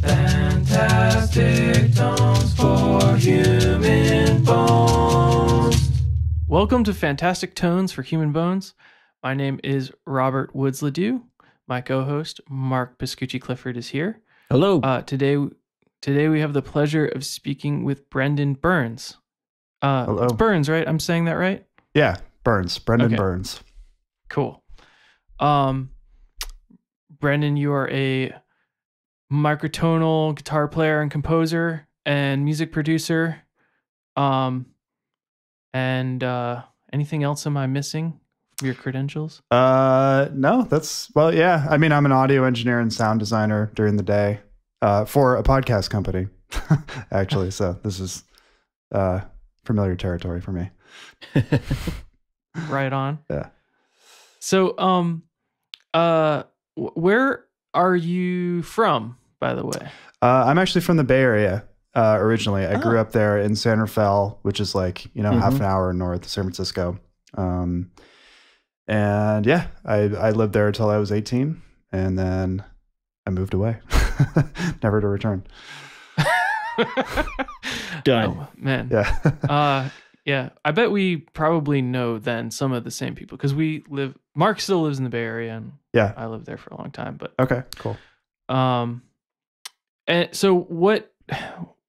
Fantastic tones for human bones. Welcome to Fantastic Tones for Human Bones. My name is Robert Woods Ledoux. My co-host, Mark Piscucci Clifford, is here. Hello. Today we have the pleasure of speaking with Brendan Byrnes. Hello. It's Byrnes, right? I'm saying that right? Yeah, Byrnes. Brendan Okay. Byrnes. Cool. Brendan, you are a microtonal guitar player and composer and music producer. And anything else am I missing from your credentials? No, yeah. I mean, I'm an audio engineer and sound designer during the day for a podcast company, actually. So this is familiar territory for me. Right on. Yeah. So, where are you from, by the way? I'm actually from the Bay Area originally. I grew up there in San Rafael, which is like, half an hour north of San Francisco. And yeah, I lived there until I was 18, and then I moved away, never to return. Done. Oh, man. Yeah. Yeah. I bet we probably know then some of the same people because Mark still lives in the Bay Area, and Yeah. I lived there for a long time. But Okay, cool. and so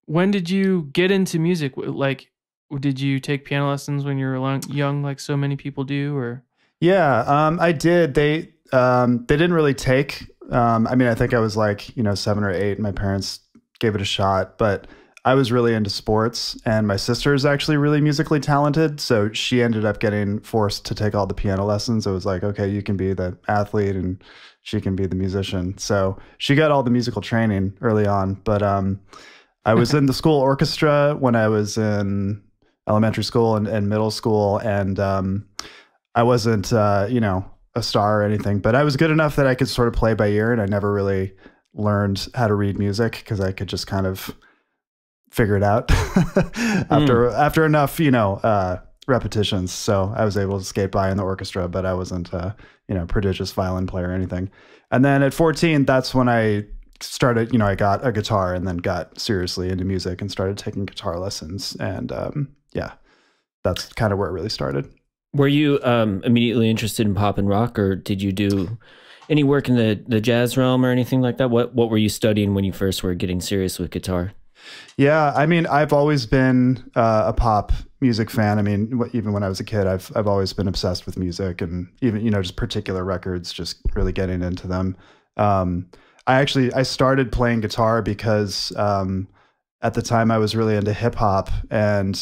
when did you get into music? Like, did you take piano lessons when you were young, like so many people do, or? Yeah, I did. They didn't really take. I mean, I think I was like 7 or 8. My parents gave it a shot, but I was really into sports, and my sister is actually really musically talented. So she ended up getting forced to take all the piano lessons. It was like, okay, you can be the athlete and she can be the musician. So she got all the musical training early on. But I was in the school orchestra when I was in elementary school and middle school, and I wasn't, a star or anything, but I was good enough that I could sort of play by ear, and I never really learned how to read music because I could just kind of figure it out after enough, repetitions. So I was able to skate by in the orchestra, but I wasn't, prodigious violin player or anything. And then at 14, that's when I started, I got a guitar and then got seriously into music and started taking guitar lessons. And yeah, that's kind of where it really started. Were you immediately interested in pop and rock, or did you do any work in the jazz realm or anything like that? What were you studying when you first were getting serious with guitar? Yeah, I mean, I've always been a pop music fan. I mean, even when I was a kid, I've always been obsessed with music, and even just particular records, just really getting into them. I started playing guitar because at the time I was really into hip hop and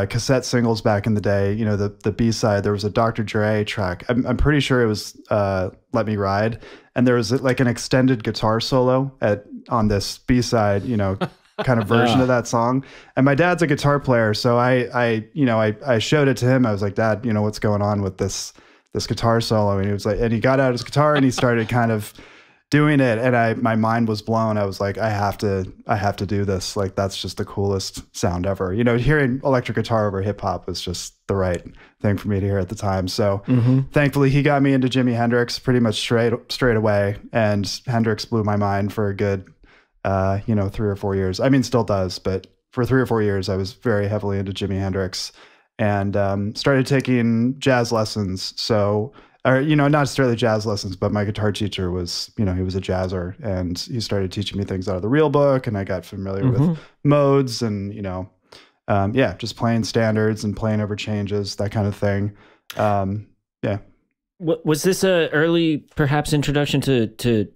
cassette singles back in the day. The B-side, there was a Dr. Dre track. I'm pretty sure it was Let Me Ride, and there was like an extended guitar solo on this B-side, kind of version of that song. And my dad's a guitar player, so I showed it to him. I was like, Dad, what's going on with this guitar solo? And he was like, and he got out his guitar and he started kind of doing it, and my mind was blown. I was like, I have to do this. Like, that's just the coolest sound ever. Hearing electric guitar over hip hop was just the right thing for me to hear at the time. So thankfully he got me into Jimi Hendrix pretty much straight away. And Hendrix blew my mind for a good 3 or 4 years. I mean, still does, but for 3 or 4 years, I was very heavily into Jimi Hendrix, and started taking jazz lessons. So, not necessarily jazz lessons, but my guitar teacher was, he was a jazzer, and he started teaching me things out of the real book, and I got familiar with modes and, just playing standards and playing over changes, that kind of thing. Yeah. Was this a early, perhaps, introduction to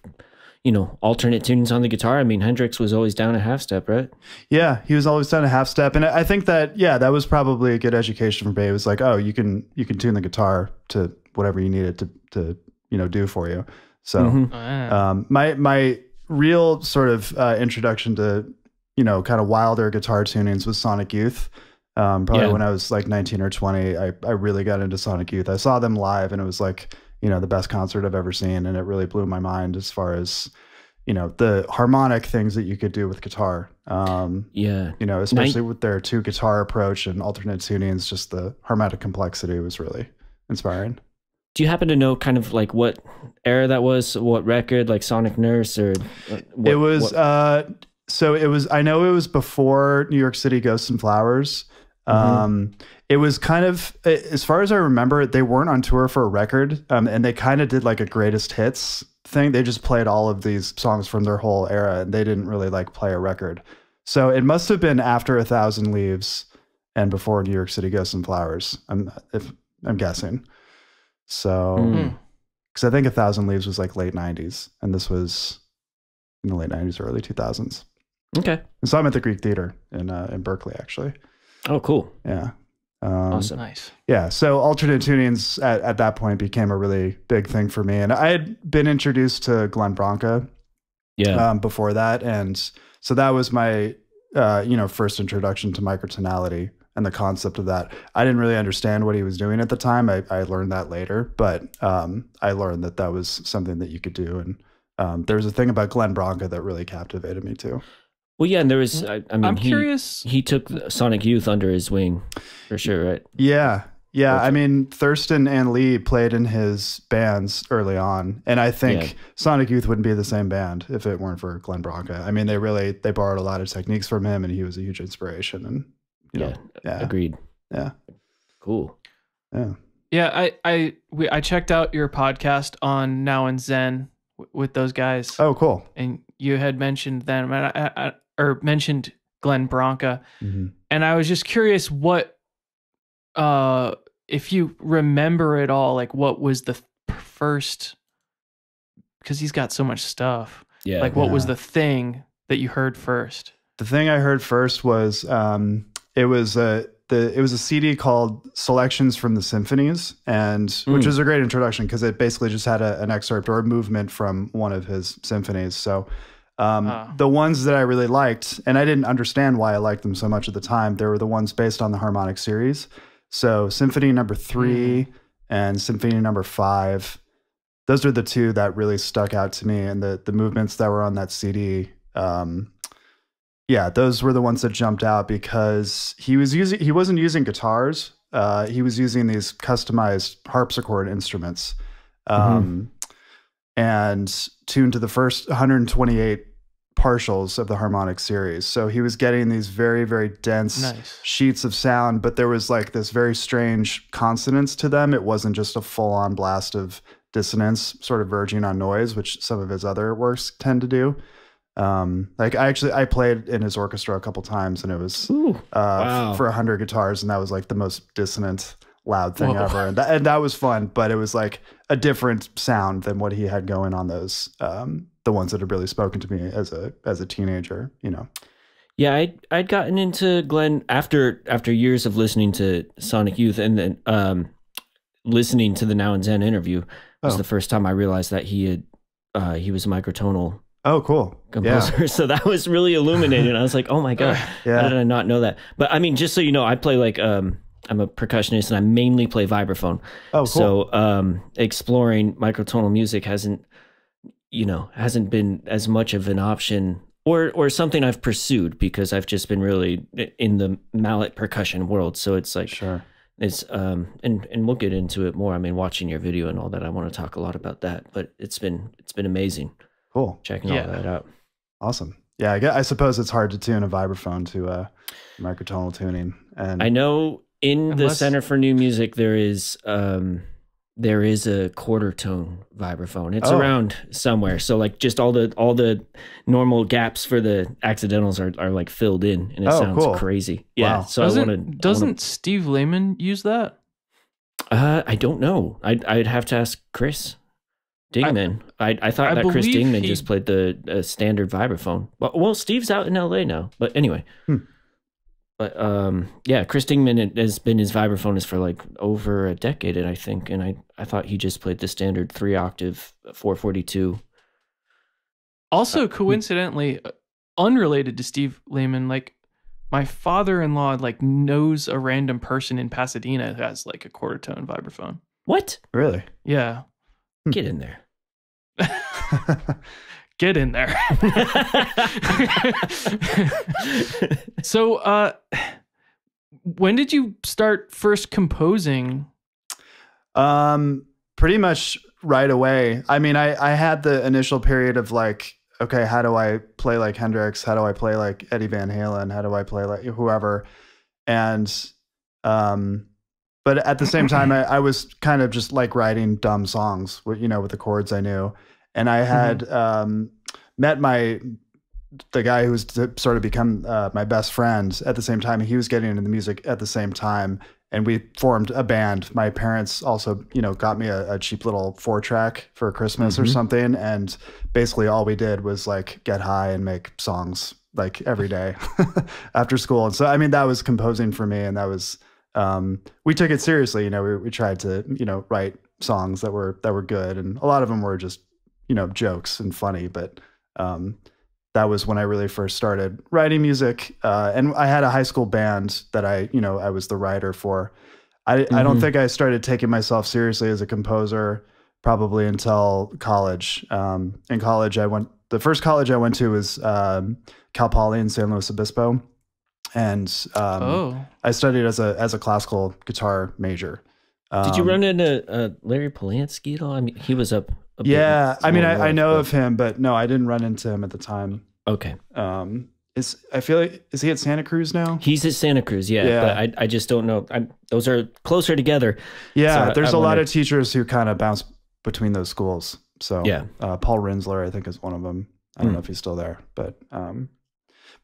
alternate tunings on the guitar? I mean, Hendrix was always down a half step, right? Yeah, he was always down a half step. And I think that, that was probably a good education for me. It was like, oh, you can tune the guitar to whatever you need it to do for you. So my real sort of introduction to, kind of wilder guitar tunings was Sonic Youth. Probably when I was like 19 or 20, I really got into Sonic Youth. I saw them live, and it was like, the best concert I've ever seen. And it really blew my mind as far as, the harmonic things that you could do with guitar. Especially with their 2-guitar approach and alternate tunings, just the harmonic complexity was really inspiring. Do you happen to know kind of like what era that was? What record, like Sonic Nurse or what, it was, so it was, I know it was before New York City Ghosts and Flowers. It was kind of, as far as I remember, they weren't on tour for a record. And they kind of did like a greatest hits thing. They just played all of these songs from their whole era, and they didn't really like play a record. So it must have been after 1,000 Leaves and before New York City Ghosts and Flowers. I'm guessing. So, because I think 1,000 Leaves was like late 90s, and this was in the late 90s or early 2000s. Okay. And so I'm at the Greek Theater in Berkeley, actually. Oh, cool. Yeah. Awesome. Nice. Yeah. So alternate tunings at that point became a really big thing for me. And I had been introduced to Glenn Branca before that. And so that was my, first introduction to microtonality and the concept of that. I didn't really understand what he was doing at the time. I learned that later, but I learned that was something that you could do. And there was a thing about Glenn Branca that really captivated me too. Well, yeah, and there was, I'm curious. He took Sonic Youth under his wing, for sure, right? Yeah. Yeah. Okay. I mean, Thurston and Lee played in his bands early on. And I think Sonic Youth wouldn't be the same band if it weren't for Glenn Branca. I mean, they borrowed a lot of techniques from him, and he was a huge inspiration. And, you know, agreed. Yeah. Cool. Yeah. Yeah. I checked out your podcast on Now and Zen with those guys. Oh, cool. And you had mentioned them, or mentioned Glenn Branca. And I was just curious what, if you remember it all, like what was the first, because he's got so much stuff. Yeah. Like what was the thing that you heard first? The thing I heard first was, it was a CD called Selections from the Symphonies, and which was a great introduction because it basically just had an excerpt or a movement from one of his symphonies. So the ones that I really liked, and I didn't understand why I liked them so much at the time, they were the ones based on the Harmonic Series. So Symphony number 3 and Symphony number 5, those are the two that really stuck out to me, and the movements that were on that CD. Yeah, those were the ones that jumped out because he wasn't using guitars. He was using these customized harpsichord instruments, and tuned to the first 128 partials of the Harmonic Series. So he was getting these very, very dense sheets of sound, but there was like this very strange consonance to them. It wasn't just a full-on blast of dissonance, sort of verging on noise, which some of his other works tend to do. Like I played in his orchestra a couple times, and it was for 100 guitars, and that was like the most dissonant, loud thing ever, and that was fun. But it was like a different sound than what he had going on those, the ones that had really spoken to me as a teenager, you know. Yeah, I'd gotten into Glenn after years of listening to Sonic Youth, and then listening to the Now and Zen interview was the first time I realized that he was a microtonal. Oh, cool. Composer. Yeah. So that was really illuminating. I was like, oh my God, how did I not know that? But I mean, just so you know, I play like, I'm a percussionist and I mainly play vibraphone. Oh, cool. So exploring microtonal music hasn't been as much of an option or something I've pursued because I've just been really in the mallet percussion world. So it's like, it's, and we'll get into it more. I mean, watching your video and all that, I want to talk a lot about that, but it's been amazing. Cool. Checking all that out. Awesome. Yeah, I suppose it's hard to tune a vibraphone to microtonal tuning. And I know the Center for New Music there is a quarter tone vibraphone. It's around somewhere. So like just all the normal gaps for the accidentals are like filled in, and it sounds crazy. Yeah. Wow. So doesn't Steve Lehman use that? I don't know. I'd have to ask Chris Dingman. I thought that Chris Dingman just played the standard vibraphone. Well, Steve's out in LA now. But anyway. But yeah, Chris Dingman has been his vibraphonist for like over a decade, and I think, and I thought he just played the standard 3-octave 442. Also, coincidentally, unrelated to Steve Lehman, like my father-in-law like knows a random person in Pasadena who has like a quarter tone vibraphone. What? Really? Yeah. Get in there. Get in there. So, when did you start first composing? pretty much right away. I mean, I had the initial period of like, okay, how do I play like Hendrix? How do I play like Eddie Van Halen? How do I play like whoever? And, but at the same time, I was kind of just like writing dumb songs, with the chords I knew. And I had met the guy who was to sort of become my best friend at the same time. He was getting into the music at the same time. And we formed a band. My parents also, got me a cheap little 4-track for Christmas or something. And basically all we did was like get high and make songs like every day after school. And so, I mean, that was composing for me. And that was, we took it seriously. We tried to, write songs that were good. And a lot of them were just, jokes and funny. But that was when I really first started writing music. And I had a high school band that I was the writer for. I don't think I started taking myself seriously as a composer probably until college. In college, the first college I went to was Cal Poly in San Luis Obispo. And I studied as a classical guitar major. Did you run into Larry Polanski at all? I mean, he was up. Yeah, I mean, I know of him, but no, I didn't run into him at the time. Okay. I feel like, is he at Santa Cruz now? He's at Santa Cruz, yeah. But I just don't know. Those are closer together. Yeah, so there's a lot of teachers who kind of bounce between those schools. So yeah, Paul Rinsler, I think, is one of them. I don't know if he's still there, but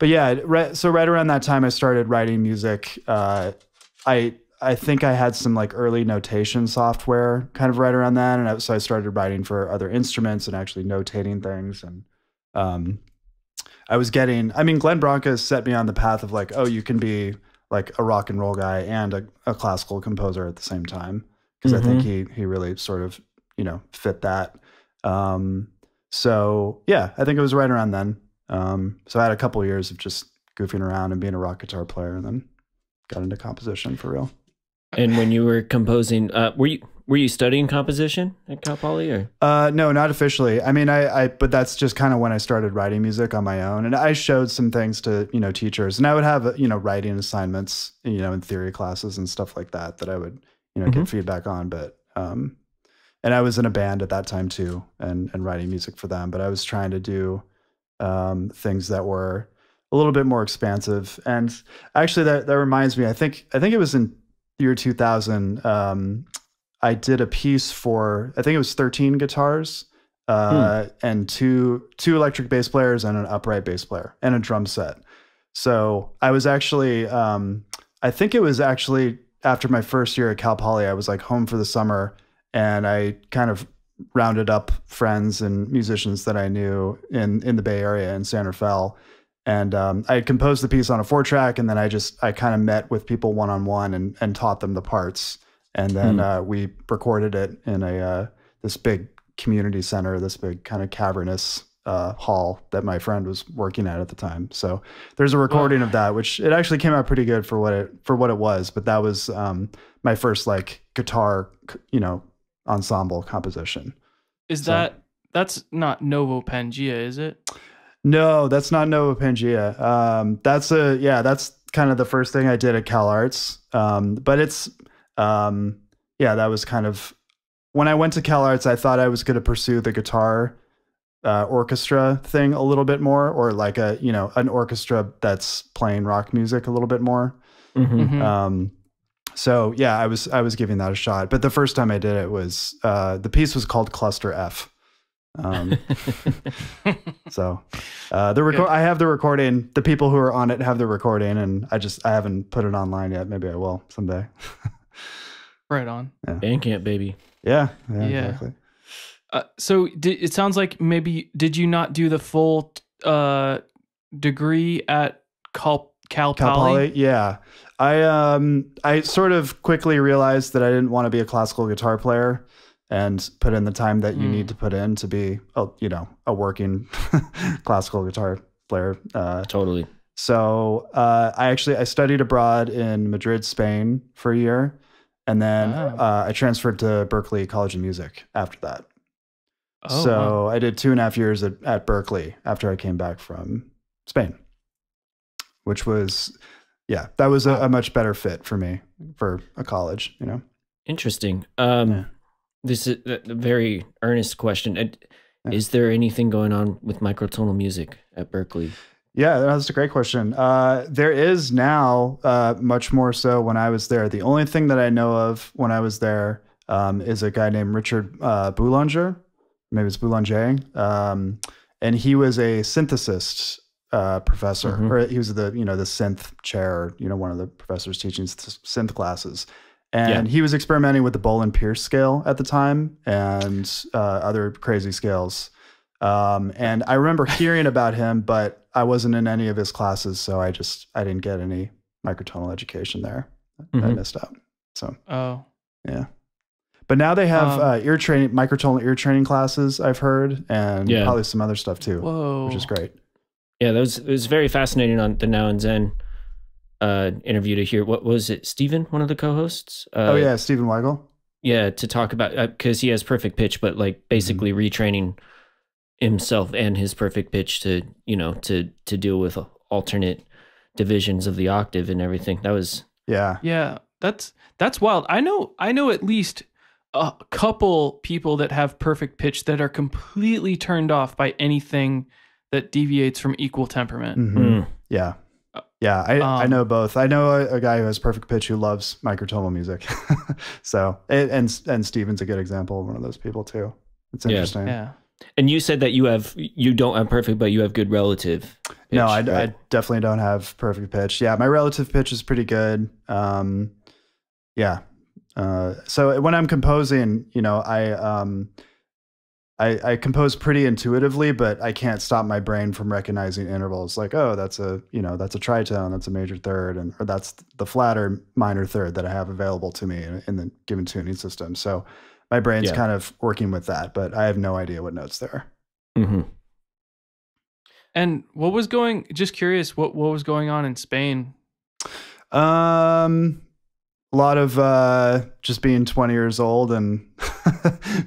yeah. So right around that time, I started writing music. I think I had some like early notation software kind of right around that. And so I started writing for other instruments and actually notating things. And Glenn Branca set me on the path of like, oh, you can be like a rock and roll guy and a classical composer at the same time. Because I think he really sort of, fit that. So yeah, I think it was right around then. So I had a couple of years of just goofing around and being a rock guitar player, and then got into composition for real. And when you were composing, were you studying composition at Cal Poly or? No, not officially. I mean, but that's just kind of when I started writing music on my own, and I showed some things to teachers, and I would have writing assignments, in theory classes and stuff like that I would get feedback on. But and I was in a band at that time too, and writing music for them. But I was trying to do things that were a little bit more expansive. And actually, that reminds me. I think it was in year 2000. I did a piece for, I think it was 13 guitars and two electric bass players and an upright bass player and a drum set. So I was actually, I think it was actually after my first year at Cal Poly, I was like home for the summer, and I kind of rounded up friends and musicians that I knew in the Bay Area in San Rafael. And I had composed the piece on a 4-track, and then I kind of met with people one-on-one and taught them the parts. And then we recorded it in this big community center, this big kind of cavernous hall that my friend was working at the time. So there's a recording of that, which it actually came out pretty good for what it was. But that was my first like guitar, ensemble composition. That's not Novo Pangea, is it? No, that's not Nova Pangea. That's kind of the first thing I did at Cal Arts. But it's, that was kind of, when I went to Cal Arts, I thought I was going to pursue the guitar orchestra thing a little bit more, or like an orchestra that's playing rock music a little bit more. So yeah, I was giving that a shot. But the first time I did it was, the piece was called Cluster F. So I have the recording. The people who are on it have the recording, and I haven't put it online yet. Maybe I will someday. Right on. Yeah. Bandcamp, baby. Yeah. Exactly. So it sounds like maybe did you not do the full degree at Cal Poly? Yeah. I sort of quickly realized that I didn't want to be a classical guitar player and put in the time that you need to put in to be, a working classical guitar player. Totally. So I studied abroad in Madrid, Spain for a year. And then I transferred to Berkeley College of Music after that. I did 2.5 years at Berkeley after I came back from Spain, which was, that was a much better fit for me for a college, Interesting. this is a very earnest question. Is there anything going on with microtonal music at Berkeley? Yeah, that's a great question. There is now, much more so when I was there. The only thing that I know of when I was there is a guy named Richard Boulanger. Maybe it's Boulanger. And he was a synthesist professor, or he was the synth chair, one of the professors teaching synth classes. And he was experimenting with the Boland-Pierce scale at the time and other crazy scales. And I remember hearing about him, but I wasn't in any of his classes, so I didn't get any microtonal education there. I missed out. So yeah. But now they have microtonal ear training classes, I've heard, and probably some other stuff too, which is great. Yeah, it was very fascinating on the Now and Zen interview to hear. What was it, Stephen, one of the co-hosts? Stephen Weigel. Yeah, to talk about, because he has perfect pitch, but like basically retraining himself and his perfect pitch to deal with alternate divisions of the octave and everything. That was that's wild. I know at least a couple people that have perfect pitch that are completely turned off by anything that deviates from equal temperament. Yeah. I know both. I know a guy who has perfect pitch who loves microtonal music. So, and Steven's a good example of one of those people too. It's interesting. Yeah. And you said that you don't have perfect, but you have good relative pitch. No, I definitely don't have perfect pitch. Yeah, my relative pitch is pretty good. So when I'm composing, I compose pretty intuitively, but I can't stop my brain from recognizing intervals. Like, oh, that's a tritone, that's a major third, or that's the flat or minor third that I have available to me in the given tuning system. So my brain's kind of working with that, but I have no idea what notes there are. And just curious, what was going on in Spain? A lot of just being 20 years old and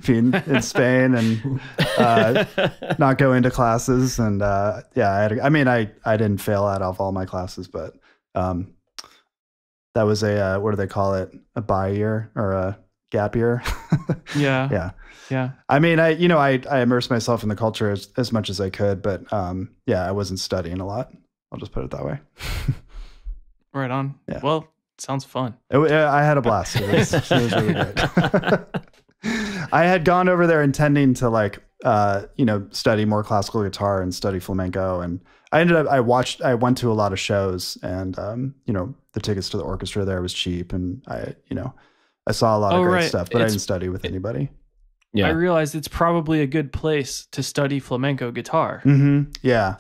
being in Spain and not going to classes. And I didn't fail out of all my classes, but that was a, what do they call it? A bi year or a gap year. Yeah. I mean, I immersed myself in the culture as much as I could, but I wasn't studying a lot. I'll just put it that way. Right on. Yeah. Well, sounds fun. I had a blast. It was really great. I had gone over there intending to study more classical guitar and study flamenco. And I went to a lot of shows, and, the tickets to the orchestra there was cheap. And I saw a lot of great stuff, but I didn't study with anybody. Yeah. I realized it's probably a good place to study flamenco guitar. Yeah.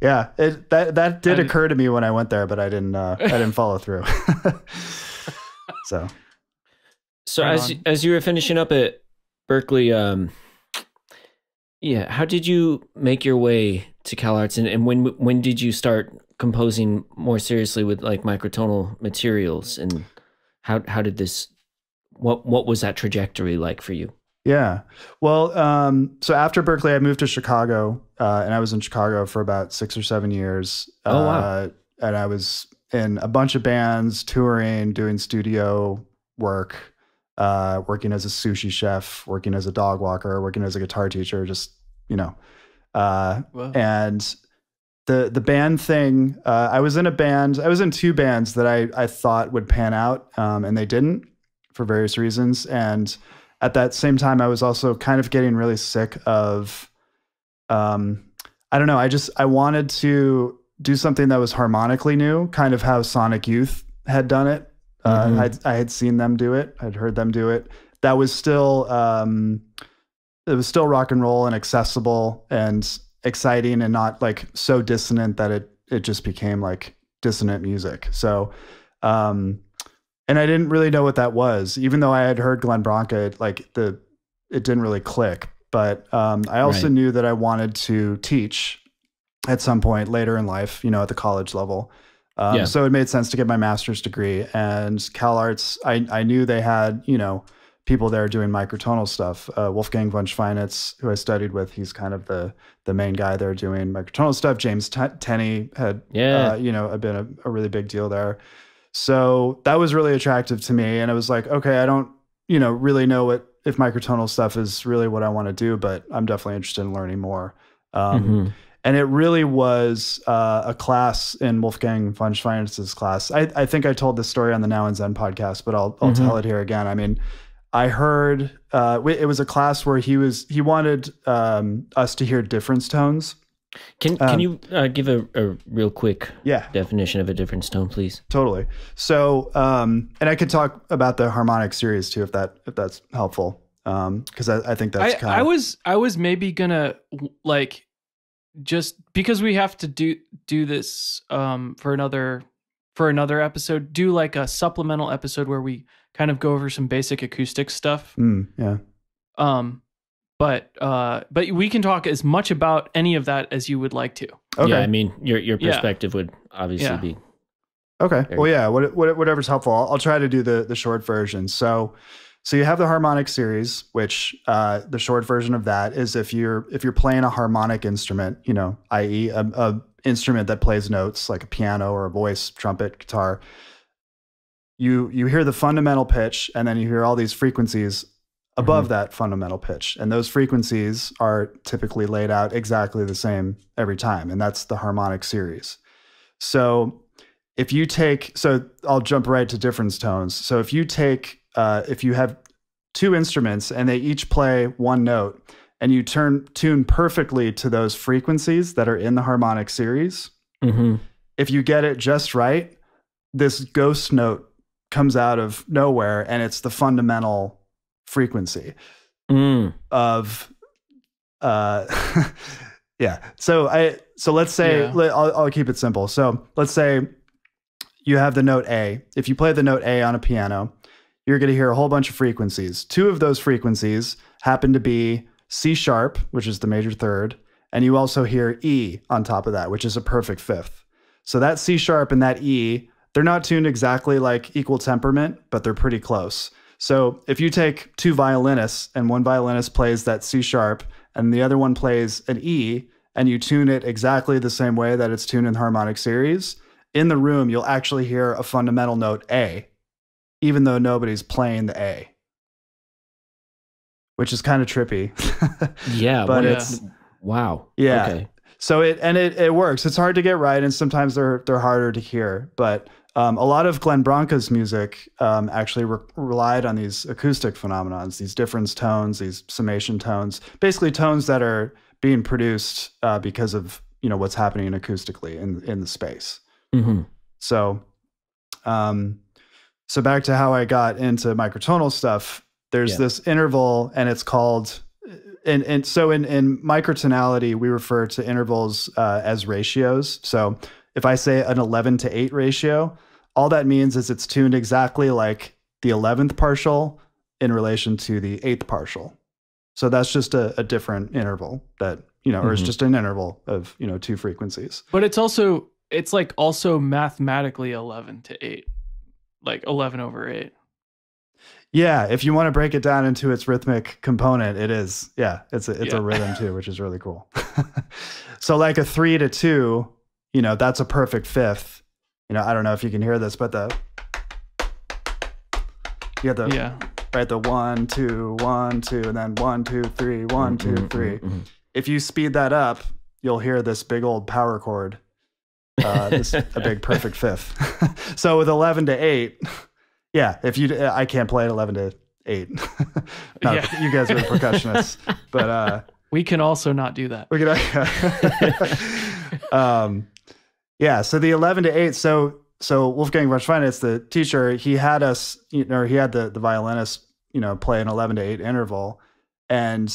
Yeah, that did occur to me when I went there, but I didn't follow through. So as you were finishing up at Berkeley, how did you make your way to CalArts, and when did you start composing more seriously with like microtonal materials, and how did this? What was that trajectory like for you? Yeah. Well, so after Berkeley, I moved to Chicago, and I was in Chicago for about 6 or 7 years. Oh, wow. And I was in a bunch of bands, touring, doing studio work, working as a sushi chef, working as a dog walker, working as a guitar teacher, just, and the band thing, I was in 2 bands that I thought would pan out, and they didn't for various reasons. And at that same time, I was also kind of getting really sick of, I don't know. I wanted to do something that was harmonically new, kind of how Sonic Youth had done it. I had seen them do it. I'd heard them do it. That was still, it was still rock and roll and accessible and exciting and not like so dissonant that it just became like dissonant music. So, and I didn't really know what that was, even though I had heard Glenn Branca, it didn't really click. But I also knew that I wanted to teach at some point later in life, at the college level. So it made sense to get my master's degree. And CalArts, I knew they had, people there doing microtonal stuff. Wolfgang von Schweinitz, who I studied with, he's kind of the main guy there doing microtonal stuff. James Tenney had, been a really big deal there. So that was really attractive to me. And I was like, okay, I don't, really know if microtonal stuff is really what I want to do, but I'm definitely interested in learning more. And it really was a class in Wolfgang von Schweinertz's class. I think I told this story on the Now and Zen podcast, but I'll tell it here again. I mean, I heard it was a class where he wanted us to hear difference tones. Can you give a real quick definition of a difference tone, please? Totally. So, and I could talk about the harmonic series too, if that's helpful. Because I think that's kind of... I was maybe gonna like, just because we have to do this for another episode, do like a supplemental episode where we kind of go over some basic acoustic stuff. But we can talk as much about any of that as you would like to. Okay. Yeah, I mean, your perspective would obviously be... Okay. Well, yeah, whatever's helpful. I'll try to do the short version. So you have the harmonic series, which the short version of that is if you're playing a harmonic instrument, i.e. a instrument that plays notes like a piano or a voice, trumpet, guitar, you hear the fundamental pitch, and then you hear all these frequencies above that fundamental pitch. And those frequencies are typically laid out exactly the same every time. And that's the harmonic series. So I'll jump right to difference tones. So if you have two instruments and they each play one note, and you tune perfectly to those frequencies that are in the harmonic series, if you get it just right, this ghost note comes out of nowhere, and it's the fundamental frequency of so let's say I'll keep it simple. So let's say you have the note A. If you play the note A on a piano, you're going to hear a whole bunch of frequencies. Two of those frequencies happen to be C sharp, which is the major third, and you also hear E on top of that, which is a perfect fifth. So that C sharp and that E, they're not tuned exactly like equal temperament, but they're pretty close. So if you take two violinists and one violinist plays that C sharp and the other one plays an E, and you tune it exactly the same way that it's tuned in the harmonic series, in the room, you'll actually hear a fundamental note A, even though nobody's playing the A, which is kind of trippy. Yeah. But it's... Wow. Yeah. Okay. So it works. It's hard to get right, and sometimes they're harder to hear, but a lot of Glenn Branca's music actually relied on these acoustic phenomenons, these difference tones, these summation tones, basically tones that are being produced because of what's happening acoustically in the space. So back to how I got into microtonal stuff. There's this interval, and it's called, and so in microtonality we refer to intervals as ratios. So if I say an 11:8 ratio, all that means is it's tuned exactly like the 11th partial in relation to the 8th partial. So that's just a different interval that, or it's just an interval of, two frequencies. But it's also mathematically 11:8, like 11/8. Yeah, if you want to break it down into its rhythmic component, it is. Yeah, it's a rhythm too, which is really cool. So like a 3-2, that's a perfect fifth. I don't know if you can hear this, but you have the 1 2 1 2, and then 1 2 3 1 2 3. If you speed that up, you'll hear this big old power chord, a big perfect fifth. So with 11:8. Yeah, I can't play at 11:8. No, you guys are the percussionists, but we can also not do that. We can. So the 11:8. So Wolfgang von Schweinertz, the teacher, he had us, he had the violinist, play an 11:8 interval, and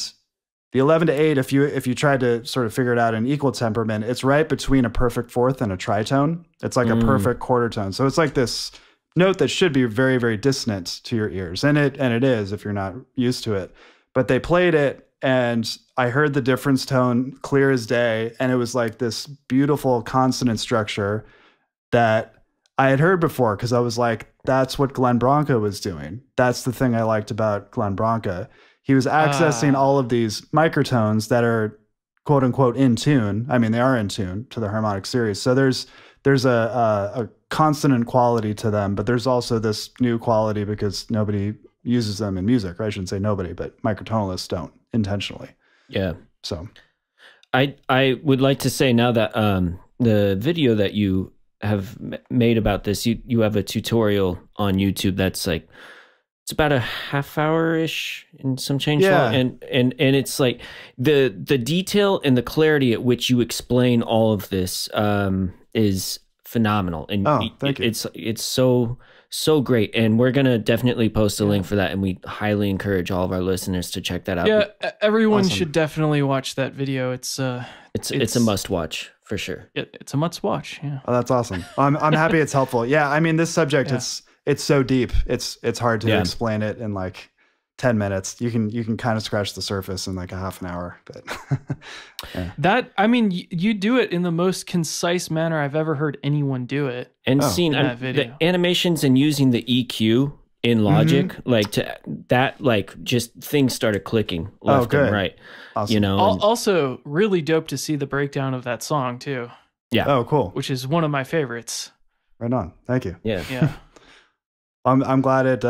the 11:8. If you tried to sort of figure it out in equal temperament, it's right between a perfect fourth and a tritone. It's like a perfect quarter tone. So it's like this note that should be very, very dissonant to your ears. And it is if you're not used to it. But they played it, and I heard the difference tone clear as day. And it was like this beautiful consonant structure that I had heard before, because I was like, that's what Glenn Branca was doing. That's the thing I liked about Glenn Branca. He was accessing all of these microtones that are quote unquote in tune. I mean, they are in tune to the harmonic series. So there's there's a consonant quality to them, but there's also this new quality because nobody uses them in music. Or I shouldn't say nobody, but microtonalists don't intentionally. Yeah. So I would like to say now that the video that you have made about this, you have a tutorial on YouTube that's like, it's about a half hour-ish and some change long. And it's like the detail and the clarity at which you explain all of this is phenomenal. And thank you. It's so great. And we're gonna definitely post a link for that, and we highly encourage all of our listeners to check that out. Yeah, everyone should definitely watch that video. It's a must watch for sure. It's a must watch. Yeah. Oh, that's awesome. I'm happy it's helpful. Yeah, I mean, this subject it's so deep. It's hard to explain it in like 10 minutes. You can kind of scratch the surface in like a half an hour. But that, I mean, you do it in the most concise manner I've ever heard anyone do it. And seeing that video. The animations and using the EQ in Logic, like to that, like just things started clicking left and right. Awesome. You know, also really dope to see the breakdown of that song too. Yeah. Oh, cool. Which is one of my favorites. Right on. Thank you. Yeah. Yeah. I'm glad it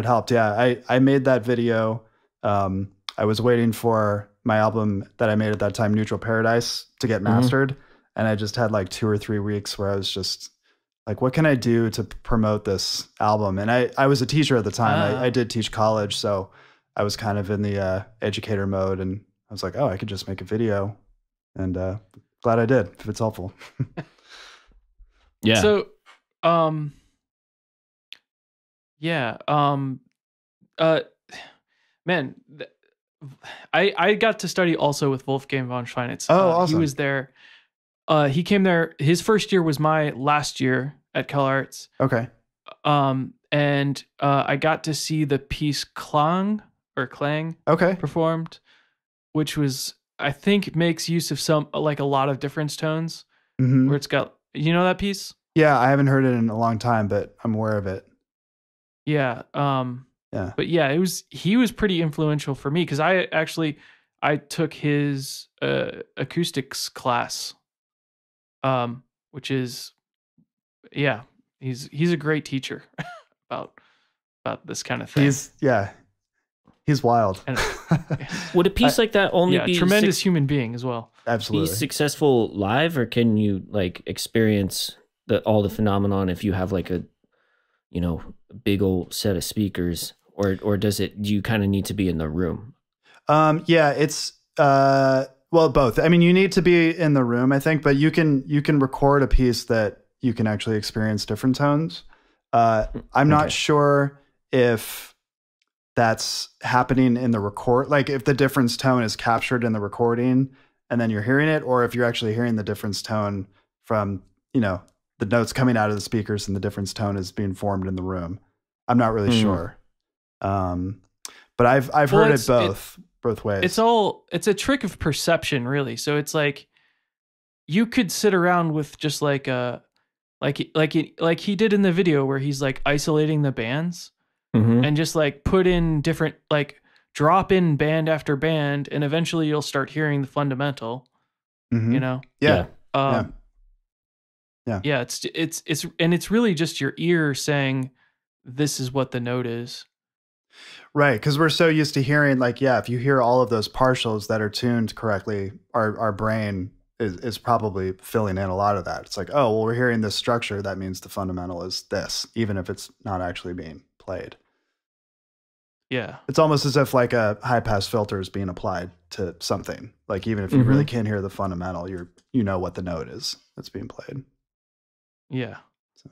helped. Yeah, I made that video. I was waiting for my album that I made at that time, Neutral Paradise, to get mastered, and I just had like 2 or 3 weeks where I was just like, what can I do to promote this album? And I was a teacher at the time. I did teach college, so I was kind of in the educator mode, and I was like, oh, I could just make a video, and glad I did. If it's helpful. Yeah. So, yeah. Man, I got to study also with Wolfgang von Schweinitz. Oh, awesome. He was there. He came there. His first year was my last year at CalArts. Okay. And I got to see the piece Klang performed, which was, I think, makes use of some, like a lot of difference tones, where it's got, you know that piece? Yeah, I haven't heard it in a long time, but I'm aware of it. Yeah. Yeah. But yeah, he was pretty influential for me because I took his acoustics class, which is, yeah, he's a great teacher about this kind of thing. He's wild. And, would a piece like that only be tremendous human being as well? Absolutely. Be successful live, or can you like experience all the phenomenon if you have like a, you know, big old set of speakers, or do you kind of need to be in the room? Yeah, it's well, both. I mean, you need to be in the room, I think, but you can record a piece that you can actually experience different tones. I'm not sure if that's happening in the record, like if the difference tone is captured in the recording and then you're hearing it, or if you're actually hearing the difference tone from, you know, the notes coming out of the speakers and the difference tone is being formed in the room. I'm not really sure. But I've heard it both ways. It's a trick of perception, really. So it's like you could sit around with just like he did in the video where he's like isolating the bands and just like put in different, like drop in band after band, and eventually you'll start hearing the fundamental. You know? Yeah. Yeah, it's really just your ear saying this is what the note is. Right, because we're so used to hearing, like, if you hear all of those partials that are tuned correctly, our brain is probably filling in a lot of that. It's like, oh, well, we're hearing this structure, that means the fundamental is this, even if it's not actually being played. Yeah. It's almost as if like a high pass filter is being applied to something. Like even if you really can't hear the fundamental, you know what the note is that's being played. Yeah. So.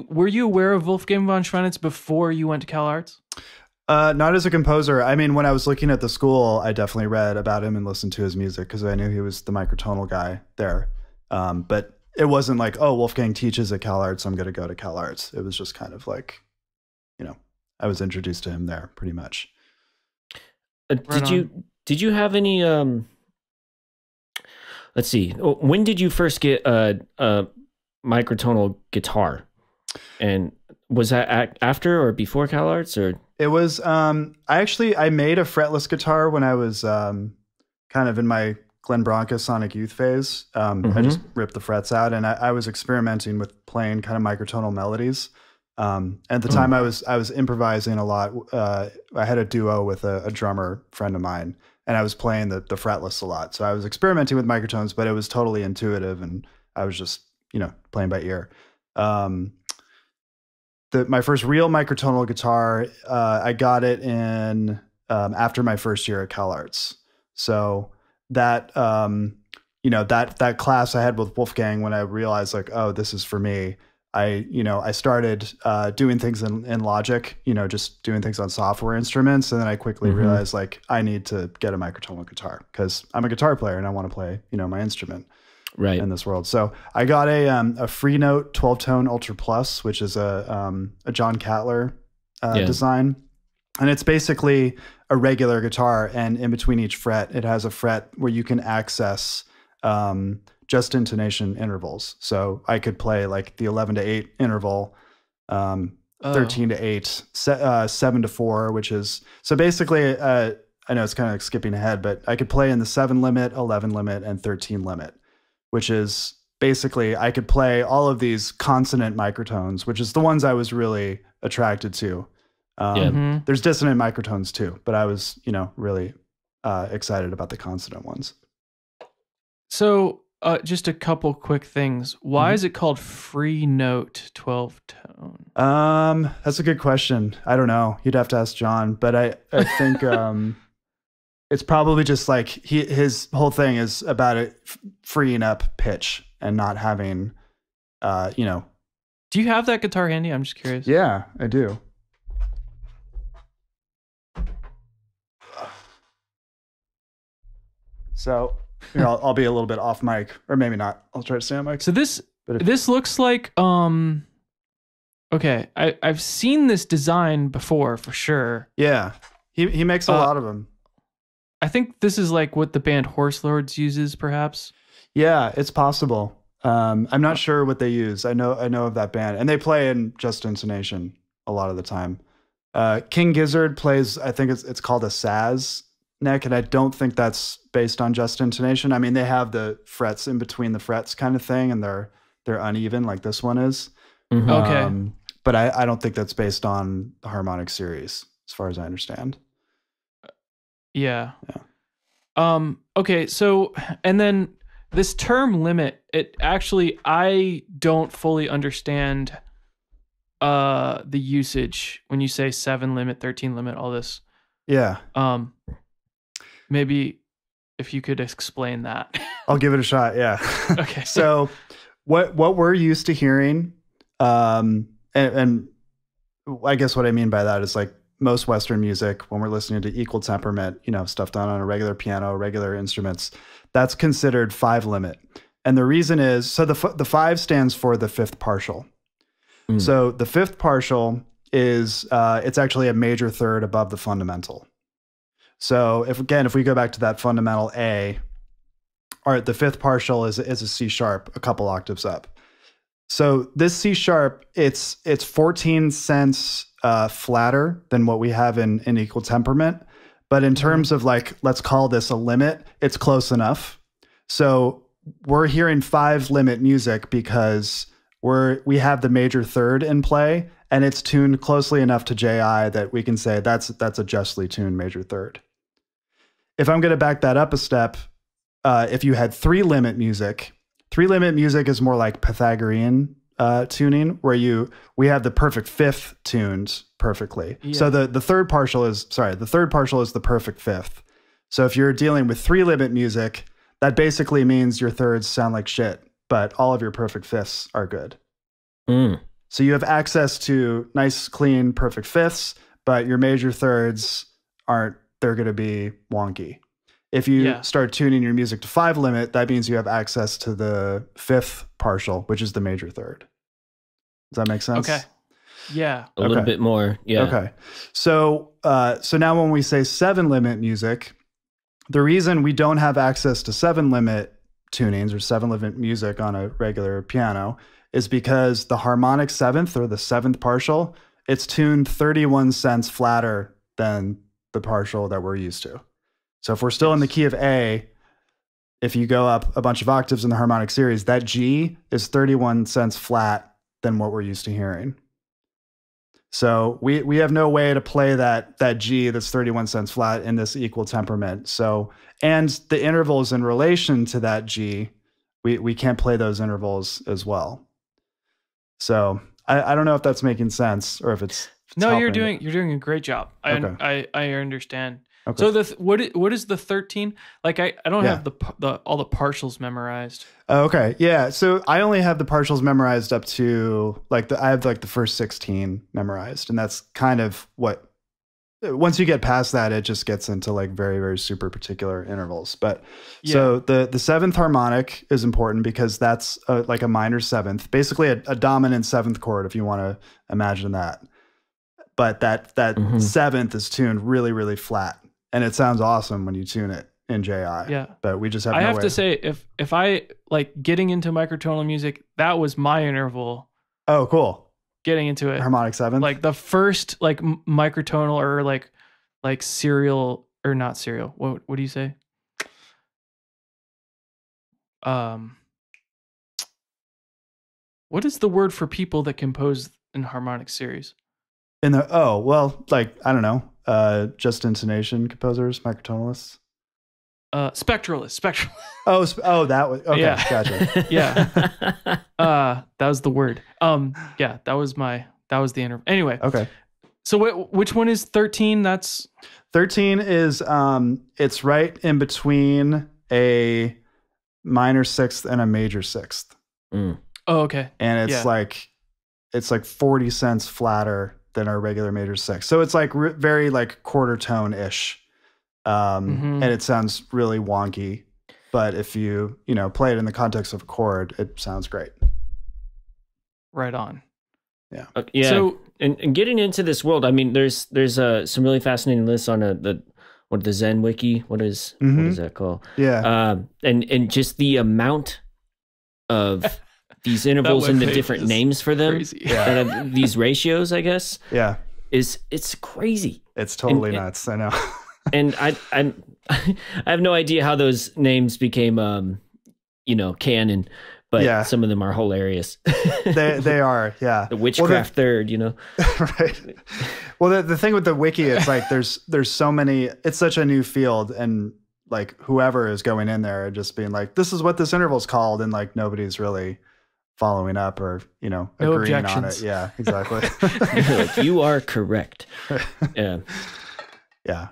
Were you aware of Wolfgang von Schweinitz before you went to CalArts? Not as a composer. I mean, when I was looking at the school, I definitely read about him and listened to his music because I knew he was the microtonal guy there. But it wasn't like, oh, Wolfgang teaches at CalArts, I'm going to go to CalArts. It was just kind of like, you know, I was introduced to him there pretty much. Did you have any, let's see, when did you first get a microtonal guitar? And was that after or before CalArts, or? It was, I made a fretless guitar when I was kind of in my Glenn Branca Sonic Youth phase. I just ripped the frets out, and I was experimenting with playing kind of microtonal melodies. At the time, I was improvising a lot. I had a duo with a drummer friend of mine, and I was playing the fretless a lot. So I was experimenting with microtones, but it was totally intuitive, and I was just playing by ear. My first real microtonal guitar, I got it in after my first year at CalArts. So that that class I had with Wolfgang, when I realized like, oh, this is for me. I started doing things in Logic, just doing things on software instruments, and then I quickly realized like I need to get a microtonal guitar because I'm a guitar player and I want to play my instrument in this world. So I got a Free Note 12-tone Ultra Plus, which is a John Catler design, and it's basically a regular guitar, and in between each fret, it has a fret where you can access just intonation intervals. So I could play like the 11 to 8 interval, 13 to 8, 7 to 4, which is, so basically, I know it's kind of like skipping ahead, but I could play in the 7 limit, 11 limit, and 13 limit, which is basically, I could play all of these consonant microtones, which is the ones I was really attracted to. There's dissonant microtones too, but I was, really excited about the consonant ones. So just a couple quick things. Why is it called Free Note 12-tone? That's a good question. I don't know. You'd have to ask John, but I think it's probably just like his whole thing is about it freeing up pitch and not having, Do you have that guitar handy? I'm just curious. Yeah, I do. So I'll be a little bit off mic, or maybe not. I'll try to stay on mic. So this looks like okay. I've seen this design before for sure. Yeah, he makes a lot of them. I think this is like what the band Horse Lords uses, perhaps. Yeah, it's possible. I'm not sure what they use. I know of that band, and they play in just intonation a lot of the time. King Gizzard plays, I think it's called a Saz neck, and I don't think that's based on just intonation. I mean, they have the frets in between the frets kind of thing, and they're uneven like this one is. Okay. But I don't think that's based on the Harmonic Series, as far as I understand. Yeah. Okay, so, and then this term limit, it actually, I don't fully understand the usage when you say 7 limit, 13 limit, all this. Yeah. Maybe if you could explain that. I'll give it a shot. Yeah. Okay. So what we're used to hearing, and I guess what I mean by that is like most Western music, when we're listening to equal temperament, stuff done on a regular piano, regular instruments, that's considered 5 limit. And the reason is, so the 5 stands for the fifth partial. So the fifth partial is, it's actually a major third above the fundamental. So if we go back to that fundamental A, the fifth partial is a C sharp, a couple octaves up. So this C sharp, it's 14 cents flatter than what we have in equal temperament. But in terms of like, let's call this a limit, it's close enough. So we're hearing 5 limit music because we have the major third in play, and it's tuned closely enough to JI that we can say that's a justly tuned major third. If I'm going to back that up a step, if you had 3 limit music is more like Pythagorean tuning, where we have the perfect fifth tuned perfectly. Yeah. So the third partial is the perfect fifth. So if you're dealing with 3 limit music, that basically means your thirds sound like shit, but all of your perfect fifths are good. So you have access to nice, clean, perfect fifths, but your major thirds they're going to be wonky. If you start tuning your music to 5 limit, that means you have access to the fifth partial, which is the major third. Does that make sense? Okay. Yeah. A little bit more. Yeah. Okay. So now when we say 7 limit music, the reason we don't have access to 7 limit tunings or 7 limit music on a regular piano is because the harmonic seventh, or the seventh partial, it's tuned 31 cents flatter than the partial that we're used to. So if we're still in the key of A, if you go up a bunch of octaves in the harmonic series, that G is 31 cents flat than what we're used to hearing. So we have no way to play that G that's 31 cents flat in this equal temperament. So, and the intervals in relation to that G, we can't play those intervals as well. So I don't know if that's making sense or if it's no, helping. you're doing a great job. Okay. I understand. Okay. So what is the 13? Like I don't have all the partials memorized. Okay. Yeah. So I only have the partials memorized up to I have the first 16 memorized, and that's kind of what, once you get past that, it just gets into very, very super particular intervals. But so the seventh harmonic is important because that's a minor seventh, basically a dominant seventh chord, if you want to imagine that. But that seventh is tuned really, really flat. And it sounds awesome when you tune it in JI. Yeah. But we just have I have to say, if I getting into microtonal music, that was my interval. Oh, cool. Getting into it. Harmonic seventh. The first microtonal or serial or not serial. What do you say? What is the word for people that compose in harmonic series? I don't know. Just intonation composers, microtonalists. Spectralist. Oh, that was okay. Yeah. Gotcha. Yeah. That was the word. Yeah, that was the interval. Anyway. Okay. So which one is 13? That's 13 is it's right in between a minor sixth and a major sixth. Mm. Oh, okay. And it's 40 cents flatter than our regular major sixth. So it's very quarter tone ish. And it sounds really wonky, but if you play it in the context of a chord, it sounds great. Right on. Yeah. Yeah. So, and getting into this world, I mean, there's some really fascinating lists on the Zen Wiki. What is that called? Yeah. And just the amount of these intervals and the different names for them, that have these ratios, I guess. Yeah. It's crazy. It's totally nuts. I know. And I have no idea how those names became, canon, but some of them are hilarious. they are, yeah. The witchcraft third, Right. Well, the thing with the wiki, it's there's so many. It's such a new field, and whoever is going in there just being this is what this interval's called, and nobody's really following up or agreeing on it. Yeah, exactly. You are correct. Yeah. Yeah.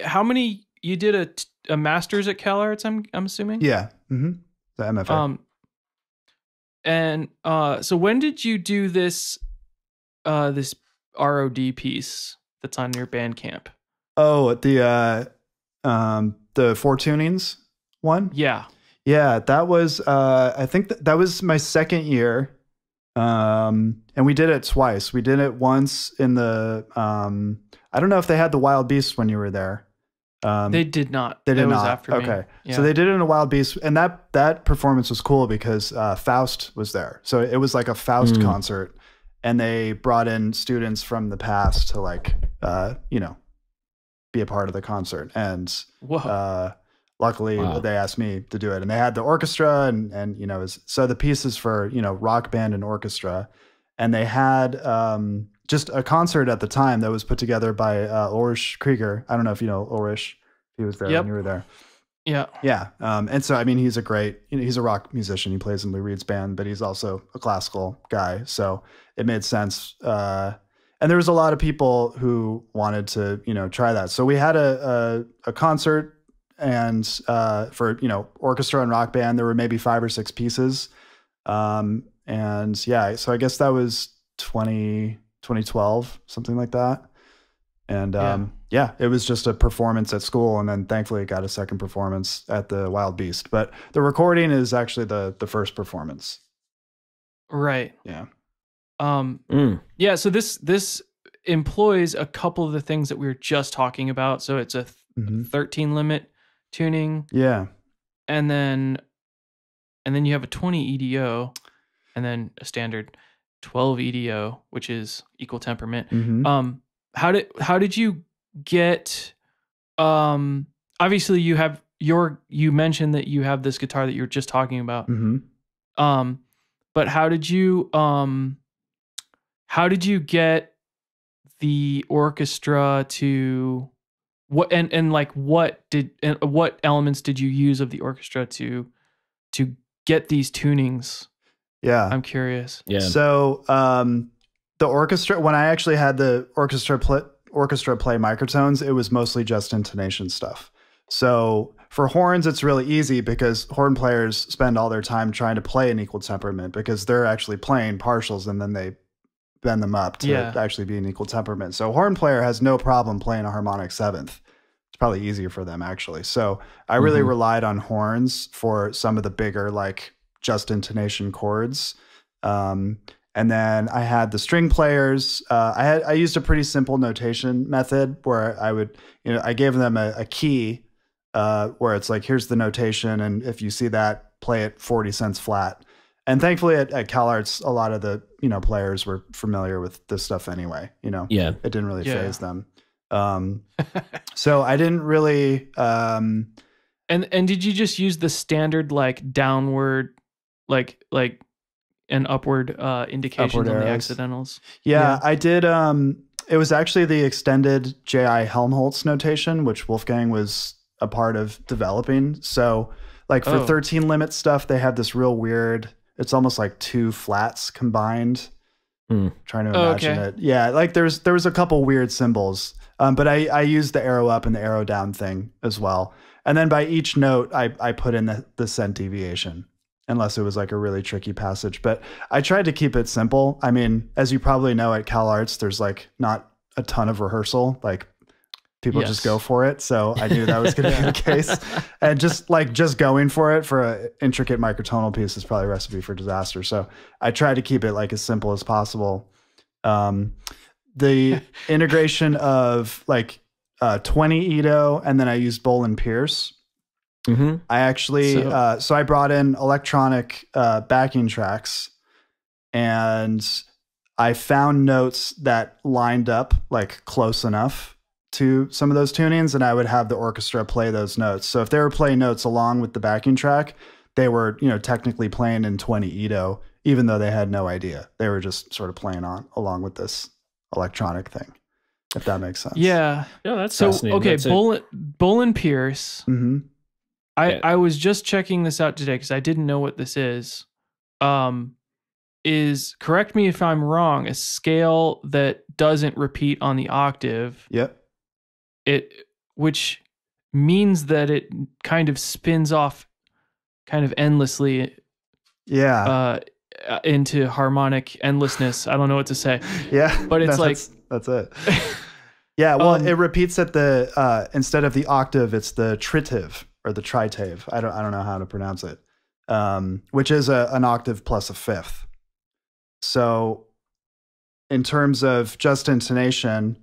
How many you did a master's at CalArts? I'm assuming. Yeah. Mm-hmm. The MFA. And so when did you do this ROD piece that's on your Bandcamp? Oh, the four tunings one. Yeah. Yeah, that was I think that was my second year. And we did it twice. We did it once in the I don't know if they had the Wild Beast when you were there. They did not. They did not. After me. Okay. Yeah. So they did it in a Wild Beast, and that performance was cool because Faust was there. So it was like a Faust concert, and they brought in students from the past to be a part of the concert. And luckily they asked me to do it, and they had the orchestra and so the pieces for rock band and orchestra, and they had just a concert at the time that was put together by Ulrich Krieger. I don't know if you know Ulrich. He was there when you were there. Yeah. Yeah. And so, I mean, he's he's a rock musician. He plays in Lou Reed's band, but he's also a classical guy. So it made sense. And there was a lot of people who wanted to, try that. So we had a concert and for, orchestra and rock band, there were maybe 5 or 6 pieces. And yeah, so I guess that was 2012, something like that. And it was just a performance at school, and then thankfully it got a second performance at the Wild Beast. But the recording is actually the first performance. Right. Yeah. Yeah. So this employs a couple of the things that we were just talking about. So it's a 13 limit tuning. Yeah. And then you have a 20 EDO, and then a standard 12 EDO, which is equal temperament. how did you get, obviously you mentioned that you have this guitar that you were just talking about. Mm-hmm. But how did you get the orchestra to what, and like what elements did you use of the orchestra to get these tunings? Yeah. I'm curious. Yeah. So the orchestra, when I actually had the orchestra play microtones, it was mostly just intonation stuff. So for horns, it's really easy because horn players spend all their time trying to play an equal temperament because they're actually playing partials and then they bend them up to actually be an equal temperament. So horn player has no problem playing a harmonic seventh. It's probably easier for them actually. So I really relied on horns for some of the bigger, like just intonation chords. And then I had the string players. I used a pretty simple notation method where I would, I gave them a key where it's like, here's the notation. And if you see that, play it 40 cents flat. And thankfully at CalArts, a lot of the, players were familiar with this stuff anyway, it didn't really faze them. So I didn't really, and did you just use the standard, like downward, like and upward indications on the accidentals? Yeah, I did. It was actually the extended J.I. Helmholtz notation, which Wolfgang was a part of developing. So like for 13 limit stuff, they have this real weird, it's almost like two flats combined. Trying to imagine it. Yeah, like there was a couple weird symbols, but I used the arrow up and the arrow down thing as well. And then by each note, I put in the cent deviation, unless it was like a really tricky passage. But I tried to keep it simple. I mean, as you probably know, at CalArts, there's like not a ton of rehearsal. Like people just go for it. So I knew that was going to be the case. And just going for it for an intricate microtonal piece is probably a recipe for disaster. So I tried to keep it like as simple as possible. The integration of like 20 Edo, and then I used Bolin Pierce. I actually, so I brought in electronic backing tracks, and I found notes that lined up like close enough to some of those tunings, and I would have the orchestra play those notes. So if they were playing notes along with the backing track, they were, technically playing in 20 Edo, even though they had no idea. They were just sort of playing along with this electronic thing, if that makes sense. Yeah. Yeah, that's so fascinating. Okay. That's Bolin Pierce. I was just checking this out today because I didn't know what this is. Is, correct me if I'm wrong, a scale that doesn't repeat on the octave. Yep. Which means that it kind of spins off kind of endlessly. Yeah. Into harmonic endlessness. I don't know what to say. Yeah. But it's that's it. Yeah. Well, it repeats at the, instead of the octave, it's the tritive or the tritave. I don't know how to pronounce it. Which is an octave plus a fifth. So in terms of just intonation,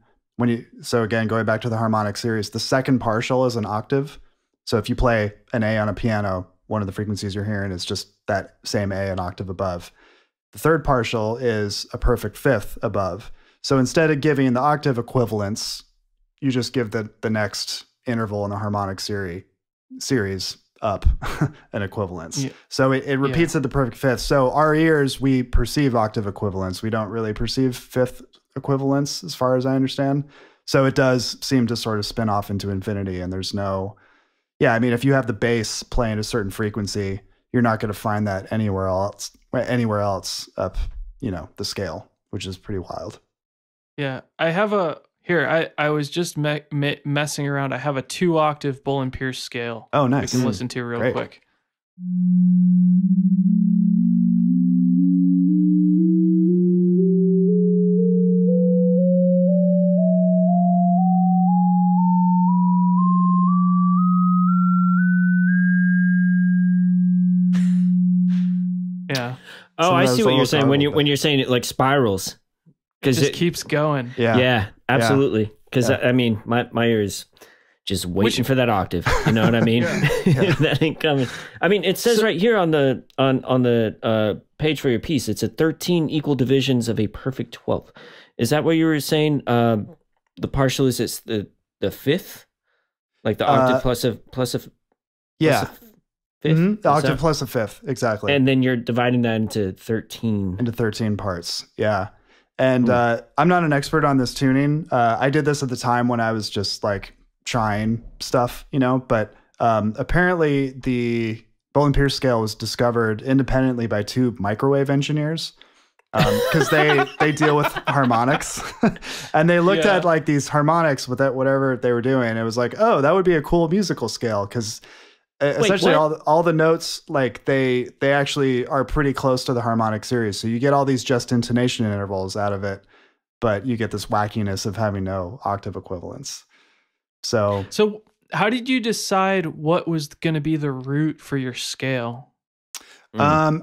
so again, going back to the harmonic series, the second partial is an octave. So if you play an A on a piano, one of the frequencies you're hearing is just that same A an octave above. The third partial is a perfect fifth above. So instead of giving the octave equivalence, you just give the next interval in the harmonic series up an equivalence. Yeah. So it repeats at the perfect fifth. So our ears, we perceive octave equivalence. We don't really perceive fifth equivalence as far as I understand. So it does seem to sort of spin off into infinity, and there's no, if you have the bass playing a certain frequency, you're not going to find that anywhere else up, the scale, which is pretty wild. Yeah. I have I was just messing around. I have a 2-octave Bolin Pierce scale. Oh, nice. We can listen to real quick. Yeah. Oh, I see what you're saying when you're saying it like spirals. Because it keeps going. Yeah, absolutely. Because I mean, my ear is just waiting for that octave. You know what I mean? That ain't coming. I mean, it says right here on the page for your piece, it's a 13 equal divisions of a perfect 12th. Is that what you were saying? the partial is it's the fifth, like the octave plus a yeah. fifth. The octave plus a fifth, exactly. And then you're dividing that into 13. Into 13 parts, yeah. And I'm not an expert on this tuning. I did this at the time when I was just like trying stuff, you know, but apparently the Boland Pierce scale was discovered independently by two microwave engineers because they deal with harmonics. And they looked at like these harmonics with that, whatever they were doing. It was like, oh, that would be a cool musical scale because essentially all the notes, like they actually are pretty close to the harmonic series. So you get all these just intonation intervals out of it, but you get this wackiness of having no octave equivalence. So how did you decide what was going to be the root for your scale? I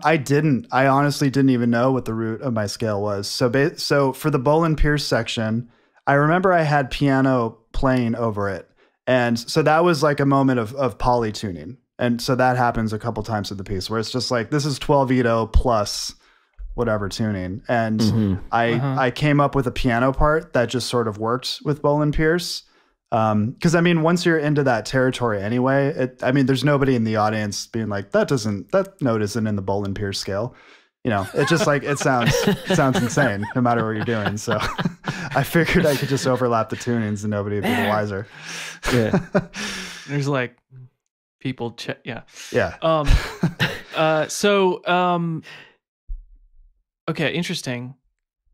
honestly didn't even know what the root of my scale was. So for the Boland Pierce section, I remember I had piano playing over it. And so that was like a moment of polytuning. And so that happens a couple times in the piece where it's just like, this is 12 Ito plus whatever tuning. And I came up with a piano part that just sort of worked with Boland Pierce. Because I mean, once you're into that territory anyway, there's nobody in the audience being like, that note isn't in the Boland Pierce scale. You know, it's just like, it sounds insane no matter what you're doing. So I figured I could just overlap the tunings and nobody would be the wiser. Yeah. There's like people yeah. Okay, interesting.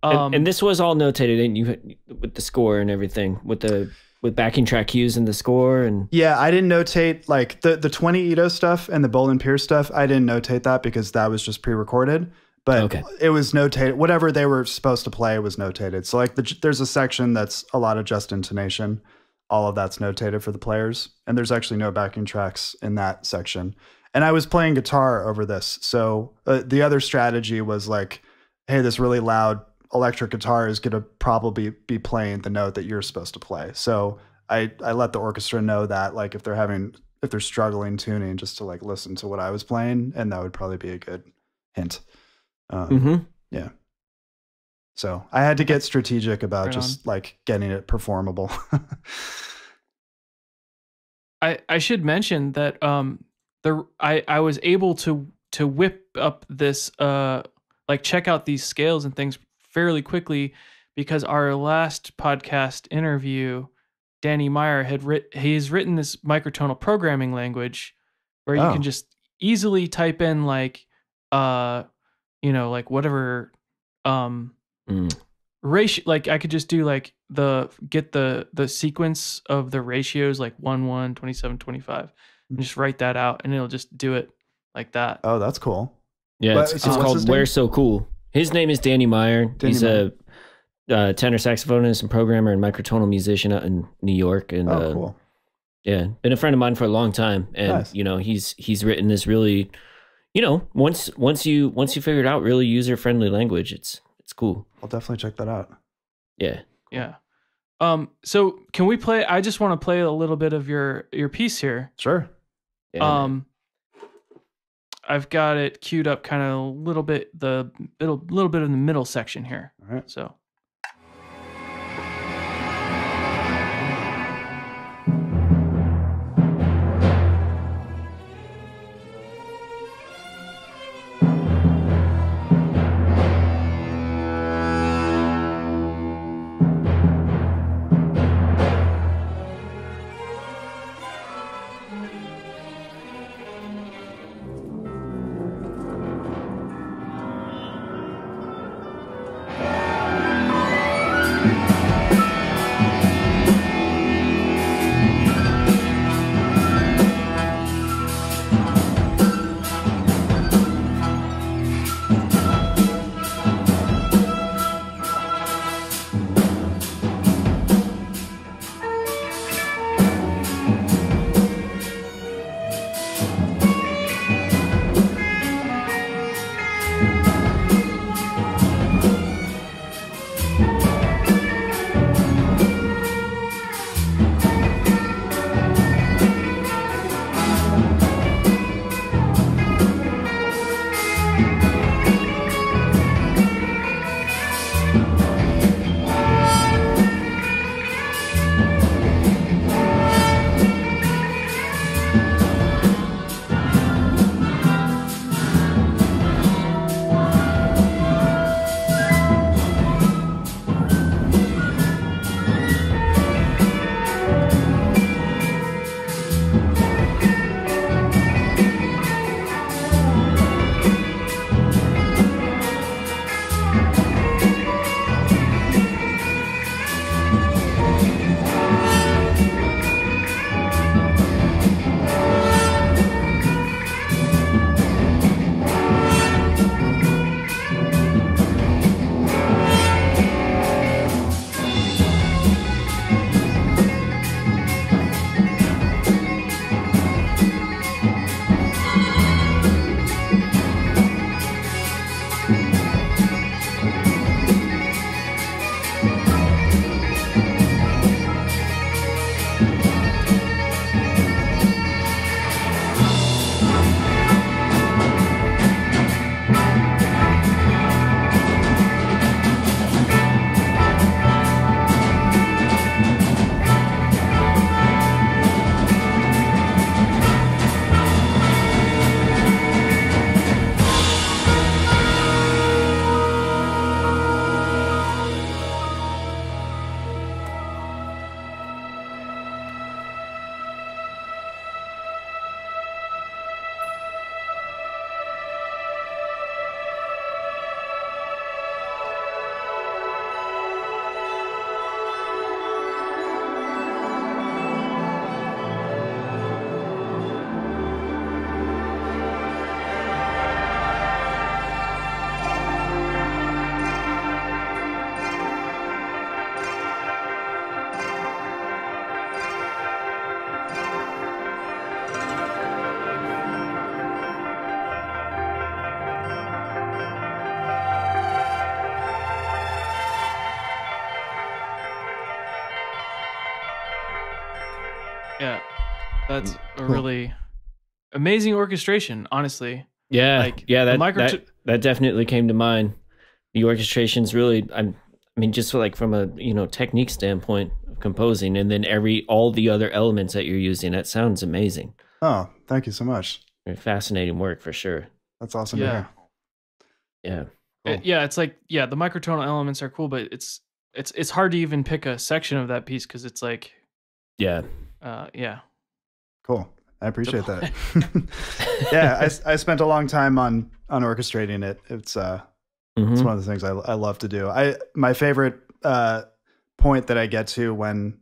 And this was all notated, didn't you, with the score and everything, with backing track cues and the score? And yeah, I didn't notate like the 20 Ito stuff and the Boland Pierce stuff. I didn't notate that because that was just pre-recorded, but it was notated. Whatever they were supposed to play was notated. So like there's a section that's a lot of just intonation. All of that's notated for the players. And there's actually no backing tracks in that section. And I was playing guitar over this. So the other strategy was like, hey, this really loud electric guitar is going to probably be playing the note that you're supposed to play. So I let the orchestra know that, like, if they're struggling tuning, just to like listen to what I was playing, and that would probably be a good hint. Yeah. So I had to get strategic about like getting it performable. I should mention that I was able to whip up this like check out these scales and things fairly quickly because our last podcast interview, Danny Meyer he's written this microtonal programming language where you can just easily type in like like whatever ratio, like I could just do like get the sequence of the ratios like 1 1 27 25 and just write that out and it'll just do it like that. Oh, that's cool. Yeah, it's called Where's So Cool. His name is Danny Meyer. He's a tenor saxophonist and programmer and microtonal musician out in New York. And cool. Yeah, been a friend of mine for a long time. And nice. You know, he's written this really, you know, once you figure it out, really user friendly language. It's cool. I'll definitely check that out. Yeah. Yeah. So can we play? I just want to play a little bit of your piece here. Sure. Yeah, I've got it queued up kind of a little bit in the middle section here. All right. So. Yeah, that's a really amazing orchestration, honestly. Yeah, like that definitely came to mind. The orchestration's really, I mean, just like from a technique standpoint of composing, and then all the other elements that you're using. That sounds amazing. Oh, thank you so much. Very fascinating work for sure. That's awesome to hear. Yeah. Cool. It's like the microtonal elements are cool, but it's hard to even pick a section of that piece because it's like yeah. Cool. I appreciate that. Yeah, I spent a long time on orchestrating it. It's one of the things I love to do. My favorite point that I get to when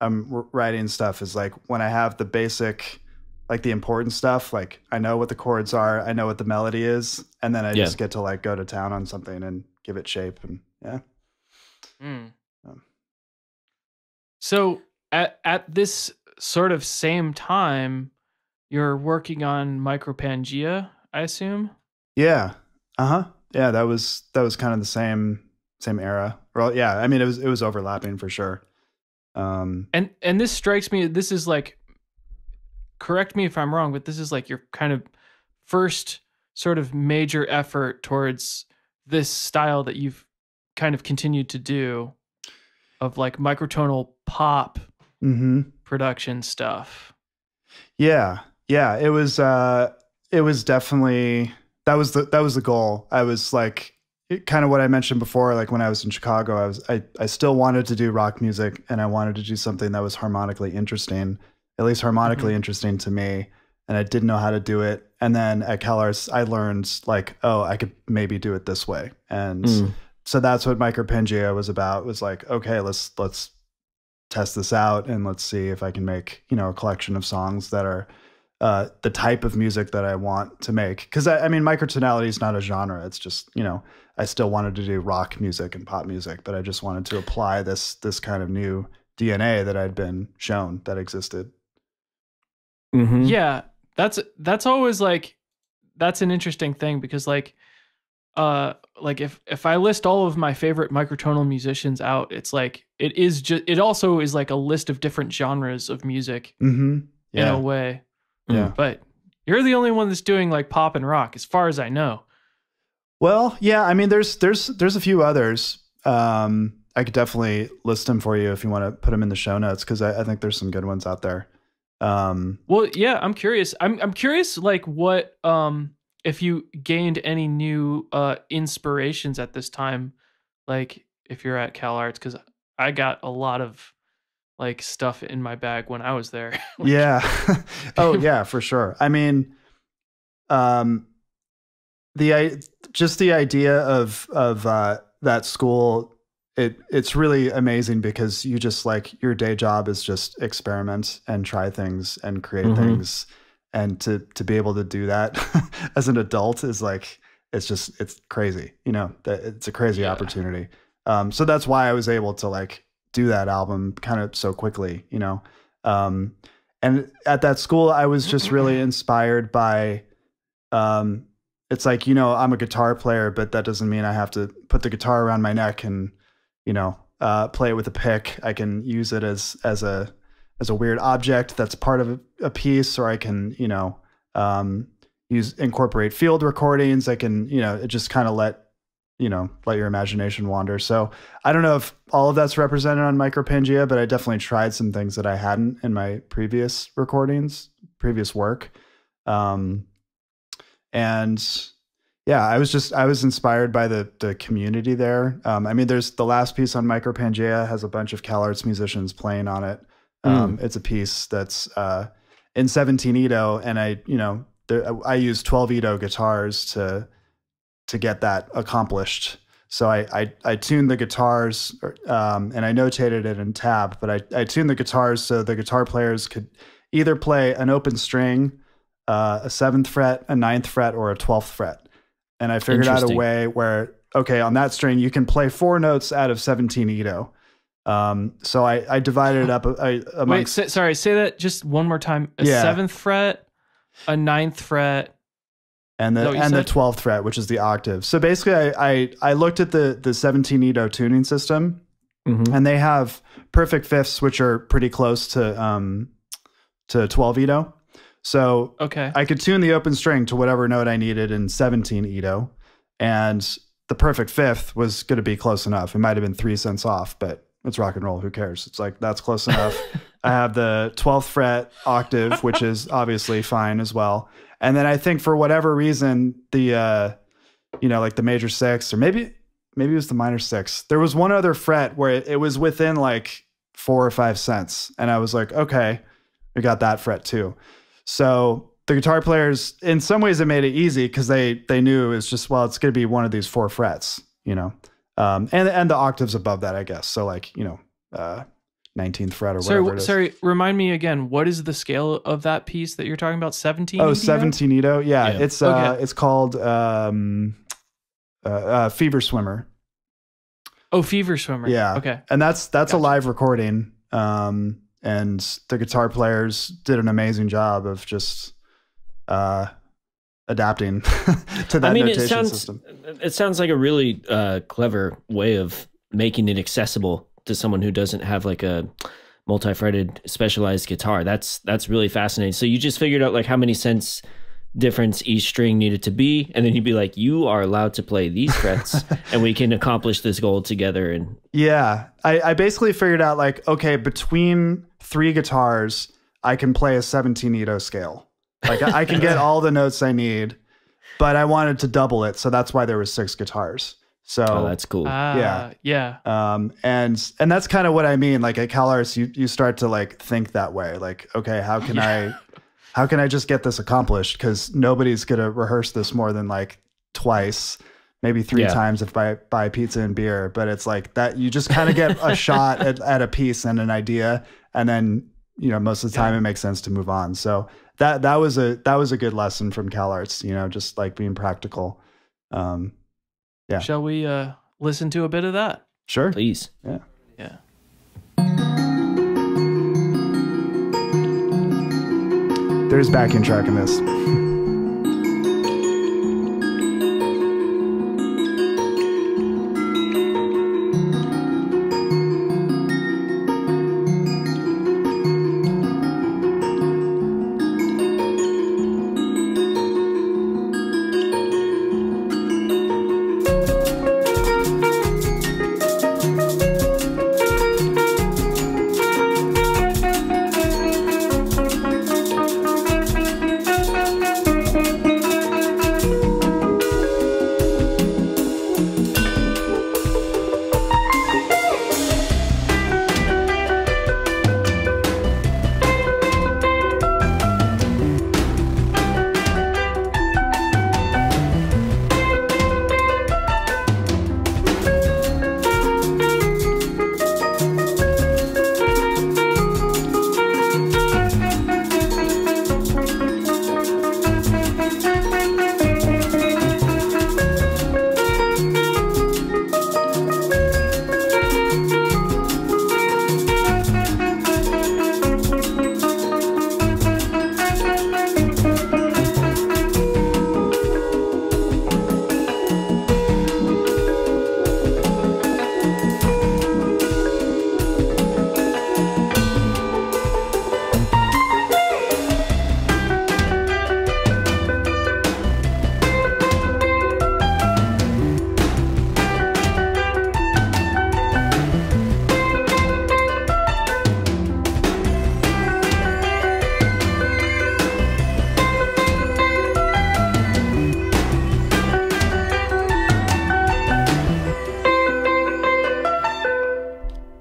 I'm writing stuff is like when I have the basic, like the important stuff, like I know what the chords are, I know what the melody is, and then I just get to like go to town on something and give it shape. And So at this sort of same time, you're working on Micropangea, I assume? Yeah. Yeah, that was kind of the same era. Well, yeah, I mean it was overlapping for sure. And this strikes me, this is like, correct me if I'm wrong, but this is like your kind of first sort of major effort towards this style that you've kind of continued to do of like microtonal pop production stuff. Yeah, it was definitely that was the goal. I was like kind of what I mentioned before, like when I was in Chicago, I still wanted to do rock music, and I wanted to do something that was harmonically interesting, at least harmonically interesting to me, and I didn't know how to do it. And then at CalArts, I learned like, oh, I could maybe do it this way. And so that's what Micropangea was about, was like, okay, let's test this out and let's see if I can make, a collection of songs that are the type of music that I want to make. Because I mean, microtonality is not a genre. It's just, I still wanted to do rock music and pop music, but I just wanted to apply this kind of new DNA that I'd been shown that existed. Yeah, that's always like, that's an interesting thing, because like if I list all of my favorite microtonal musicians out, it's like it also is like a list of different genres of music in a way. Yeah. But you're the only one that's doing like pop and rock, as far as I know. Well, yeah, I mean, there's a few others. I could definitely list them for you if you want to put them in the show notes, because I think there's some good ones out there. Well, yeah, I'm curious. I'm curious, like what if you gained any new inspirations at this time, like if you're at CalArts, because I got a lot of like stuff in my bag when I was there. Yeah. Oh yeah, for sure. I mean, the idea of that school, it's really amazing, because you just like, your day job is just experiment and try things and create things, and to be able to do that as an adult is like, it's crazy, it's a crazy opportunity. So that's why I was able to like do that album kind of so quickly, and at that school I was just really inspired by, it's like, I'm a guitar player, but that doesn't mean I have to put the guitar around my neck and, play it with a pick. I can use it as a weird object that's part of a piece, or I can, incorporate field recordings. I can, it just kind of let your imagination wander. So I don't know if all of that's represented on Micropangea, but I definitely tried some things that I hadn't in my previous work. And yeah, I was inspired by the community there. I mean, there's the last piece on Micropangea has a bunch of CalArts musicians playing on it. It's a piece that's in 17 Edo, and I use 12 Edo guitars to get that accomplished. So I tuned the guitars, and I notated it in tab, but I tuned the guitars so the guitar players could either play an open string, a 7th fret, a 9th fret, or a 12th fret. And I figured out a way where, okay, on that string, you can play 4 notes out of 17 Edo. So I divided it up amongst... Wait, sorry, say that just one more time. A 7th fret, a 9th fret, and the 12th fret, which is the octave. So basically, I looked at the 17 Edo tuning system, and they have perfect fifths, which are pretty close to to 12 Ito. So Okay. I could tune the open string to whatever note I needed in 17 Ito, and the perfect fifth was going to be close enough. It might have been 3 cents off, but it's rock and roll. Who cares? It's like, that's close enough. I have the 12th fret octave, which is obviously fine as well. And then I think for whatever reason, the, like the major sixth, or maybe it was the minor sixth. There was one other fret where it was within like 4 or 5 cents. And I was like, okay, we got that fret too. So the guitar players, in some ways, it made it easy because they knew it was just, well, it's going to be one of these 4 frets, and the octaves above that, I guess. So like, 19th fret or whatever it is. Sorry, remind me again, what is the scale of that piece that you're talking about? 17? Oh, 17 Ito. Yeah. It's it's called Fever Swimmer. Oh, Fever Swimmer. Yeah. Okay. And that's a live recording. And the guitar players did an amazing job of just adapting to that notation system. It sounds like a really clever way of making it accessible to someone who doesn't have like a multi-fretted specialized guitar. That's really fascinating. So you just figured out like how many cents difference each string needed to be, and then you'd be like, you are allowed to play these frets and we can accomplish this goal together. And yeah, I basically figured out like, okay, between 3 guitars I can play a 17 Ito scale. Like I can get all the notes I need, but I wanted to double it, so that's why there were 6 guitars. So that's cool. Yeah. And that's kind of what I mean. Like at CalArts, you start to like think that way. Like, okay, how can I just get this accomplished? Because nobody's gonna rehearse this more than like twice, maybe 3 times if I buy pizza and beer. But it's like that you just kind of get a shot at a piece and an idea, and then most of the time it makes sense to move on. So that was a good lesson from CalArts. Just like being practical. Yeah. Shall we listen to a bit of that? Sure. Please. Yeah. Yeah. There's backing track in this.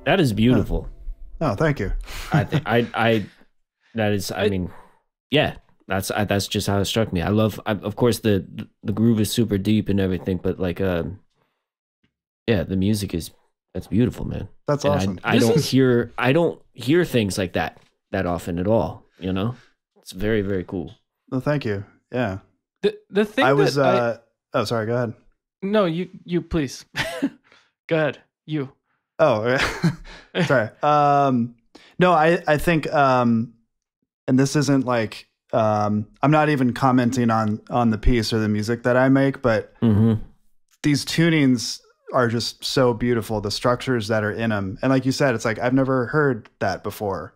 That is beautiful. Oh, thank you. I think that is. I mean, yeah, that's just how it struck me. Of course, the groove is super deep and everything, but like, yeah, the music that's beautiful, man. That's awesome. I don't hear things like that often at all. It's very, very cool. Well, thank you. Yeah. The thing I was. Oh, sorry. Go ahead. No, you please. Go ahead. You. Oh, sorry. No, I think, and this isn't like, I'm not even commenting on the piece or the music that I make, but these tunings are just so beautiful. The structures that are in them. And like you said, it's like, I've never heard that before,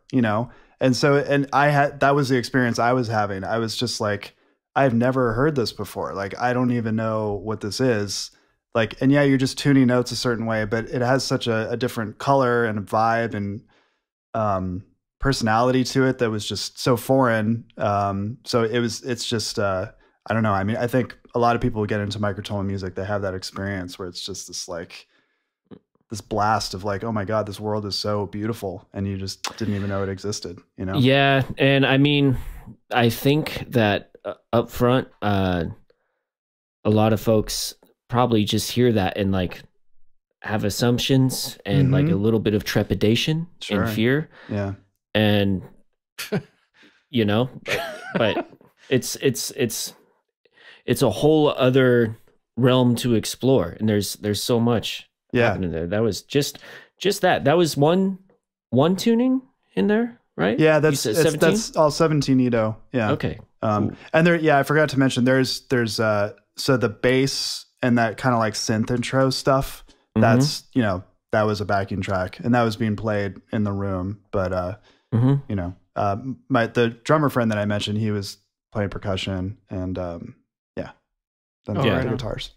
And so, and that was the experience I was having. I was just like, I've never heard this before. Like, I don't even know what this is. Like, and yeah, you're just tuning notes a certain way, but it has such a different color and a vibe and personality to it that was just so foreign. So it's just, I don't know. I mean, I think a lot of people who get into microtonal music, they have that experience where it's just this blast of like, oh my God, this world is so beautiful. And you just didn't even know it existed, you know? Yeah. And I mean, I think that up front, a lot of folks probably just hear that and like have assumptions and like a little bit of trepidation and fear. Yeah. And, you know, but it's a whole other realm to explore. And there's so much happening there. That was just that. That was one tuning in there, right? Yeah, that's all 17 Edo. Yeah. Okay. And there, I forgot to mention there's so the bass and that kind of like synth intro stuff. That's that was a backing track, and that was being played in the room. But the drummer friend that I mentioned, he was playing percussion and the guitars.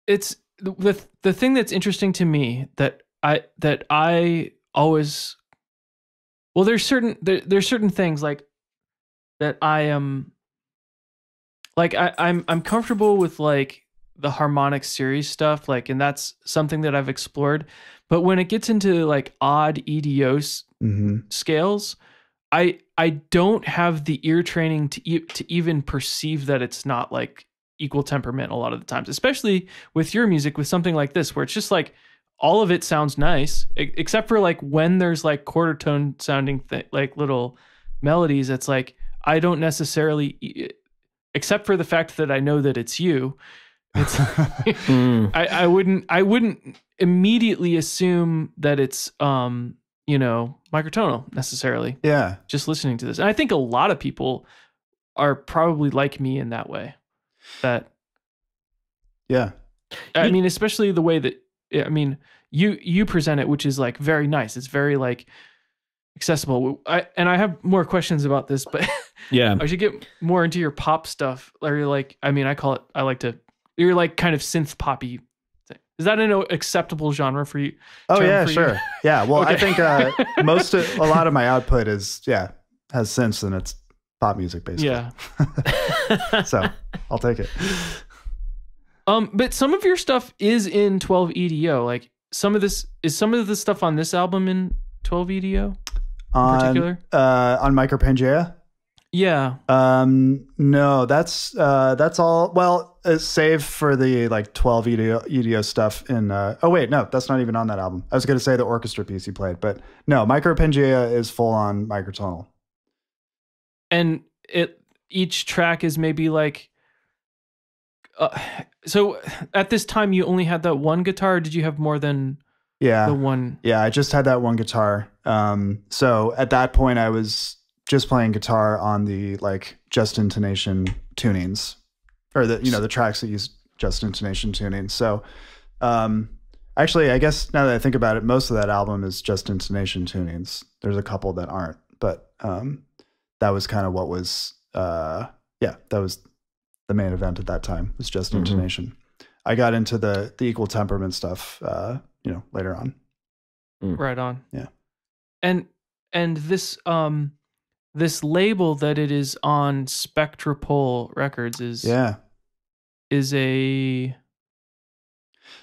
It's the thing that's interesting to me that I always, well, there's certain things like that I am like I'm comfortable with like the Harmonic Series stuff, like, and that's something that I've explored. But when it gets into like odd EDO scales, I don't have the ear training to even perceive that it's not like equal temperament a lot of the times, especially with your music, with something like this, where it's just like all of it sounds nice, except for like when there's like quarter tone sounding like little melodies. It's like, I don't necessarily, except for the fact that I know that it's you. It's I wouldn't immediately assume that it's microtonal necessarily. Yeah. Just listening to this. And I think a lot of people are probably like me in that way. That I mean, especially the way that you present it, which is like very nice. It's very like accessible. I have more questions about this, but I should get more into your pop stuff. Or like, I mean, you're like kind of synth poppy. Is that an acceptable genre for you? Oh yeah, sure. Yeah. Well, okay. I think a lot of my output has synths and it's pop music basically. Yeah. So I'll take it. But some of your stuff is in 12 EDO. Like some of this stuff on this album in 12 EDO in particular? On Micropangea? Yeah. No, that's all. Well, save for the like 12 EDO stuff in. Oh wait, no, that's not even on that album. I was going to say the orchestra piece you played, but no, Micropangea is full on microtonal. And each track is maybe like. So at this time, you only had that one guitar. Or did you have more than the one? Yeah, I just had that one guitar. So at that point, I was just playing guitar on the like just intonation tunings, or the tracks that use just intonation tunings. So actually, I guess now that I think about it, most of that album is just intonation tunings. There's a couple that aren't, but that was kind of what was that was the main event at that time, was just intonation. I got into the equal temperament stuff later on. Right on. Yeah. And this this label that it is on, Spectropole Records, is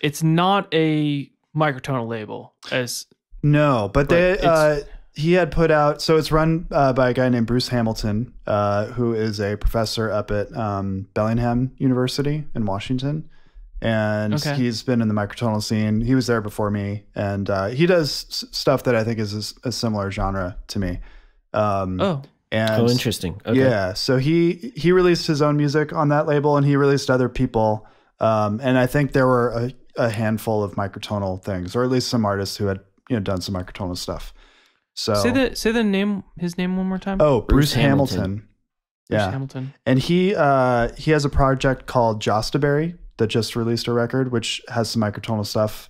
it's not a microtonal label. He had put out, so it's run by a guy named Bruce Hamilton, who is a professor up at Bellingham University in Washington. And he's been in the microtonal scene. He was there before me, and he does stuff that I think is a similar genre to me. Interesting. Okay. Yeah, so he released his own music on that label, and he released other people. And I think there were a handful of microtonal things, or at least some artists who had done some microtonal stuff. So say the name, his name one more time. Oh, Bruce Hamilton. Bruce Hamilton. And he has a project called Jostaberry that just released a record which has some microtonal stuff.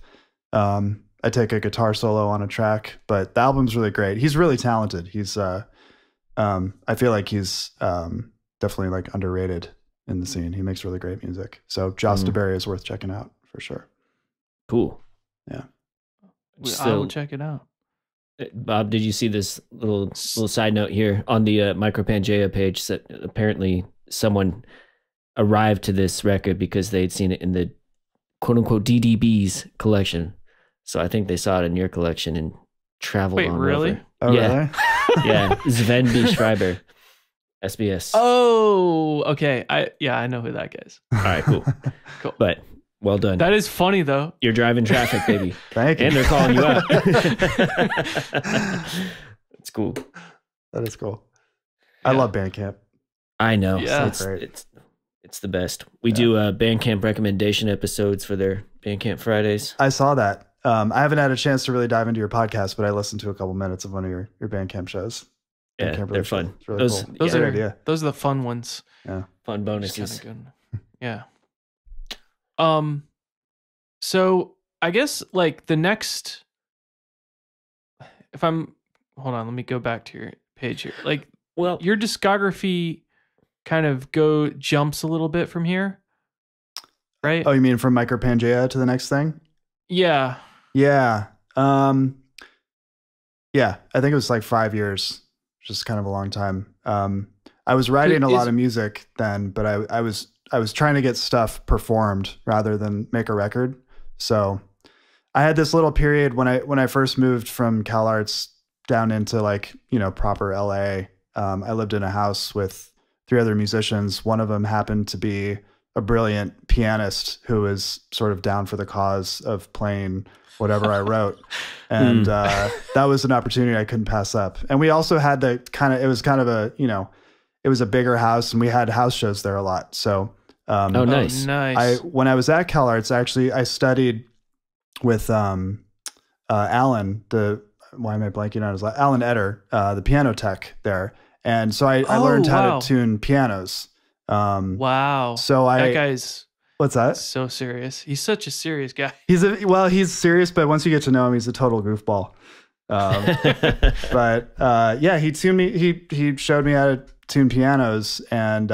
I I take a guitar solo on a track, but the album's really great. He's really talented. He's I feel like he's definitely like underrated in the scene. He makes really great music. So Joss DeBerry is worth checking out for sure. Cool. Yeah. I will check it out. Bob, did you see this little side note here on the Micropangea page that apparently someone arrived to this record because they'd seen it in the quote unquote DDB's collection. So I think they saw it in your collection and traveled on really? over. Oh, yeah. really? Yeah. Sven B. Schreiber, SBS. Oh, okay. I know who that guy is. All right, cool. Cool. But well done. That is funny though. You're driving traffic, baby. Thank you. And they're calling you out. It's cool. That is cool. Yeah. I love Bandcamp. I know. Yeah. It's the best. We do Bandcamp recommendation episodes for their Bandcamp Fridays. I saw that. I haven't had a chance to really dive into your podcast, but I listened to a couple minutes of one of your Bandcamp shows. Yeah, Bandcamp they're fun. It's really cool. Those Great are idea. those are the fun ones. Yeah. Fun It's bonuses. kinda good. Yeah. So I guess like the next, hold on, let me go back to your page here. Like, Well, your discography kind of jumps a little bit from here, right? Oh, you mean from Micropangea to the next thing? Yeah. Yeah. Yeah, I think it was like 5 years, just kind of a long time. I was writing a lot of music then, but I was trying to get stuff performed rather than make a record. So I had this little period when I first moved from CalArts down into like, proper LA. I lived in a house with 3 other musicians. One of them happened to be a brilliant pianist who was sort of down for the cause of playing whatever I wrote. And that was an opportunity I couldn't pass up. And we also had it was a bigger house and we had house shows there a lot. So, nice. Nice. When I was at CalArts, actually, I studied with Alan, why am I blanking on his last? Alan Eder, the piano tech there. And so I learned how to tune pianos. Wow. So that guy's what's that? so serious. He's such a serious guy. He's serious, but once you get to know him, he's a total goofball. But he tuned me. He showed me how to tune pianos, and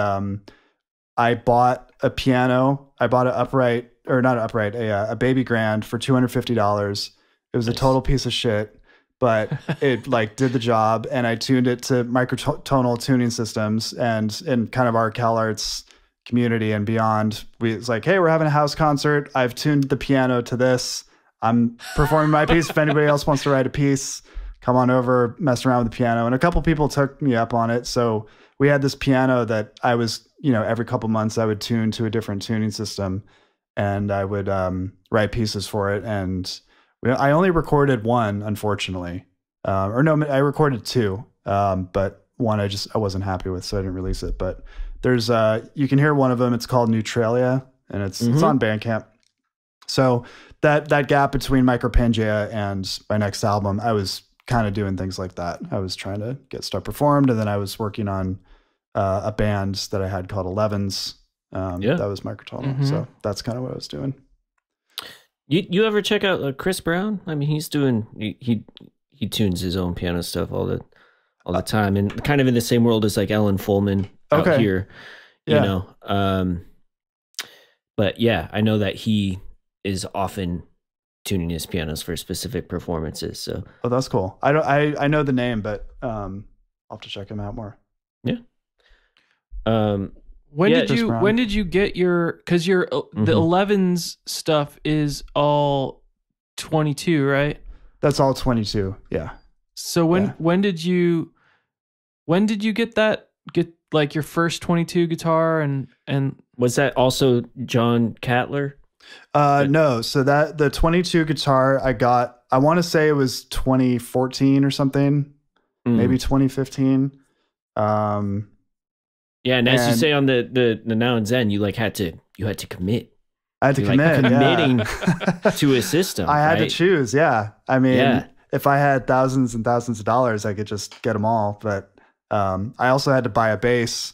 I bought a piano. I bought a baby grand for $250. It was a total piece of shit, but it like did the job, and I tuned it to microtonal tuning systems, and in kind of our CalArts community and beyond, it's like, hey, we're having a house concert. I've tuned the piano to this. I'm performing my piece. If anybody else wants to write a piece, come on over, mess around with the piano. And a couple people took me up on it. So we had this piano that I was, every couple months I would tune to a different tuning system, and I would write pieces for it. And I only recorded one, unfortunately. I recorded 2, but one I wasn't happy with, so I didn't release it. But there's you can hear one of them. It's called Neutralia, and it's on Bandcamp. So that gap between Micropangea and my next album, I was kind of doing things like that. I was trying to get stuff performed, and then I was working on a band that I had called 11s. That was microtonal. So that's kind of what I was doing. You ever check out Chris Brown? I mean, he's doing he tunes his own piano stuff all the time, and kind of in the same world as like Ellen Fullman out here, you know. But yeah, I know that he is often tuning his pianos for specific performances. So that's cool. I know the name, but I'll have to check him out more. Yeah. When did you get your, because the 11s stuff is all 22, right? That's all 22. Yeah. So when did you get like your first 22 guitar and was that also John Catler? No. So the 22 guitar I got, I want to say it was 2014 or something, maybe 2015. Yeah, and as you say on the Now and Zen, you had to commit. I had to commit, committing to a system. I had to choose. Yeah, I mean, if I had thousands and thousands of dollars, I could just get them all. But I also had to buy a bass,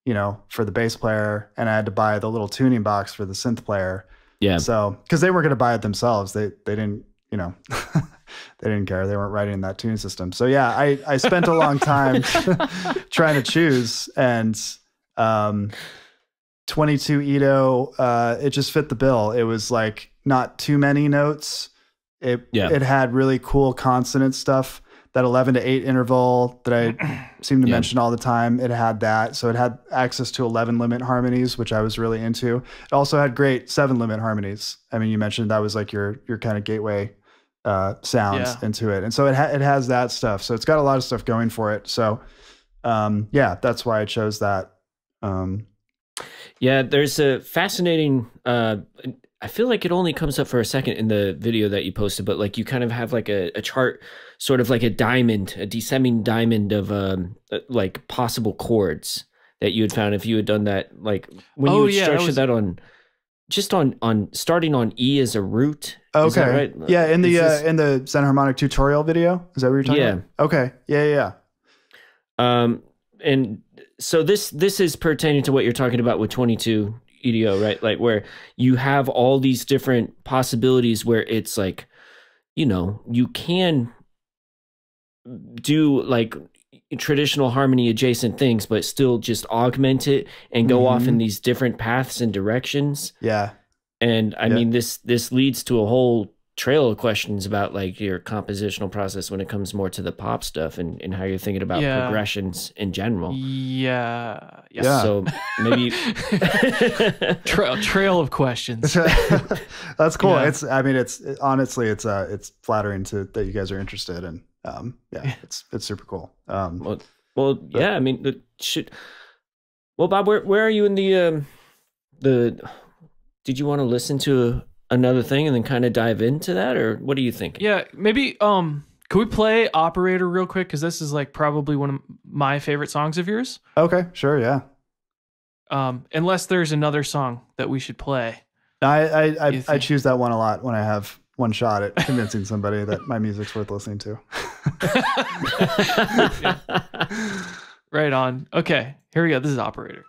for the bass player, and I had to buy the little tuning box for the synth player. Yeah. So because they weren't going to buy it themselves, they didn't you know, they didn't care. They weren't writing that tune system. So yeah, I spent a long time trying to choose, and 22 Ito, it just fit the bill. It was like not too many notes. It had really cool consonant stuff. That 11 to 8 interval that I seem to mention all the time, it had that. So it had access to 11 limit harmonies, which I was really into. It also had great 7 limit harmonies. I mean, you mentioned that was like your kind of gateway sounds into it. And so it has that stuff. So it's got a lot of stuff going for it. So that's why I chose that. There's a fascinating, I feel like it only comes up for a second in the video that you posted, but like you kind of have like a chart, sort of like a diamond, a descending diamond of like possible chords that you had found if you had done that. Like when you structured that on, just on starting on E as a root. Okay. Is that right? Yeah. In the Zen Harmonic tutorial video. Is that what you're talking about? Okay. Yeah. And so this is pertaining to what you're talking about with 22 EDO, right? Like where you have all these different possibilities where it's like, you know, you can do like traditional harmony adjacent things, but still just augment it and go off in these different paths and directions. Yeah. And I mean, this leads to a whole trail of questions about like your compositional process when it comes more to the pop stuff and how you're thinking about progressions in general. Yeah. So maybe trail of questions. That's cool. Yeah. It's honestly it's flattering that you guys are interested, and it's super cool. I mean, Bob, where are you in the did you want to listen to another thing and then kind of dive into that, or what do you think? Yeah, maybe could we play Operator real quick, because this is like probably one of my favorite songs of yours. Okay, sure. Yeah. Unless there's another song that we should play. I choose that one a lot when I have one shot at convincing somebody that my music's worth listening to. Right on. Okay, here we go. This is Operator.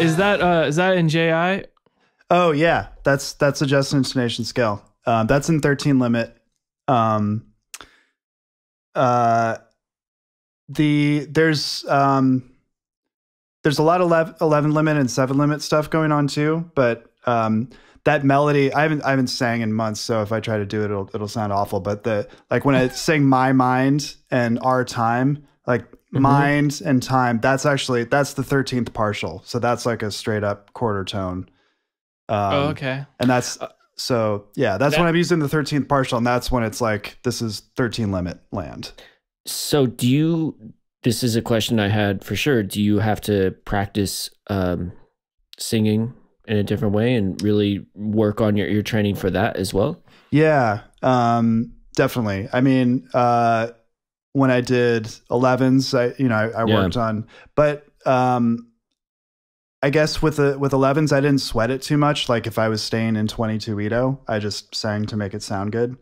Is that in JI? Oh yeah, that's a just intonation scale. That's in 13 limit. There's a lot of 11 limit and 7 limit stuff going on too, but that melody I haven't sang in months, so if I try to do it, it'll sound awful. But when I sing my mind and our time, like mind and time, that's the 13th partial, so that's like a straight up quarter tone. Okay. And that's that's when I'm using the 13th partial, and that's when it's like this is 13 limit land. So this is a question I had for sure. Do you have to practice singing in a different way and really work on your ear training for that as well? Yeah, definitely. I mean, when I did 11s, I worked on, but I guess with 11s, I didn't sweat it too much. Like if I was staying in 22 Ito, I just sang to make it sound good.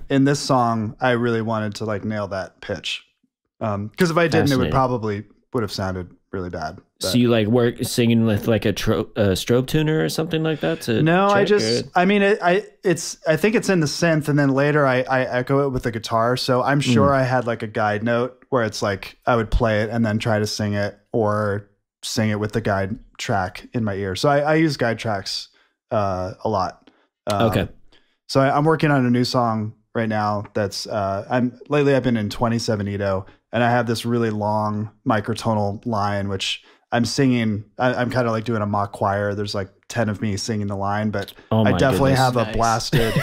In this song, I really wanted to like nail that pitch. Because if I didn't, it would have sounded really bad. So you like singing with like a strobe tuner or something like that? I think it's in the synth, and then later I echo it with the guitar. So I'm sure I had like a guide note where it's like I would play it and then try to sing it, or sing it with the guide track in my ear. So I use guide tracks a lot. Okay. So I'm working on a new song right now that's lately I've been in 27 Ito, and I have this really long microtonal line which I'm singing. I'm kind of like doing a mock choir. There's like 10 of me singing the line, but I definitely have a blasted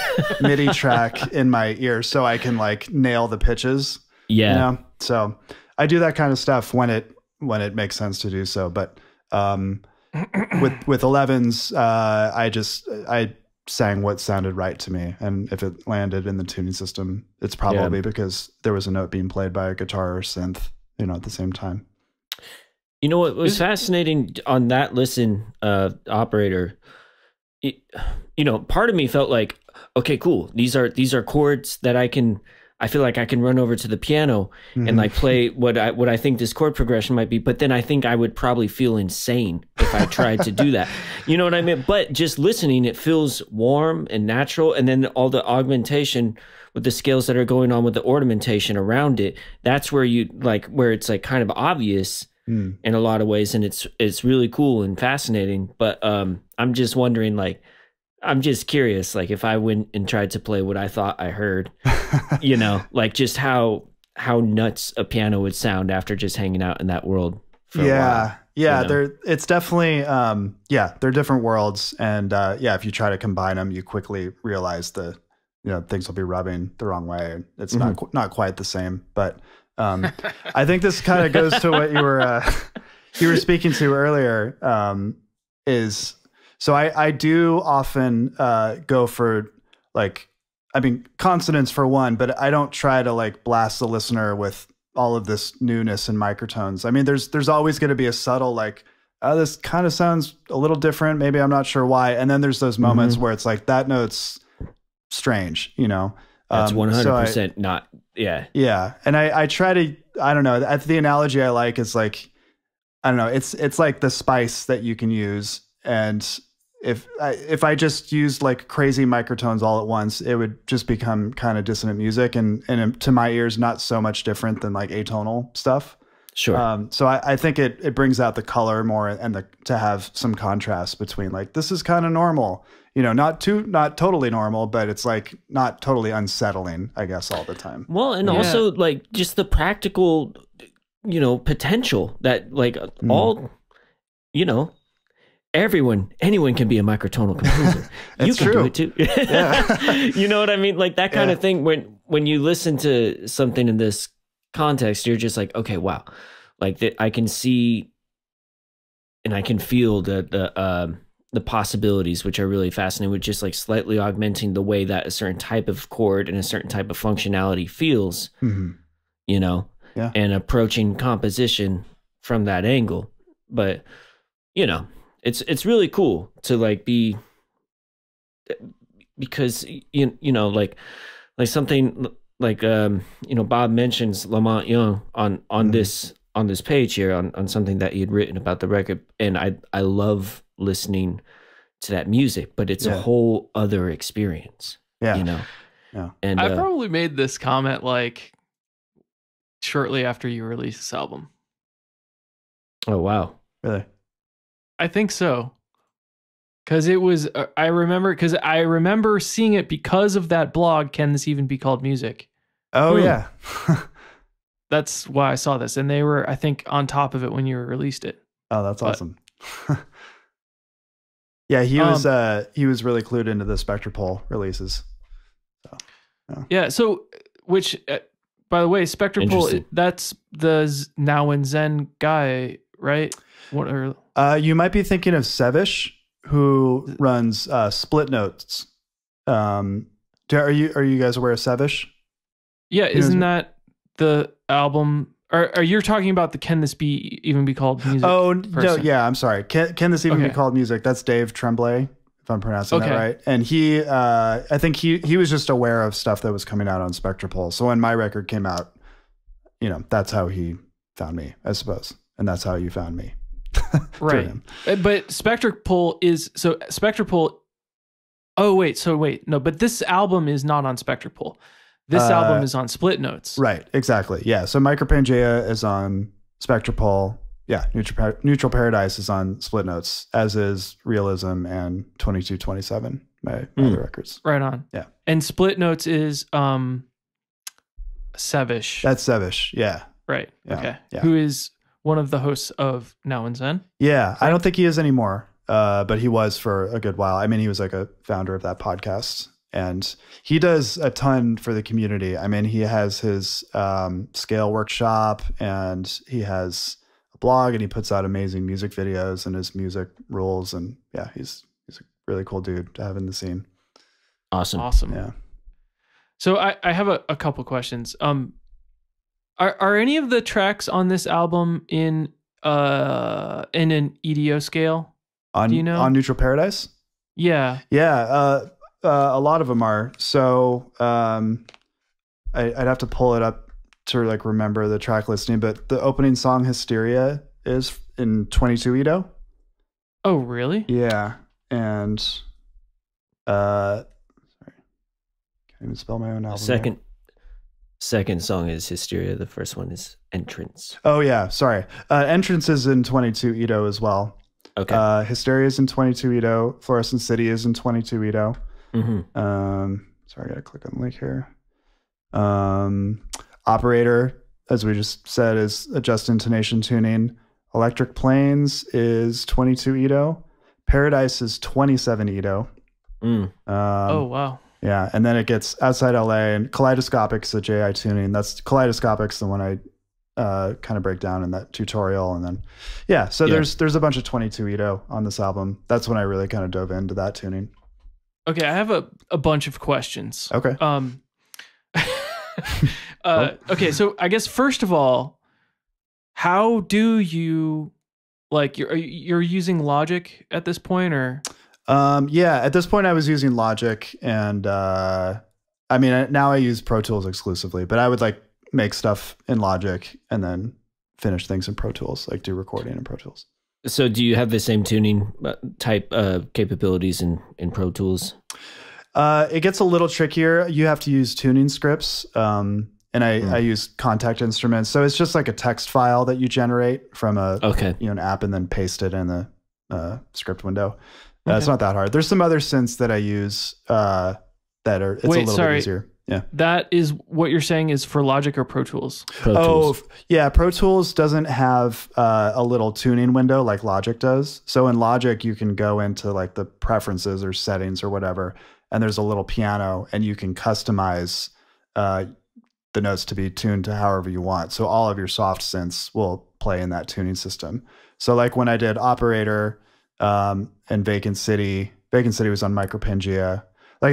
MIDI track in my ear so I can like nail the pitches. Yeah. You know? So I do that kind of stuff when it makes sense to do so. But with 11s, I sang what sounded right to me, and if it landed in the tuning system, it's probably because there was a note being played by a guitar or synth, at the same time. You know what was fascinating on that listen, operator? Part of me felt like, okay, cool. These are chords that I feel like I can run over to the piano and like play what I think this chord progression might be, but then I think I would probably feel insane if I tried to do that. You know what I mean? But just listening, it feels warm and natural, and then all the augmentation with the scales that are going on with the ornamentation around it, that's where where it's like kind of obvious in a lot of ways, and it's really cool and fascinating. But I'm just wondering, like, I'm just curious, like if I went and tried to play what I thought I heard, like just how nuts a piano would sound after just hanging out in that world for a while. Yeah, it's definitely they're different worlds, and if you try to combine them, you quickly realize things will be rubbing the wrong way. It's not quite the same, but I think this kind of goes to what you were speaking to earlier. So I do often go for consonants for one, but I don't try to like blast the listener with all of this newness and microtones. I mean, there's always going to be a subtle like, oh, this kind of sounds a little different. Maybe I'm not sure why. And then there's those moments where it's like that note's strange, That's 100% not. Yeah. Yeah. And I try to, I don't know, the analogy I like is like, I don't know, it's like the spice that you can use. And if I just used like crazy microtones all at once, it would just become kind of dissonant music, and to my ears, not so much different than like atonal stuff. Sure. So I think it brings out the color more, and to have some contrast between like, this is kind of normal, not totally normal, but it's like not totally unsettling, I guess, all the time. Well, and also like just the practical, potential that like all, anyone can be a microtonal composer. You can do it too. Yeah. You know what I mean? Like that kind of thing. When you listen to something in this context, you're just like, okay, wow. Like I can see and I can feel the possibilities, which are really fascinating, with just like slightly augmenting the way that a certain type of chord and a certain type of functionality feels, and approaching composition from that angle. But, it's really cool to like be, because, like something like, Bob mentions Lamont Young on this on this page here on something that you'd written about the record, and I love listening to that music, but it's a whole other experience. Yeah. You know? Yeah. And I probably made this comment like shortly after you released this album. oh wow. Really? I think so. Because it was, I remember seeing it because of that blog, Can This Even Be Called Music? Oh, yeah. That's why I saw this. And they were, I think, on top of it when you released it. Oh, that's awesome. Yeah, he was really clued into the Spectropole releases. So, which, by the way, Spectropole, that's the Now and Zen guy, right? What are you might be thinking of Sevish, who runs Split Notes. Are you guys aware of Sevish? Yeah, isn't that the album? Are you talking about the Can This Even Be Called Music? Oh, person? no, yeah, I'm sorry. Can This Even Be Called Music? That's Dave Tremblay, if I'm pronouncing that right. And he, I think he was just aware of stuff that was coming out on Spectropole. So when my record came out, that's how he found me, I suppose. And that's how you found me. Right. But Spectropole. Oh, wait. No, but this album is not on Spectropole. This album is on Split Notes. Right. Exactly. Yeah. So Micropangea is on Spectropole. Yeah. Neutral Paradise is on Split Notes, as is Realism and 2227, my other records. Right on. Yeah. And Split Notes is Sevish. That's Sevish. Yeah. Right. Yeah. Okay. Yeah. Who is one of the hosts of Now and Zen? Yeah. Right? I don't think he is anymore, but he was for a good while. I mean, he was like a founder of that podcast. And he does a ton for the community. I mean, he has his scale workshop, and he has a blog, and he puts out amazing music videos, and his music rules. And yeah, he's a really cool dude to have in the scene. Awesome. Yeah. So I have a couple questions. Are any of the tracks on this album in an EDO scale? Do you know? On Neutral Paradise? Yeah. Yeah. A lot of them are. So I'd have to pull it up to like remember the track listing, but the opening song Hysteria is in 22 Edo. Oh, really? Yeah. And sorry, can't even spell my own album. Second song is Hysteria. The first one is Entrance. Oh yeah, sorry. Entrance is in 22 Edo as well. Okay. Hysteria is in 22 Edo. Fluorescent City is in 22 Edo. Mm-hmm. Sorry, I gotta click on the link here. Operator, as we just said, is adjust intonation tuning. Electric Plains is 22 Edo. Paradise is 27 Edo. Oh wow. Yeah, and then it gets outside LA, and Kaleidoscopic's the JI tuning. That's Kaleidoscopic's the one I kind of break down in that tutorial, and then there's a bunch of 22 Edo on this album. That's when I really kind of dove into that tuning. Okay, I have a bunch of questions. Okay. Okay, so I guess first of all, how do you you're using Logic at this point, or? Yeah, at this point I was using Logic, and I mean now I use Pro Tools exclusively, but I would like make stuff in Logic and then finish things in Pro Tools, like do recording in Pro Tools. So do you have the same tuning type capabilities in Pro Tools? It gets a little trickier. You have to use tuning scripts, and I use Contact Instruments. So it's just like a text file that you generate from an app and then paste it in the script window. It's not that hard. There's some other synths that I use a little bit easier. Yeah. That is what you're saying is for Logic or Pro Tools? Pro Tools. Yeah. Pro Tools doesn't have a little tuning window like Logic does. So in Logic, you can go into like the preferences or settings or whatever, and there's a little piano, and you can customize the notes to be tuned to however you want. So all of your soft synths will play in that tuning system. So like when I did Operator and Vacant City was on Micropangea.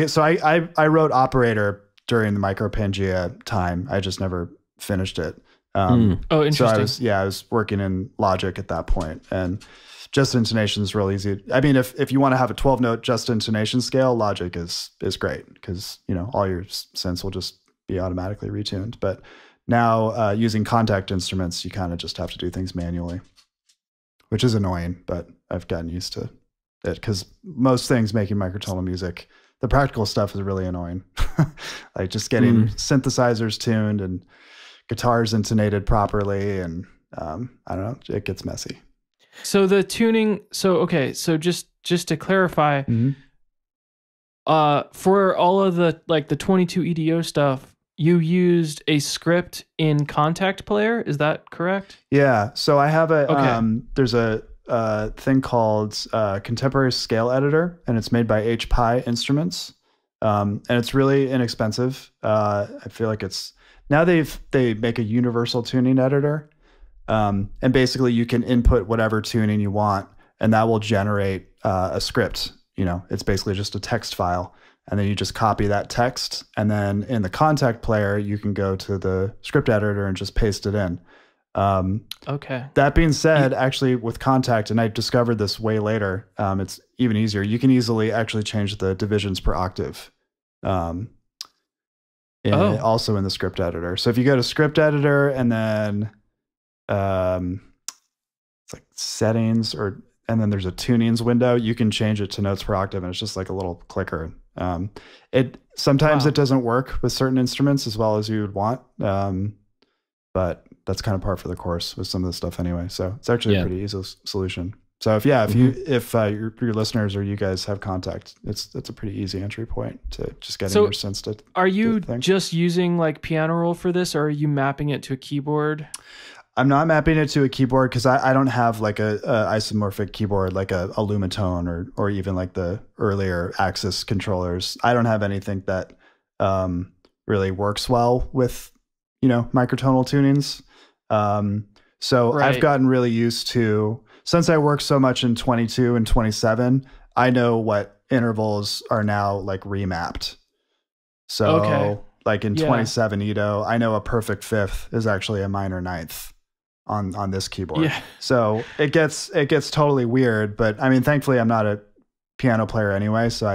So I wrote Operator during the Micropangea time. I just never finished it. Oh, interesting. So I was working in Logic at that point, and just intonation is real easy. I mean, if you want to have a 12-note just intonation scale, Logic is great because all your synths will just be automatically retuned. But Now, using contact instruments, you kind of just have to do things manually, which is annoying, but I've gotten used to it because most things making microtonal music, the practical stuff is really annoying. Like just getting synthesizers tuned and guitars intonated properly. And I don't know, it gets messy. So the tuning, so just to clarify, for all of the like the 22 EDO stuff, you used a script in Contact Player, is that correct? Yeah. So I have there's a thing called Contemporary Scale Editor, and it's made by HPi Instruments, and it's really inexpensive. I feel like they make a universal tuning editor, and basically you can input whatever tuning you want, and that will generate a script. It's basically just a text file, and then you just copy that text, and then in the Contact Player you can go to the script editor and just paste it in. Okay. That being said, actually with Contact, and I discovered this way later, it's even easier. You can easily actually change the divisions per octave. Also in the script editor. So if you go to script editor and then it's like settings, and then there's a tunings window, you can change it to notes per octave, and it's just like a little clicker. Sometimes it doesn't work with certain instruments as well as you would want. But that's kind of par for the course with some of the stuff anyway. So it's actually a pretty easy solution. So if your listeners or you guys have Contact, it's a pretty easy entry point to just getting your sense to. Are you just using like piano roll for this, or are you mapping it to a keyboard? I'm not mapping it to a keyboard because I don't have like a isomorphic keyboard like a Lumitone or even like the earlier Axis controllers. I don't have anything that really works well with microtonal tunings. So I've gotten really used to, since I work so much in 22 and 27, I know what intervals are now like remapped. So like in 27 Edo, I know a perfect fifth is actually a minor ninth on this keyboard. Yeah. So it gets totally weird, but I mean, thankfully I'm not a piano player anyway, so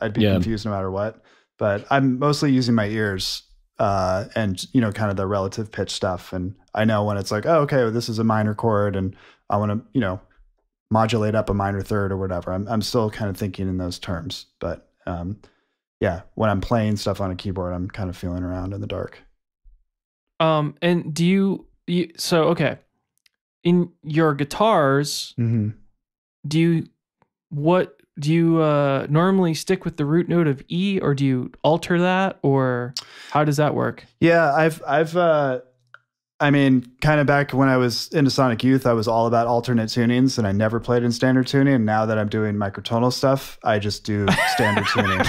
I'd be confused no matter what, but I'm mostly using my ears and kind of the relative pitch stuff, and I know when it's like, oh, okay, well, this is a minor chord and I want to modulate up a minor third or whatever. I'm still kind of thinking in those terms, but when I'm playing stuff on a keyboard, I'm kind of feeling around in the dark. And do you in your guitars, do you normally stick with the root note of E, or do you alter that, or how does that work? Yeah, I mean, kind of back when I was into Sonic Youth, I was all about alternate tunings, and I never played in standard tuning. And now that I'm doing microtonal stuff, I just do standard tuning.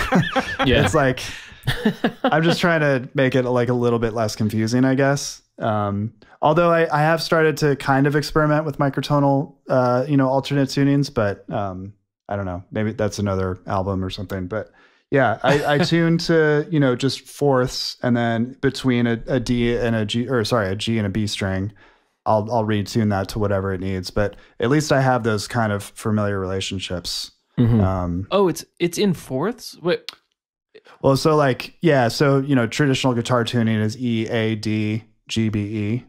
It's like, I'm just trying to make it like a little bit less confusing, I guess. Although I have started to kind of experiment with microtonal, alternate tunings, but I don't know, maybe that's another album or something. But yeah, I tune to, just fourths, and then between a D and a G and a B string, I'll retune that to whatever it needs. But at least I have those kind of familiar relationships. It's in fourths? Wait. Well, so like, traditional guitar tuning is E, A, D, G, B, E.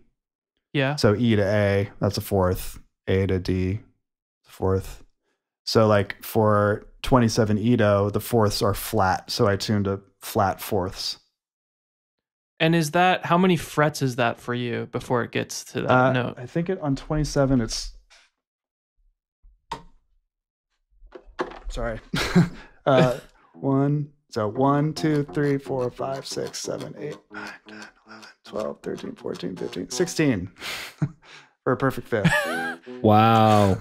Yeah. So E to A, that's a fourth. A to D, fourth. So like for 27 Edo, the fourths are flat. So I tuned to flat fourths. And how many frets is that for you before it gets to that note? I think on 27, it's, sorry. 1, 2, 3, 4, 5, 6, 7, 8, 9, 10, 11, 12, 13, 14, 15, 16 for a perfect fifth. Wow.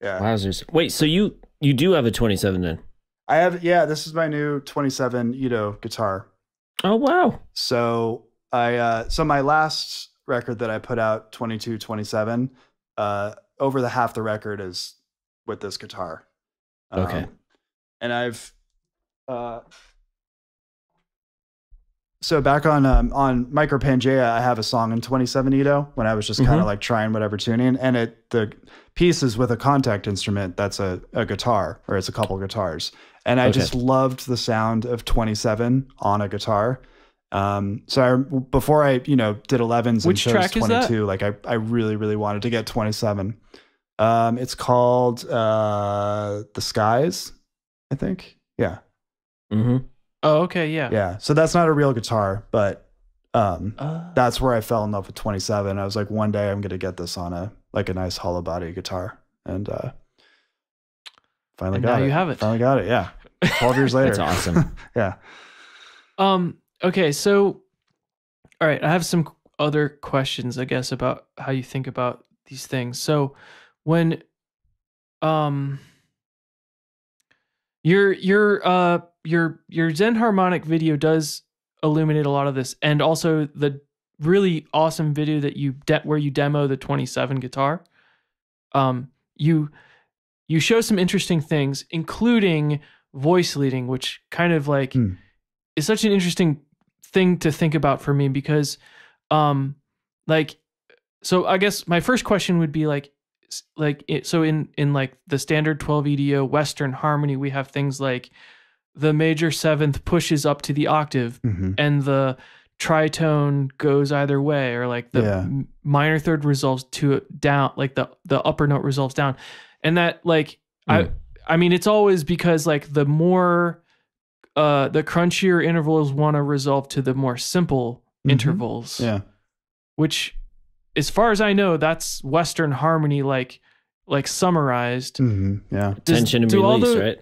Yeah. Wowzers. Wait, so you do have a 27 then? I have, this is my new 27 Edo guitar. Oh, wow. So so my last record that I put out, 22, 27, over the half the record is with this guitar. Okay. And I've, so back on Micro Pangea, I have a song in 27 Edo when I was just kind of like trying whatever tuning, and the piece is with a contact instrument that's a guitar, or it's a couple guitars, and I just loved the sound of 27 on a guitar, Before I, did 11s Which and chose track is that? 22, like I really, really wanted to get 27. It's called The Skies, I think. Yeah. Mm-hmm. Oh, okay, yeah. Yeah. So that's not a real guitar, but that's where I fell in love with 27. I was like, one day I'm going to get this on a nice hollow body guitar. And finally got it. Now you have it. Finally got it. Yeah. 12 years later. That's awesome. Yeah. Okay, so all right, I have some other questions, I guess, about how you think about these things. So when your Zen Harmonic video does illuminate a lot of this, and also the really awesome video that where you demo the 27 guitar. You show some interesting things, including voice leading, which kind of like is such an interesting thing to think about for me because so I guess my first question would be so in like the standard 12 EDO Western harmony, we have things like the major seventh pushes up to the octave and the tritone goes either way, or like the minor third resolves to down, like the upper note resolves down. And that I mean, it's always because like the more the crunchier intervals want to resolve to the more simple intervals. Yeah. Which, as far as I know, that's Western harmony, like summarized. Yeah. Tension and release, right?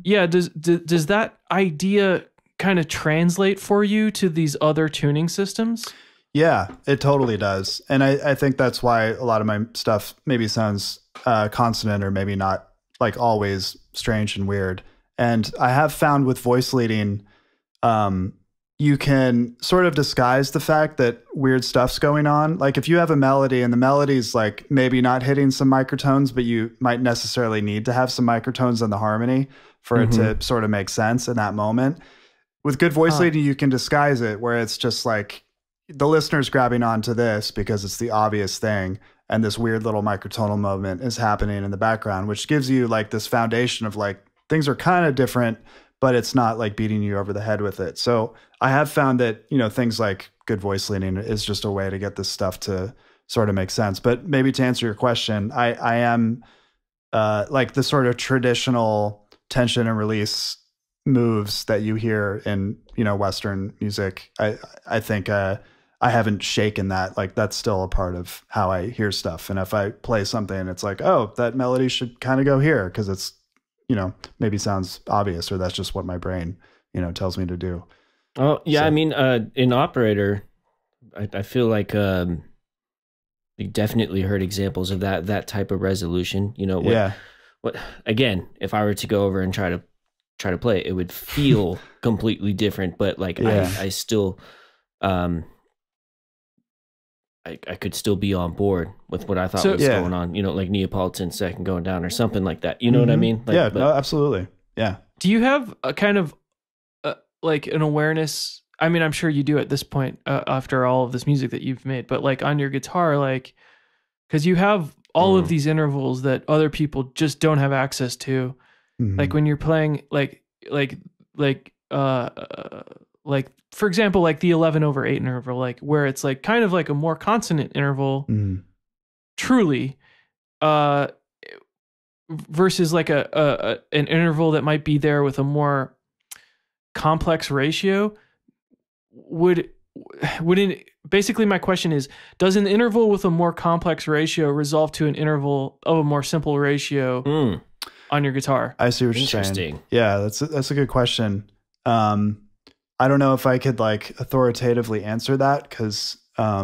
Yeah. Does that idea kind of translate for you to these other tuning systems? Yeah, it totally does. And I think that's why a lot of my stuff maybe sounds consonant or maybe not, like always strange and weird. And I have found with voice leading, you can sort of disguise the fact that weird stuff's going on. Like if you have a melody and the melody's like maybe not hitting some microtones, but you might necessarily need to have some microtones in the harmony for it to sort of make sense in that moment. With good voice leading, you can disguise it where it's just like the listener's grabbing onto this because it's the obvious thing. And this weird little microtonal movement is happening in the background, which gives you like this foundation of like, things are kind of different, but it's not like beating you over the head with it. So I have found that, things like good voice leading is just a way to get this stuff to sort of make sense. But maybe to answer your question, I am like the sort of traditional tension and release moves that you hear in, Western music. I think I haven't shaken that. Like that's still a part of how I hear stuff. And if I play something, it's like, oh, that melody should kind of go here because it's, maybe sounds obvious, or that's just what my brain, tells me to do. Oh yeah. So, I mean, in Operator, I feel like you definitely heard examples of that type of resolution. What again? If I were to go over and try to play it, it would feel completely different. But like I still, I could still be on board with what I thought was going on, like Neapolitan second going down or something like that. You know what I mean? Like, no, absolutely. Yeah. Do you have a kind of like an awareness? I mean, I'm sure you do at this point after all of this music that you've made, but like on your guitar, like, because you have all of these intervals that other people just don't have access to. Like when you're playing like for example, like the 11/8 interval, like where it's like kind of like a more consonant interval, truly, versus like an interval that might be there with a more complex ratio. Basically my question is, does an interval with a more complex ratio resolve to an interval of a more simple ratio on your guitar? I see what you're saying. Yeah, that's a good question. I don't know if I could like authoritatively answer that because I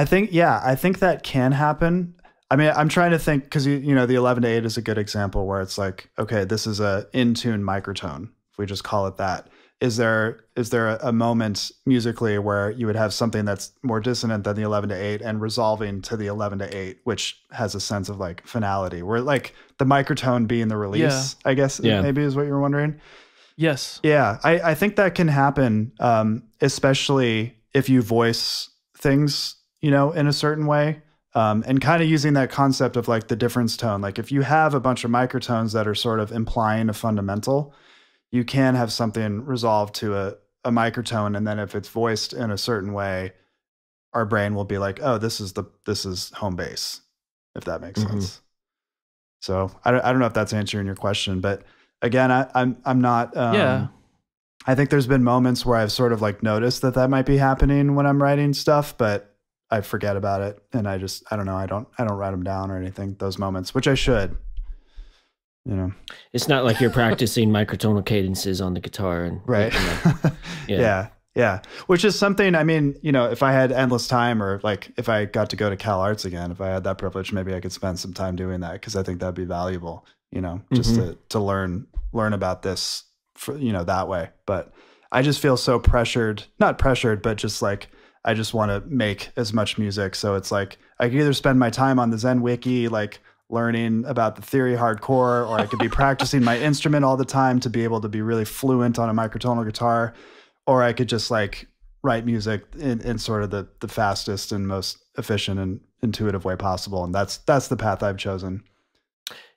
think that can happen. I mean, I'm trying to think because the 11/8 is a good example where it's like, okay, this is a in tune microtone. If we just call it that, is there a moment musically where you would have something that's more dissonant than the 11/8 and resolving to the 11/8, which has a sense of like finality, where like the microtone being the release, I guess maybe is what you're wondering. Yes. Yeah, I think that can happen, especially if you voice things, in a certain way, and kind of using that concept of like the difference tone. Like if you have a bunch of microtones that are sort of implying a fundamental, you can have something resolved to a microtone, and then if it's voiced in a certain way, our brain will be like, oh, this is home base, if that makes sense. So I don't know if that's answering your question, but again, I'm not. I think there's been moments where I've sort of like noticed that might be happening when I'm writing stuff, but I forget about it, and I don't know. I don't write them down or anything. Those moments, which I should. You know, it's not like you're practicing microtonal cadences on the guitar and right. Yeah. Which is something, I mean, you know, if I had endless time, or like if I got to go to Cal Arts again, if I had that privilege, maybe I could spend some time doing that, because I think that'd be valuable, you know, just to learn about this, for, you know, that way. But I just feel so not pressured, but just like, I just want to make as much music. So it's like, I could either spend my time on the Zen Wiki, like learning about the theory hardcore, or I could be practicing my instrument all the time to be able to be really fluent on a microtonal guitar, or I could just like write music in sort of the fastest and most efficient and intuitive way possible. And that's the path I've chosen.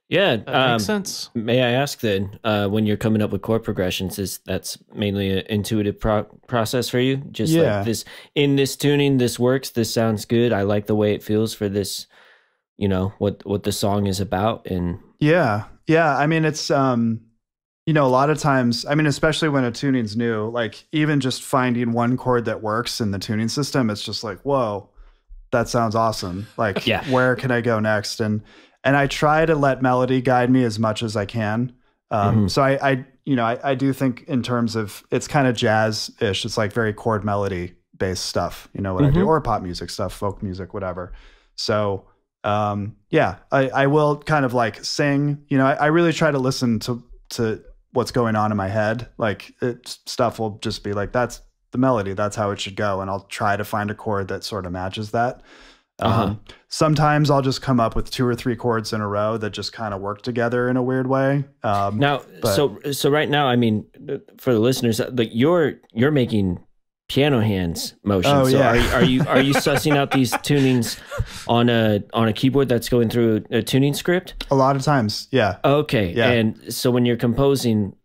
Yeah. That makes sense. May I ask then, when you're coming up with chord progressions, that's mainly an intuitive process for you? Just like this, in this tuning, this works, this sounds good, I like the way it feels for this, you know, what the song is about. And yeah, I mean, it's you know, a lot of times, I mean, especially when a tuning's new, like even just finding one chord that works in the tuning system, it's just like, whoa, that sounds awesome. Like, where can I go next? And I try to let melody guide me as much as I can. So I do think in terms of, it's kind of jazz-ish. It's like very chord melody based stuff, you know what I do, or pop music stuff, folk music, whatever. So I will kind of like sing, you know, I really try to listen to what's going on in my head. Like stuff will just be like, that's the melody, that's how it should go. And I'll try to find a chord that sort of matches that. Sometimes I'll just come up with 2 or 3 chords in a row that just kind of work together in a weird way. So right now, I mean, for the listeners, like you're making piano hands motion. Oh, so yeah. are you sussing out these tunings on a keyboard that's going through a tuning script? A lot of times, yeah. Okay, yeah. And so when you're composing,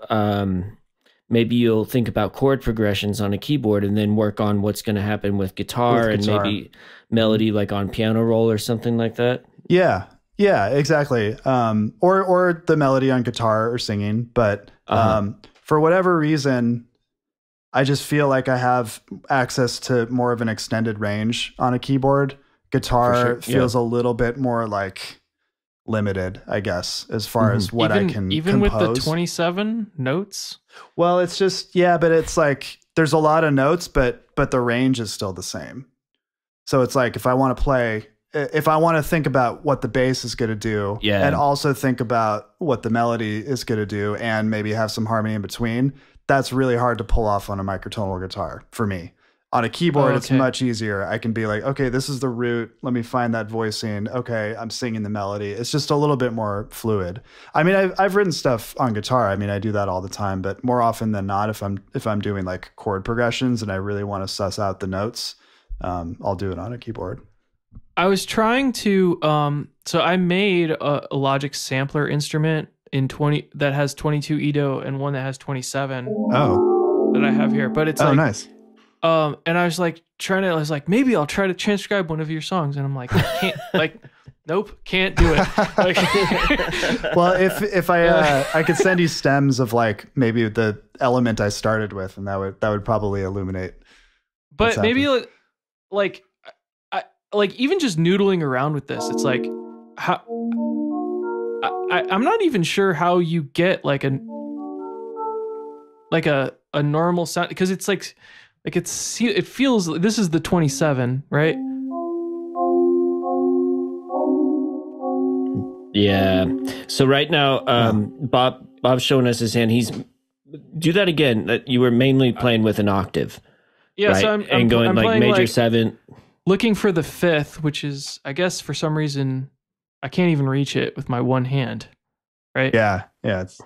maybe you'll think about chord progressions on a keyboard and then work on what's going to happen with guitar and maybe melody like on piano roll or something like that. Yeah, exactly. Or the melody on guitar or singing. But for whatever reason, I just feel like I have access to more of an extended range on a keyboard. Guitar feels a little bit more like limited, I guess, as far as what I can even compose. With the 27 notes. Well, it's just but it's like there's a lot of notes, but the range is still the same. So it's like if I want to think about what the bass is going to do, and also think about what the melody is going to do, and maybe have some harmony in between, that's really hard to pull off on a microtonal guitar for me. On a keyboard, it's much easier. I can be like, okay, this is the root. Let me find that voicing. Okay, I'm singing the melody. It's just a little bit more fluid. I mean, I've written stuff on guitar. I mean, I do that all the time, but more often than not, if I'm doing like chord progressions and I really want to suss out the notes, I'll do it on a keyboard. I was trying to, so I made a Logic sampler instrument that has 22 Edo and one that has 27. Oh, that I have here, but it's nice. And I was like maybe I'll try to transcribe one of your songs, and I'm like, I can't, like, nope, can't do it. Like, well, if I could send you stems of like maybe the element I started with, and that would probably illuminate. But maybe like even just noodling around with this, it's like how I'm not even sure how you get like a normal sound, because it's like it feels, this is the 27, right? Yeah. So right now, Bob's showing us his hand. Do that again. That you were mainly playing with an octave. Yeah. Right? So I'm going like major like 7. Looking for the 5th, which is, I guess for some reason, I can't even reach it with my one hand. Right. Yeah. It's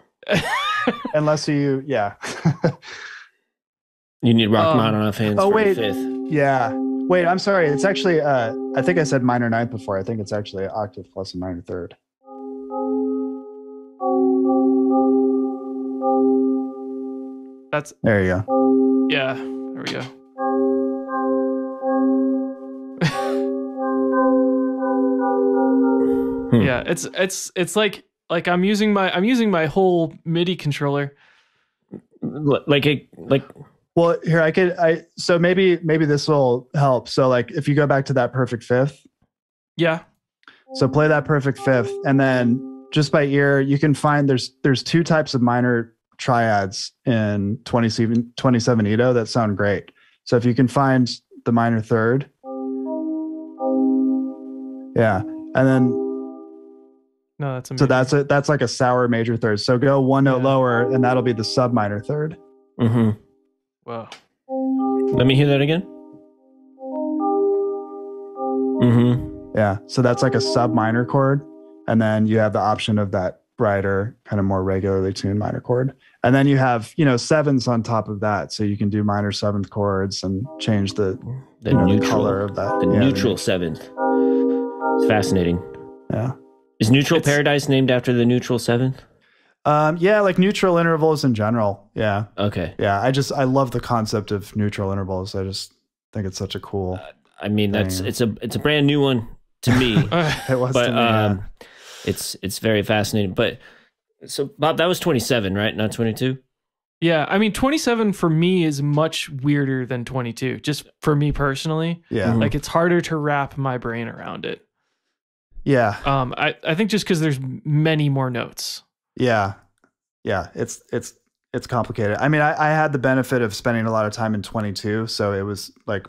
unless you, You need Rachmaninoff hands for wait. the 5th. Yeah. Wait, I'm sorry. It's actually, I think I said minor 9th before. I think it's actually an octave plus a minor 3rd. There you go. Yeah, there we go. Yeah, it's like I'm using my whole MIDI controller. Well, here so maybe this will help. So like if you go back to that perfect fifth. Yeah. So play that perfect fifth, and then just by ear, you can find there's two types of minor triads in 27 Ito that sound great. So if you can find the minor third, yeah, and then no, that's amazing. so that's like a sour major third. So go one note lower, and that'll be the sub minor third. Mm-hmm. Wow. Let me hear that again. Mm-hmm. Yeah, so that's like a sub minor chord, and then you have the option of that brighter, kind of more regularly tuned minor chord, and then you have sevenths on top of that, so you can do minor seventh chords and change the neutral, the color of that. The neutral seventh. It's fascinating. Yeah. Is Neutral Paradise named after the neutral seventh? Yeah, like neutral intervals in general. Yeah. Okay. Yeah, I love the concept of neutral intervals. I just think it's such a cool. I mean, thing. it's a brand new one to me. It was, but to me, yeah. it's very fascinating. But so Bob, that was 27, right? Not 22. Yeah, I mean 27 for me is much weirder than 22. Just for me personally. Yeah. Mhm. Like it's harder to wrap my brain around it. Yeah. I think just because there's many more notes. Yeah. Yeah. It's complicated. I mean, I had the benefit of spending a lot of time in 22, so it was like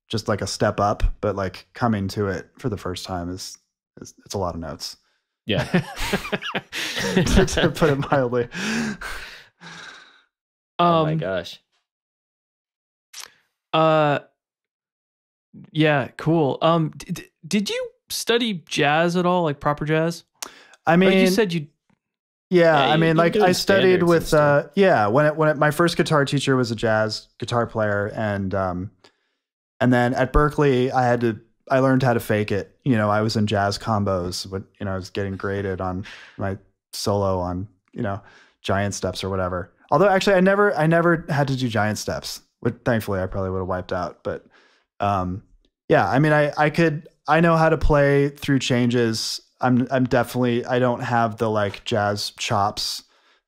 just like a step up, but like coming to it for the first time is it's a lot of notes. Yeah. To put it mildly. Oh my gosh. Yeah, cool. Did you study jazz at all, like proper jazz? I mean, like you said you. Yeah, I mean, like I studied with when my first guitar teacher was a jazz guitar player, and then at Berkeley I learned how to fake it. I was in jazz combos, but I was getting graded on my solo on giant steps or whatever. Although actually I never had to do giant steps, which thankfully I probably would have wiped out. But yeah, I mean I know how to play through changes. I'm definitely, I don't have the like jazz chops.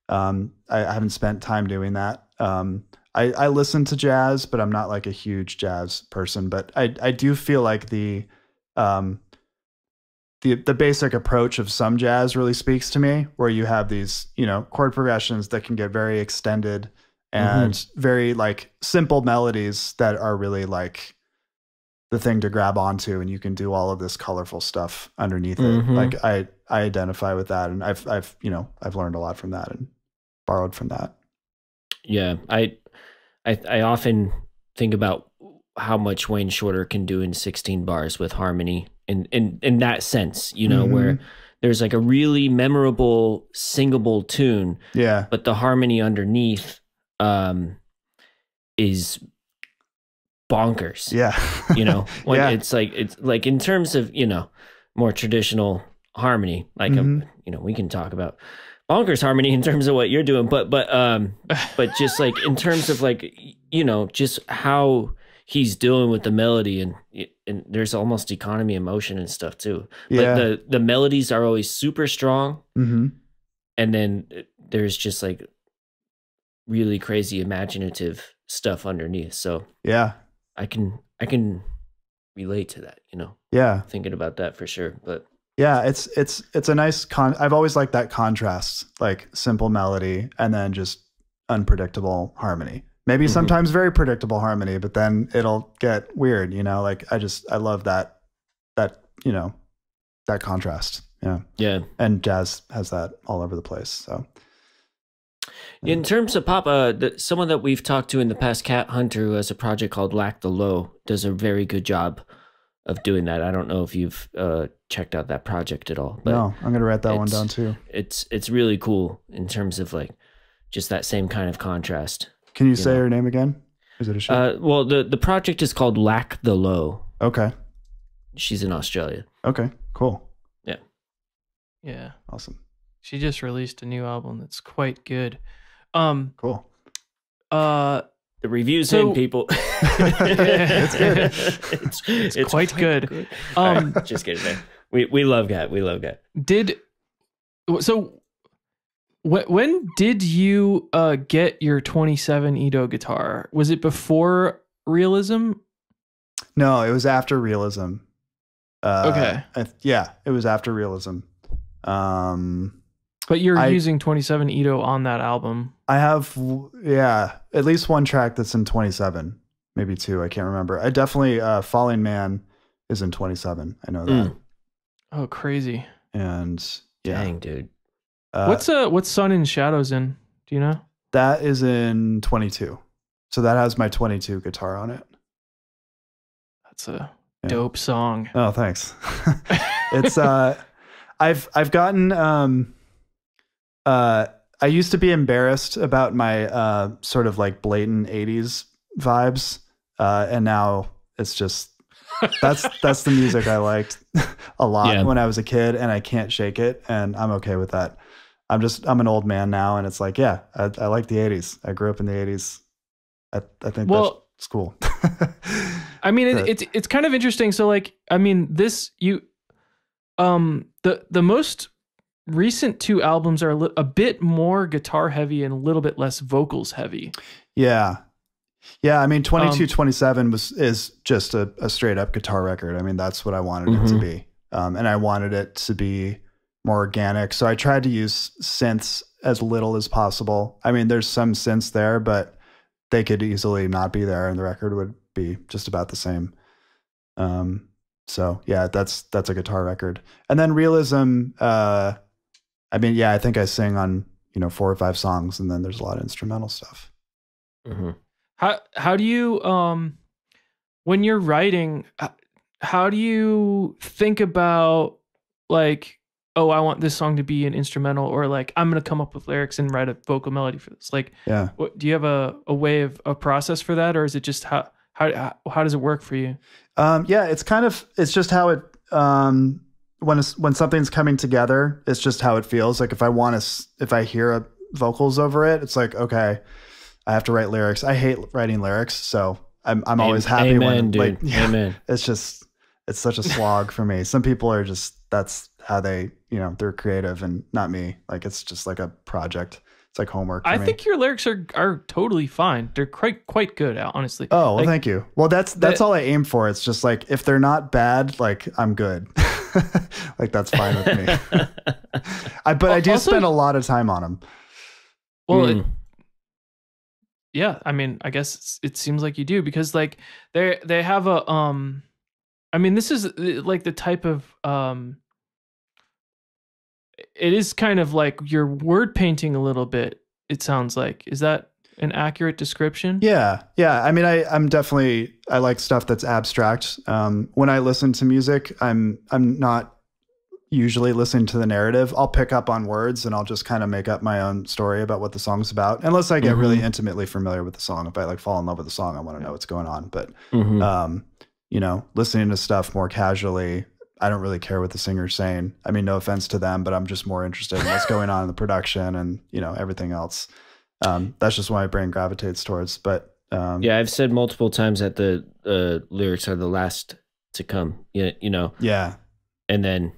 I haven't spent time doing that. I listen to jazz, but I'm not like a huge jazz person, but I do feel like the basic approach of some jazz really speaks to me, where you have these, chord progressions that can get very extended and very like simple melodies that are really like the thing to grab onto, and you can do all of this colorful stuff underneath it. Like I identify with that, and I've learned a lot from that and borrowed from that. Yeah. I often think about how much Wayne Shorter can do in 16 bars with harmony in that sense, where there's like a really memorable singable tune. Yeah. But the harmony underneath is bonkers. Yeah. It's like in terms of, more traditional harmony, like, we can talk about bonkers harmony in terms of what you're doing, but just like in terms of like, just how he's dealing with the melody, and there's almost economy of motion and stuff too. Yeah. But the melodies are always super strong. Mm-hmm. And then there's just like really crazy imaginative stuff underneath. So yeah, I can relate to that, Yeah. Thinking about that for sure. But yeah, it's a nice I've always liked that contrast, like simple melody and then just unpredictable harmony. Maybe sometimes very predictable harmony, but then it'll get weird, like I love that contrast. Yeah. Yeah. And jazz has that all over the place. So in terms of pop, someone that we've talked to in the past, Cat Hunter, who has a project called Lack the Low, does a very good job of doing that. I don't know if you've checked out that project at all. But no, I'm going to write that one down too. It's really cool in terms of like just that same kind of contrast. Can you say her name again? Is it a show? Well, the project is called Lack the Low. Okay. She's in Australia. Okay, cool. Yeah. Yeah. Awesome. She just released a new album that's quite good. Cool. The reviews in, people. It's good. It's quite good. Right, just kidding, man. We love that. We love that. When did you get your 27 Edo guitar? Was it before Realism? No, it was after Realism. Okay. It was after Realism. But you're using 27 Edo on that album. I have, at least one track that's in 27, maybe two. I can't remember. I definitely, Falling Man is in 27. I know that. Oh, crazy. And dang, dude. What's Sun and Shadows in? Do you know? That is in 22. So that has my 22 guitar on it. That's a dope song. Oh, thanks. It's, I've gotten, I used to be embarrassed about my sort of like blatant 80s vibes, and now it's just that's the music I liked a lot when I was a kid, and I can't shake it, and I'm okay with that. I'm an old man now, and it's like, I like the 80s. I grew up in the 80s. I think that's cool. I mean, it's kind of interesting. So like, I mean, the most recent two albums are a bit more guitar heavy and a little bit less vocals heavy. Yeah. I mean, 22, 27 is just a straight up guitar record. I mean, that's what I wanted it to be. And I wanted it to be more organic. So I tried to use synths as little as possible. I mean, there's some synths there, but they could easily not be there and the record would be just about the same. So yeah, that's a guitar record. And then Realism, I mean, I think I sing on, 4 or 5 songs, and then there's a lot of instrumental stuff. Mm-hmm. How do you, when you're writing, how do you think about like, oh, I want this song to be an instrumental, or like, I'm going to come up with lyrics and write a vocal melody for this? Like, do you have a way of a process for that? Or is it just how does it work for you? It's just how it, when something's coming together, it's just how it feels. Like if I hear vocals over it, it's like, okay, I have to write lyrics. I hate writing lyrics, so I'm always happy when, dude. Amen. It's such a slog for me. Some people are just, that's how they, they're creative, and not me. Like it's just like a project. It's like homework for me. I think your lyrics are totally fine. They're quite good, honestly. Oh, well, thank you. Well, that's all I aim for. It's just like, if they're not bad, like I'm good. Like that's fine with me. But I do spend a lot of time on them. Well, I mean, I guess it seems like you do, because like they have a I mean, this is like the type of it is kind of like you're word painting a little bit, it sounds like. Is that an accurate description? Yeah. I mean, I like stuff that's abstract. When I listen to music, I'm not usually listening to the narrative. I'll pick up on words and I'll just kind of make up my own story about what the song's about. Unless I get really intimately familiar with the song. If I like fall in love with the song, I want to know what's going on. But, listening to stuff more casually, I don't really care what the singer's saying. I mean, no offense to them, but I'm just more interested in what's going on in the production and, everything else. That's just what my brain gravitates towards. But I've said multiple times that the lyrics are the last to come. Yeah. And then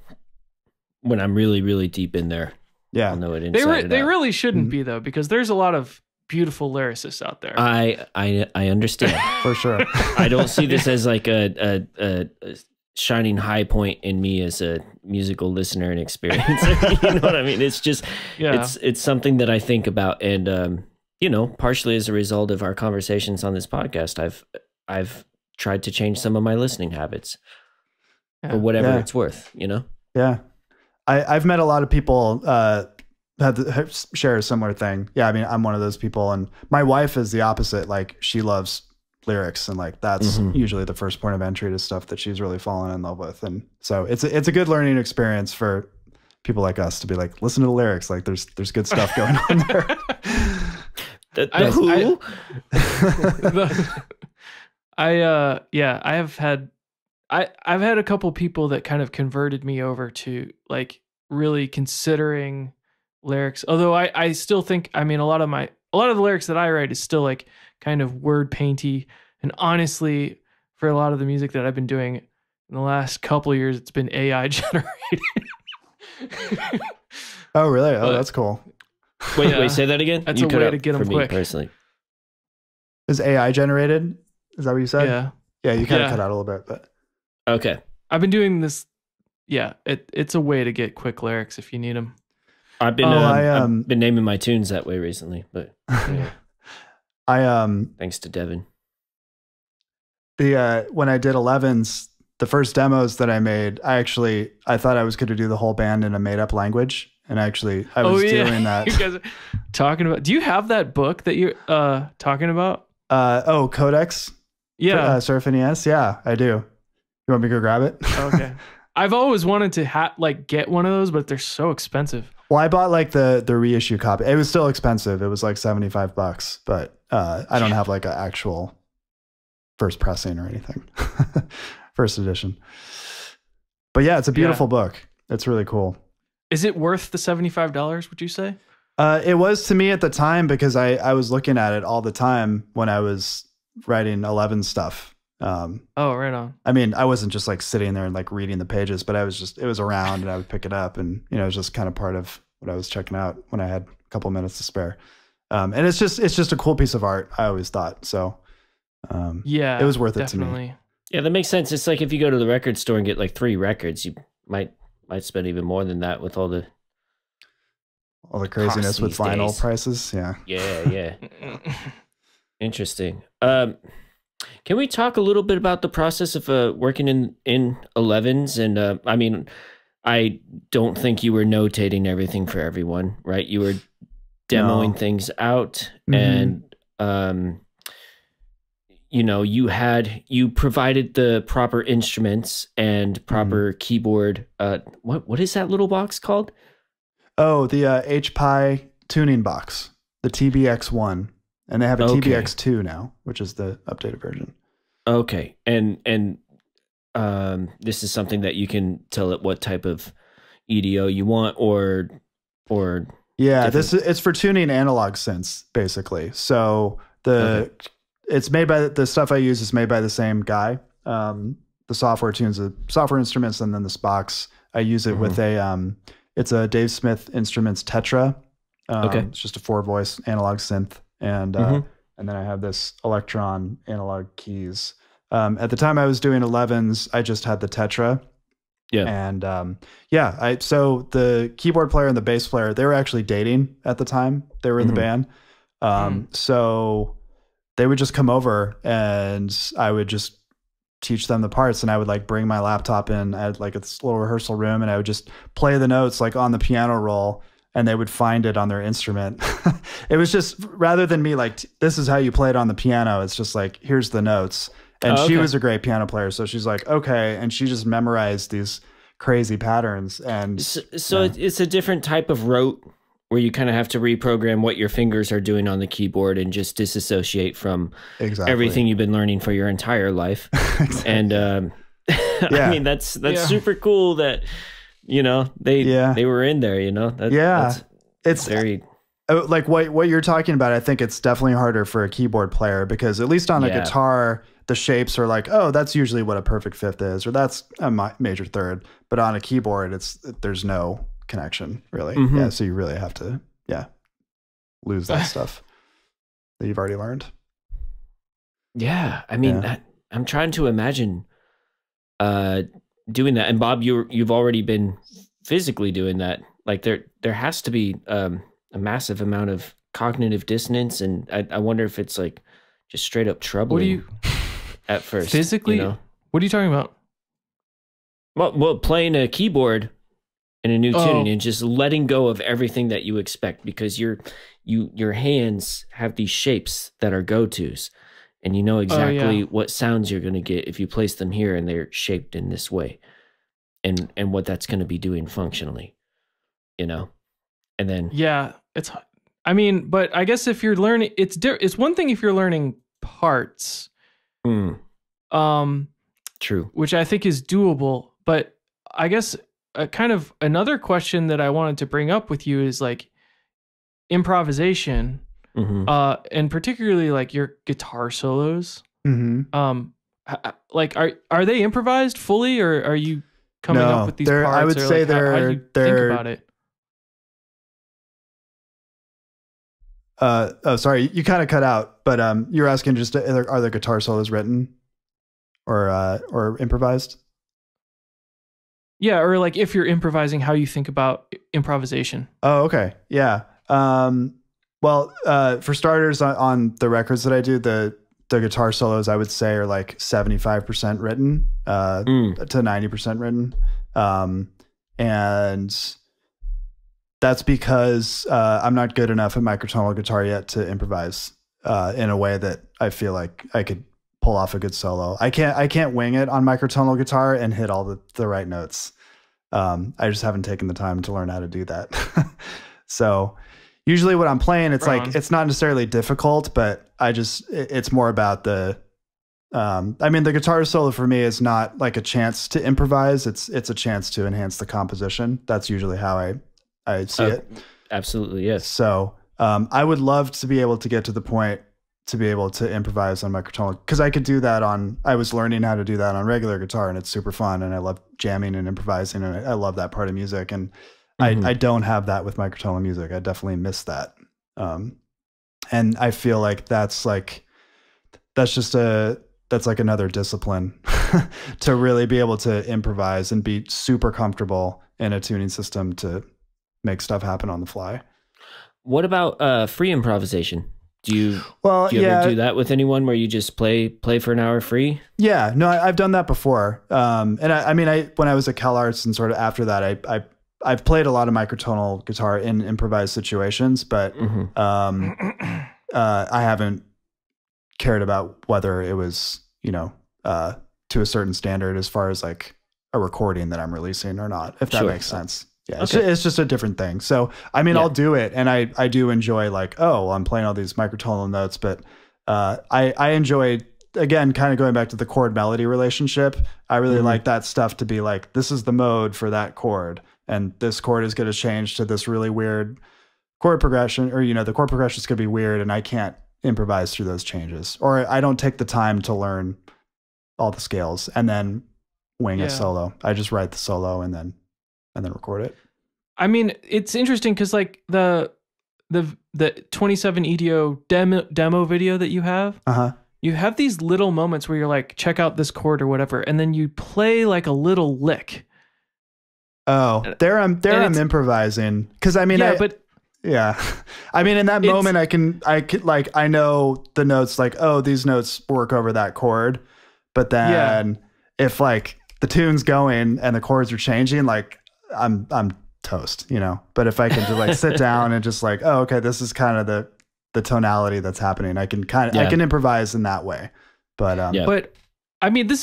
when I'm really, really deep in there, I'll know it inside. They really shouldn't be, though, because there's a lot of beautiful lyricists out there. I understand for sure. I don't see this as like a shining high point in me as a musical listener and experience. You know what I mean? It's just, it's something that I think about. And, partially as a result of our conversations on this podcast, I've tried to change some of my listening habits for whatever it's worth, Yeah. I've met a lot of people, share a similar thing. Yeah. I mean, I'm one of those people, and my wife is the opposite. Like she loves lyrics, and like that's usually the first point of entry to stuff that she's really fallen in love with. And so it's a good learning experience for people like us to be like, listen to the lyrics. Like there's good stuff going on there. I've had a couple people that kind of converted me over to like really considering lyrics. Although I still think, I mean, a lot of a lot of the lyrics that I write is still like kind of word painty. And honestly, for a lot of the music that I've been doing in the last couple of years, it's been AI generated. Oh, really? Oh, that's cool. Wait, say that again? That's a way to get them quick. Personally. Is AI generated? Is that what you said? Yeah. Yeah, you kind of cut out a little bit, but. Okay. I've been doing this. Yeah, it's a way to get quick lyrics if you need them. I've been naming my tunes that way recently, but yeah. Thanks to Devin. When I did 11s, the first demos that I made, I thought I was going to do the whole band in a made up language. And I was doing that. You guys are talking about, do you have that book that you're talking about? Codex. Yeah. Symphonies. Yeah, I do. You want me to go grab it? Okay. I've always wanted to get one of those, but they're so expensive. Well, I bought like the reissue copy. It was still expensive. It was like $75, but I don't have like an actual first pressing or anything. First edition. But yeah, it's a beautiful book. It's really cool. Is it worth the $75, would you say? It was to me at the time because I was looking at it all the time when I was writing 11 stuff. Oh, right on. I mean, I wasn't just like sitting there and like reading the pages, but it was around and I would pick it up and, it was just kind of part of what I was checking out when I had a couple minutes to spare. And it's just a cool piece of art, I always thought. So, yeah, it was worth definitely. It to me. Yeah, that makes sense. It's like if you go to the record store and get like 3 records, you might spend even more than that with all the craziness with vinyl days. Prices. Yeah. Yeah. Interesting. Can we talk a little bit about the process of working in 11s? And I mean, I don't think you were notating everything for everyone, right? You were demoing things out, and you provided the proper instruments and proper keyboard. What is that little box called? Oh, the HPI tuning box, the TBX1. And they have a TBX2 now, which is the updated version. Okay. And this is something that you can tell it what type of EDO you want or yeah, it's for tuning analog synths, basically. So it's made by the stuff I use is made by the same guy. The software tunes the software instruments, and then this box I use it with it's a Dave Smith Instruments Tetra. It's just a 4-voice analog synth. And then I have this Electron analog keys. At the time I was doing 11s, I just had the Tetra. Yeah. And so the keyboard player and the bass player, they were actually dating at the time. They were in the band. So they would just come over and I would just teach them the parts, and I would like bring my laptop in. I had like a little rehearsal room, and I would just play the notes like on the piano roll, and they would find it on their instrument. It was just, rather than me like, this is how you play it on the piano, it's just like, here's the notes. And she was a great piano player, so she's like, okay, and she just memorized these crazy patterns. And so it's a different type of rote where you kind of have to reprogram what your fingers are doing on the keyboard and just disassociate from everything you've been learning for your entire life. And I mean, that's super cool that they were in there, it's very like what you're talking about. I think it's definitely harder for a keyboard player, because at least on a guitar, the shapes are like, oh, that's usually what a perfect fifth is, or that's a major third. But on a keyboard, there's no connection really. Yeah, so you really have to lose that stuff that you've already learned. Yeah, I mean, I'm trying to imagine doing that. And Bob, you've already been physically doing that. Like there has to be a massive amount of cognitive dissonance, and I wonder if it's like just straight up troubling at first. Physically? What are you talking about? Well, playing a keyboard in a new tuning and just letting go of everything that you expect, because your hands have these shapes that are go-tos, and you know exactly what sounds you're going to get if you place them here and they're shaped in this way, and what that's going to be doing functionally, and then but I guess if you're learning, it's one thing if you're learning parts, true, which I think is doable, but I guess kind of another question that I wanted to bring up with you is like improvisation. and particularly like your guitar solos. Like are they improvised fully, or are you coming up with these parts? I would say like, how do you think about it? Oh, sorry, you kind of cut out, but you're asking just are the guitar solos written or improvised? Yeah, or like if you're improvising, how you think about improvisation. Oh, okay, yeah. Well, for starters, on the records that I do, the guitar solos I would say are like 75% written to 90% written, and that's because I'm not good enough at microtonal guitar yet to improvise in a way that I feel like I could pull off a good solo. I can't wing it on microtonal guitar and hit all the right notes. I just haven't taken the time to learn how to do that. So usually when I'm playing, it's like, it's not necessarily difficult, but it's more about the guitar solo for me is not like a chance to improvise. It's a chance to enhance the composition. That's usually how I see it. Absolutely, yes. So I would love to be able to get to the point to be able to improvise on microtonal, because I could do that I was learning how to do that on regular guitar, and it's super fun, and I love jamming and improvising, and I love that part of music, and I don't have that with microtonal music. I definitely miss that. And I feel like that's like another discipline to really be able to improvise and be super comfortable in a tuning system to make stuff happen on the fly. What about free improvisation? Do you ever do that with anyone where you just play for an hour free? Yeah, no, I've done that before. And when I was at CalArts and sort of after that, I've played a lot of microtonal guitar in improvised situations, but I haven't cared about whether it was, to a certain standard as far as like a recording that I'm releasing or not, if that makes sense. Yeah, it's just a different thing. So, I'll do it, and I do enjoy like, I'm playing all these microtonal notes, but I enjoy, again, kind of going back to the chord melody relationship. I really like that stuff to be like, this is the mode for that chord, and this chord is going to change to this really weird chord progression, or the chord progression is going to be weird, and I can't improvise through those changes, or I don't take the time to learn all the scales and then wing a solo. I just write the solo and then record it. I mean, it's interesting because like the 27 EDO demo video that you have, you have these little moments where you're like, check out this chord or whatever, and then you play like a little lick. Oh, there I'm improvising, because in that moment I know the notes, like, oh, these notes work over that chord, but then if like the tune's going and the chords are changing, like I'm toast, but if I can just like sit down and just like, oh, okay, this is kind of the tonality that's happening, I can I can improvise in that way. But but this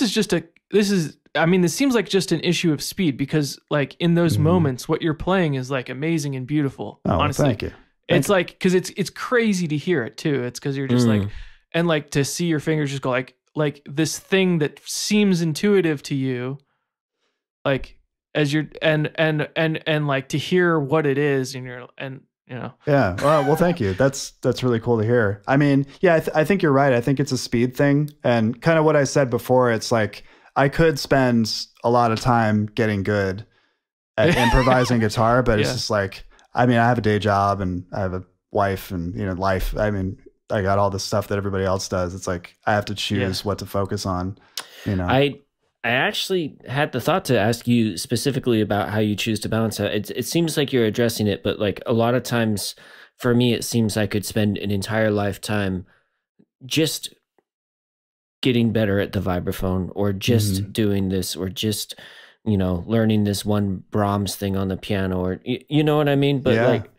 seems like just an issue of speed, because like in those moments what you're playing is like amazing and beautiful. Oh, honestly. Thank you. It's like, because it's crazy to hear it too. It's because you're just like, and like to see your fingers just go like this thing that seems intuitive to you, like as you're and like to hear what it is, yeah. Well, thank you. That's really cool to hear. I think you're right. I think it's a speed thing, and kind of what I said before. It's like I could spend a lot of time getting good at improvising guitar, but it's just like, I have a day job and I have a wife and life. I got all this stuff that everybody else does. It's like I have to choose what to focus on. I actually had the thought to ask you specifically about how you choose to balance it. It seems like you're addressing it, but like a lot of times for me, it seems I could spend an entire lifetime just getting better at the vibraphone, or just doing this, or just, learning this one Brahms thing on the piano, or you know what I mean? But like,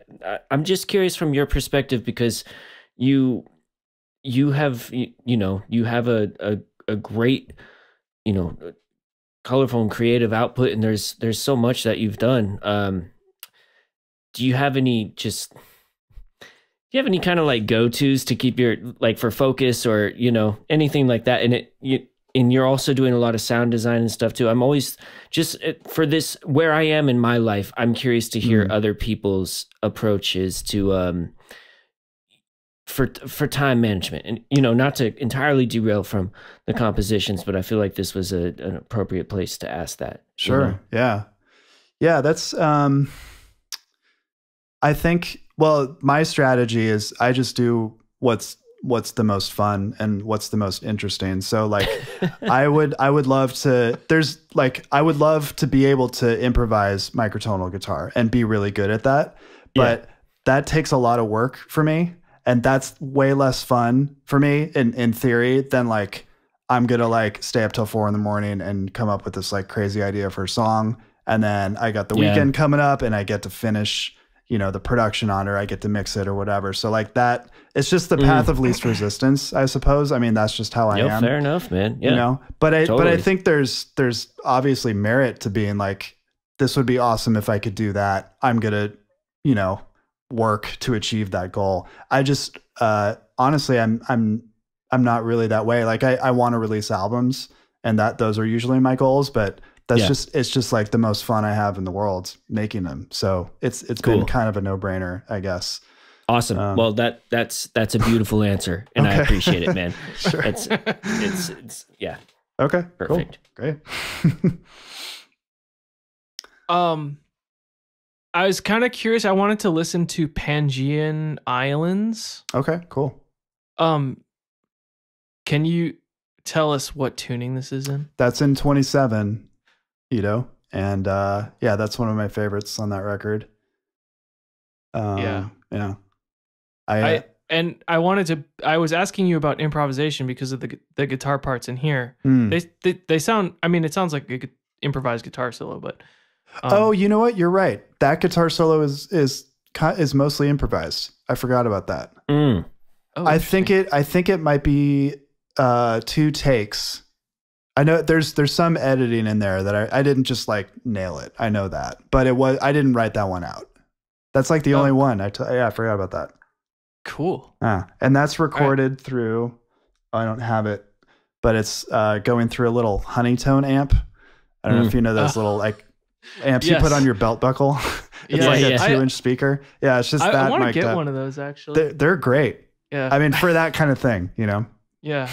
I'm just curious from your perspective, because you have a great, colorful and creative output, and there's so much that you've done. Do you have any kind of like go-tos to keep your, like, for focus, or anything like that? And you're also doing a lot of sound design and stuff too. I'm always just, for this, where I am in my life, I'm curious to hear other people's approaches to for time management, and not to entirely derail from the compositions, but I feel like this was an appropriate place to ask that. Sure. Yeah. That's I think, well, my strategy is I just do what's the most fun and what's the most interesting. So like I would love to be able to improvise microtonal guitar and be really good at that. But that takes a lot of work for me, and that's way less fun for me in theory than like I'm gonna like stay up till 4 a.m. and come up with this like crazy idea for a song, and then I got the weekend coming up and I get to finish the production on it, or I get to mix it or whatever. So like that, it's just the path of least resistance, I suppose. I mean, that's just how I am. Fair enough, man. Yeah. But I think there's obviously merit to being like, this would be awesome if I could do that. I'm going to, work to achieve that goal. I just, honestly, I'm not really that way. Like I want to release albums, and those are usually my goals, but it's just like the most fun I have in the world making them. So it's cool. Been kind of a no-brainer, I guess. Awesome. Well, that's a beautiful answer, and I appreciate it, man. Sure. It's Okay. Perfect. Cool. Great. I was kind of curious. I wanted to listen to Pangaean Islands. Okay, cool. Can you tell us what tuning this is in? That's in 27. And that's one of my favorites on that record. I was asking you about improvisation because of the guitar parts in here. They sound, I mean, it sounds like an improvised guitar solo, but you know what? You're right. That guitar solo is mostly improvised. I forgot about that. I think it might be 2 takes. I know there's some editing in there that I didn't just like nail it. I know that, but I didn't write that one out. That's like the only one. I forgot about that. Cool. And that's recorded through, I don't have it, but it's going through a little Honeytone amp. I don't know if you know those little like amps you put on your belt buckle. It's like a 2-inch speaker. Yeah, it's just that. I want to get one of those actually. They're great. Yeah. I mean, for that kind of thing, Yeah.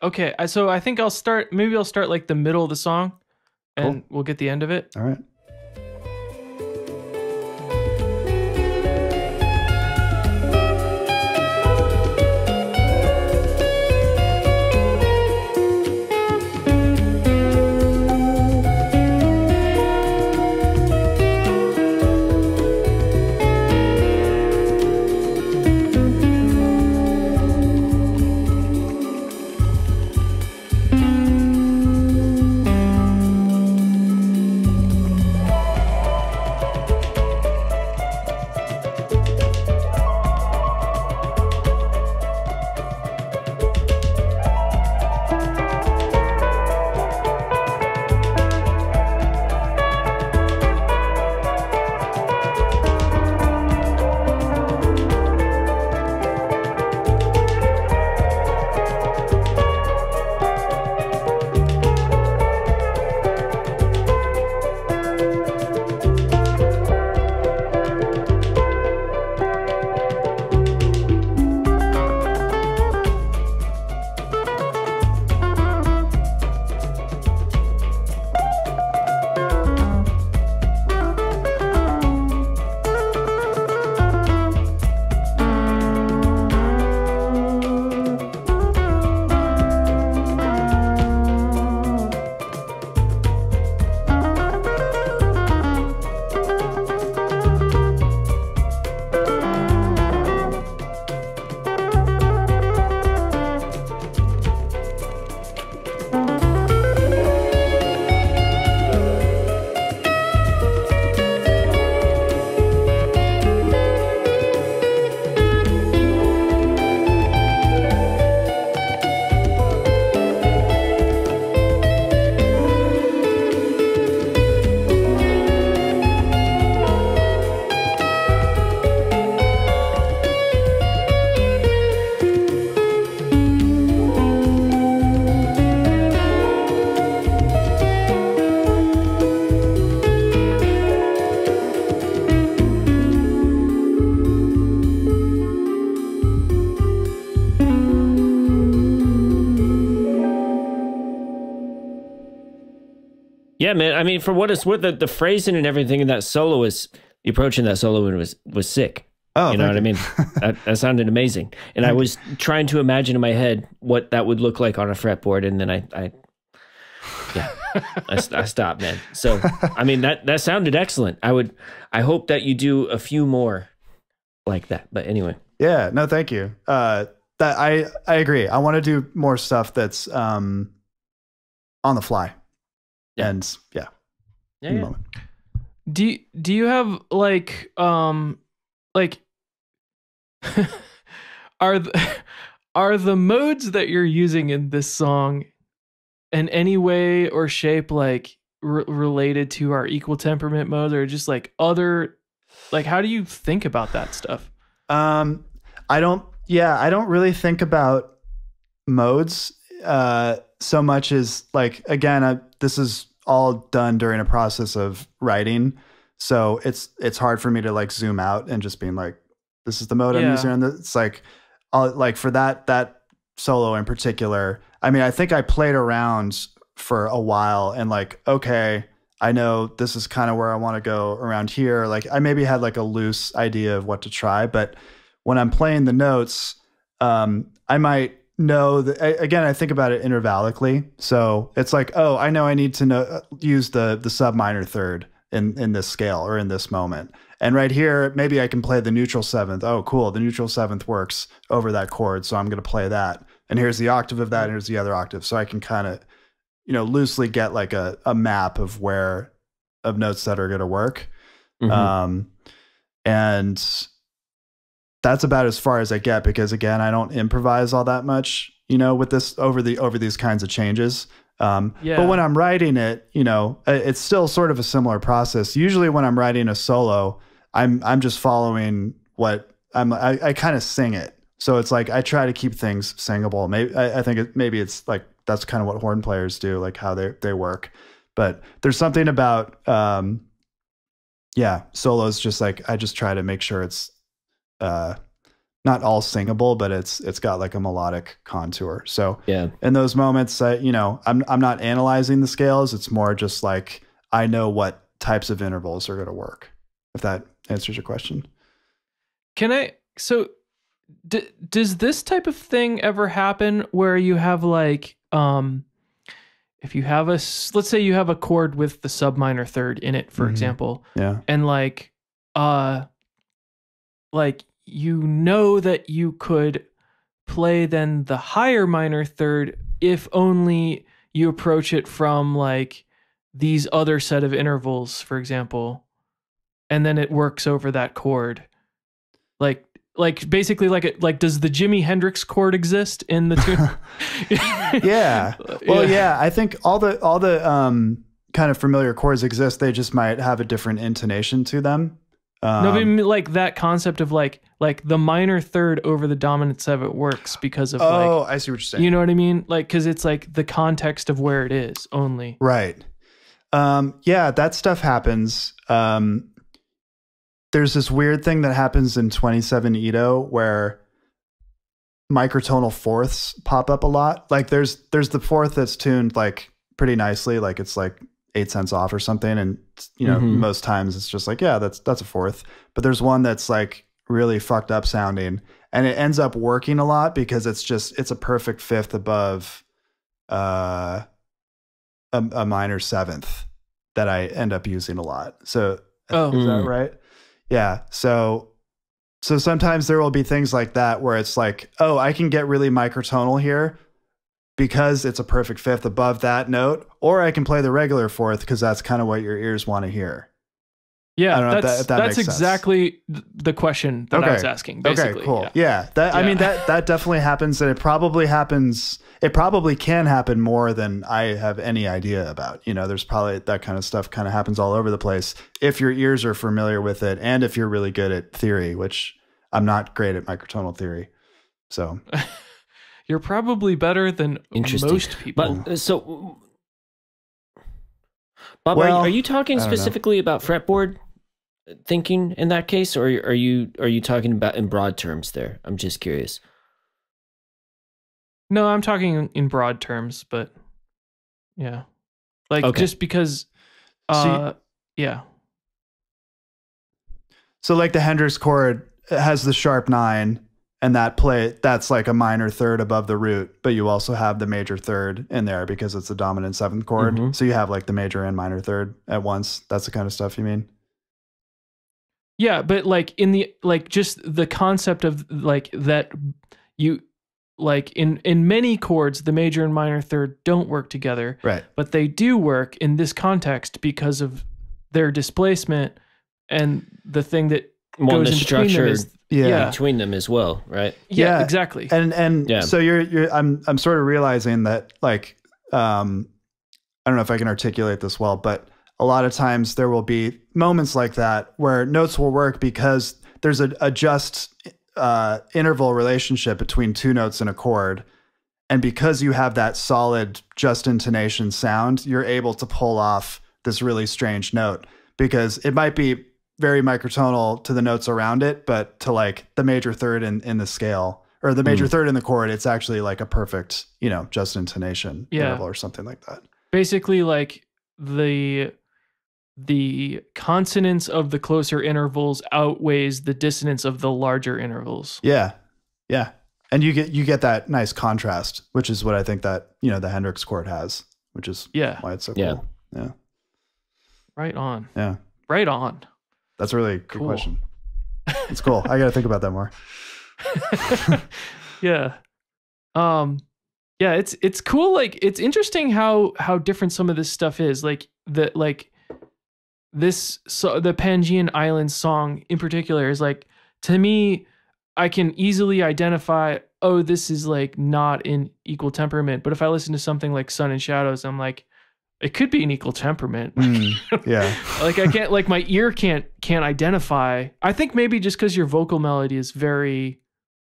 Okay. So I think I'll start like the middle of the song, and we'll get the end of it. All right. Yeah, man. I mean, for what it's worth, the phrasing and everything in that solo the approach in that solo was sick. Oh, you know what I mean? That sounded amazing. And I was trying to imagine in my head what that would look like on a fretboard, and then I stopped, man. So, I mean, that sounded excellent. I hope that you do a few more like that. But anyway. Yeah, no, thank you. That I agree. I want to do more stuff that's on the fly. Yeah. And yeah. Yeah. Do you have like are the modes that you're using in this song in any way or shape like related to our equal temperament modes, or just like other, like how do you think about that stuff? I don't really think about modes so much as like, again, this is all done during a process of writing, so it's hard for me to like zoom out and just being like, this is the mode I'm using. And it's like, like for that solo in particular, I mean, I think I played around for a while and like, okay, I know this is kind of where I want to go around here. Like I maybe had like a loose idea of what to try, but when I'm playing the notes, I might know that, again, I think about it intervallically. So it's like, oh, I know I need to use the sub minor third in this scale or in this moment. And right here, maybe I can play the neutral seventh. Oh, cool. The neutral seventh works over that chord. So I'm going to play that. And here's the octave of that. And here's the other octave. So I can kind of, loosely get like a map of notes that are going to work. Mm-hmm. And that's about as far as I get, because again, I don't improvise all that much, with this over these kinds of changes. But when I'm writing it, it's still sort of a similar process. Usually when I'm writing a solo, I'm just following what I kind of sing it. So it's like, I try to keep things singable. Maybe I think maybe it's like, that's kind of what horn players do, like how they work. But there's something about, solos, just like, I just try to make sure it's, not all singable, but it's got like a melodic contour. So in those moments, I'm not analyzing the scales. It's more just like, I know what types of intervals are going to work, if that answers your question. Does this type of thing ever happen where you have like, if you have let's say you have a chord with the sub minor third in it, for example, and like that you could play then the higher minor third if only you approach it from like these other set of intervals, for example, and then it works over that chord. Like basically like does the Jimi Hendrix chord exist in the tune? Yeah. Well, yeah, I think all the kind of familiar chords exist. They just might have a different intonation to them. No, but like that concept of like the minor third over the dominant seventh works because of I see what you're saying. You know what I mean? Like, cause it's like the context of where it is only. Right. That stuff happens. There's this weird thing that happens in 27 Ito where microtonal fourths pop up a lot. Like there's the fourth that's tuned like pretty nicely. Like it's like 8 cents off or something. And, most times it's just like, yeah, that's a fourth. But there's one that's like really fucked up sounding, and it ends up working a lot because it's a perfect fifth above a minor seventh that I end up using a lot. So is that right? Yeah. So sometimes there will be things like that where it's like, oh, I can get really microtonal here because it's a perfect fifth above that note, or I can play the regular fourth because that's kind of what your ears want to hear. Yeah, I don't know if that's exactly the question that I was asking. Basically. Okay, cool. Yeah, I mean that definitely happens, and it probably happens. It probably can happen more than I have any idea about. There's probably that kind of stuff kind of happens all over the place if your ears are familiar with it, and if you're really good at theory, which I'm not great at microtonal theory. So you're probably better than most people. But Bob, are you talking specifically about fretboard thinking in that case, or are you talking about in broad terms there? I'm just curious. No, I'm talking in broad terms, but yeah. Like just because Yeah. So like the Hendrix chord has the sharp 9, and that's like a minor third above the root, but you also have the major third in there because it's a dominant 7th chord. Mm-hmm. So you have like the major and minor third at once. That's the kind of stuff you mean? Yeah, but like in the like just the concept of like that you like in many chords the major and minor third don't work together. Right. But they do work in this context because of their displacement and the thing that goes in between them is between them as well, right? Yeah, exactly. And so I'm sort of realizing that like I don't know if I can articulate this well, but a lot of times there will be moments like that where notes will work because there's a just interval relationship between 2 notes in a chord. And because you have that solid just intonation sound, you're able to pull off this really strange note because it might be very microtonal to the notes around it, but to like the major third in the scale or the major third in the chord, it's actually like a perfect, just intonation interval or something like that. Basically like the consonance of the closer intervals outweighs the dissonance of the larger intervals. Yeah. Yeah. And you get that nice contrast, which is what I think that, the Hendrix chord has, which is why it's so cool. Yeah. Right on. Yeah. Right on. That's a really good question. It's cool. I got to think about that more. Yeah. Yeah, it's cool. Like it's interesting how different some of this stuff is. Like the Pangaean Islands song in particular is like, to me, I can easily identify, oh, this is like not in equal temperament. But if I listen to something like Sun and Shadows, I'm like, it could be an equal temperament. Yeah. Like I can't, like my ear can't identify. I think maybe just because your vocal melody is very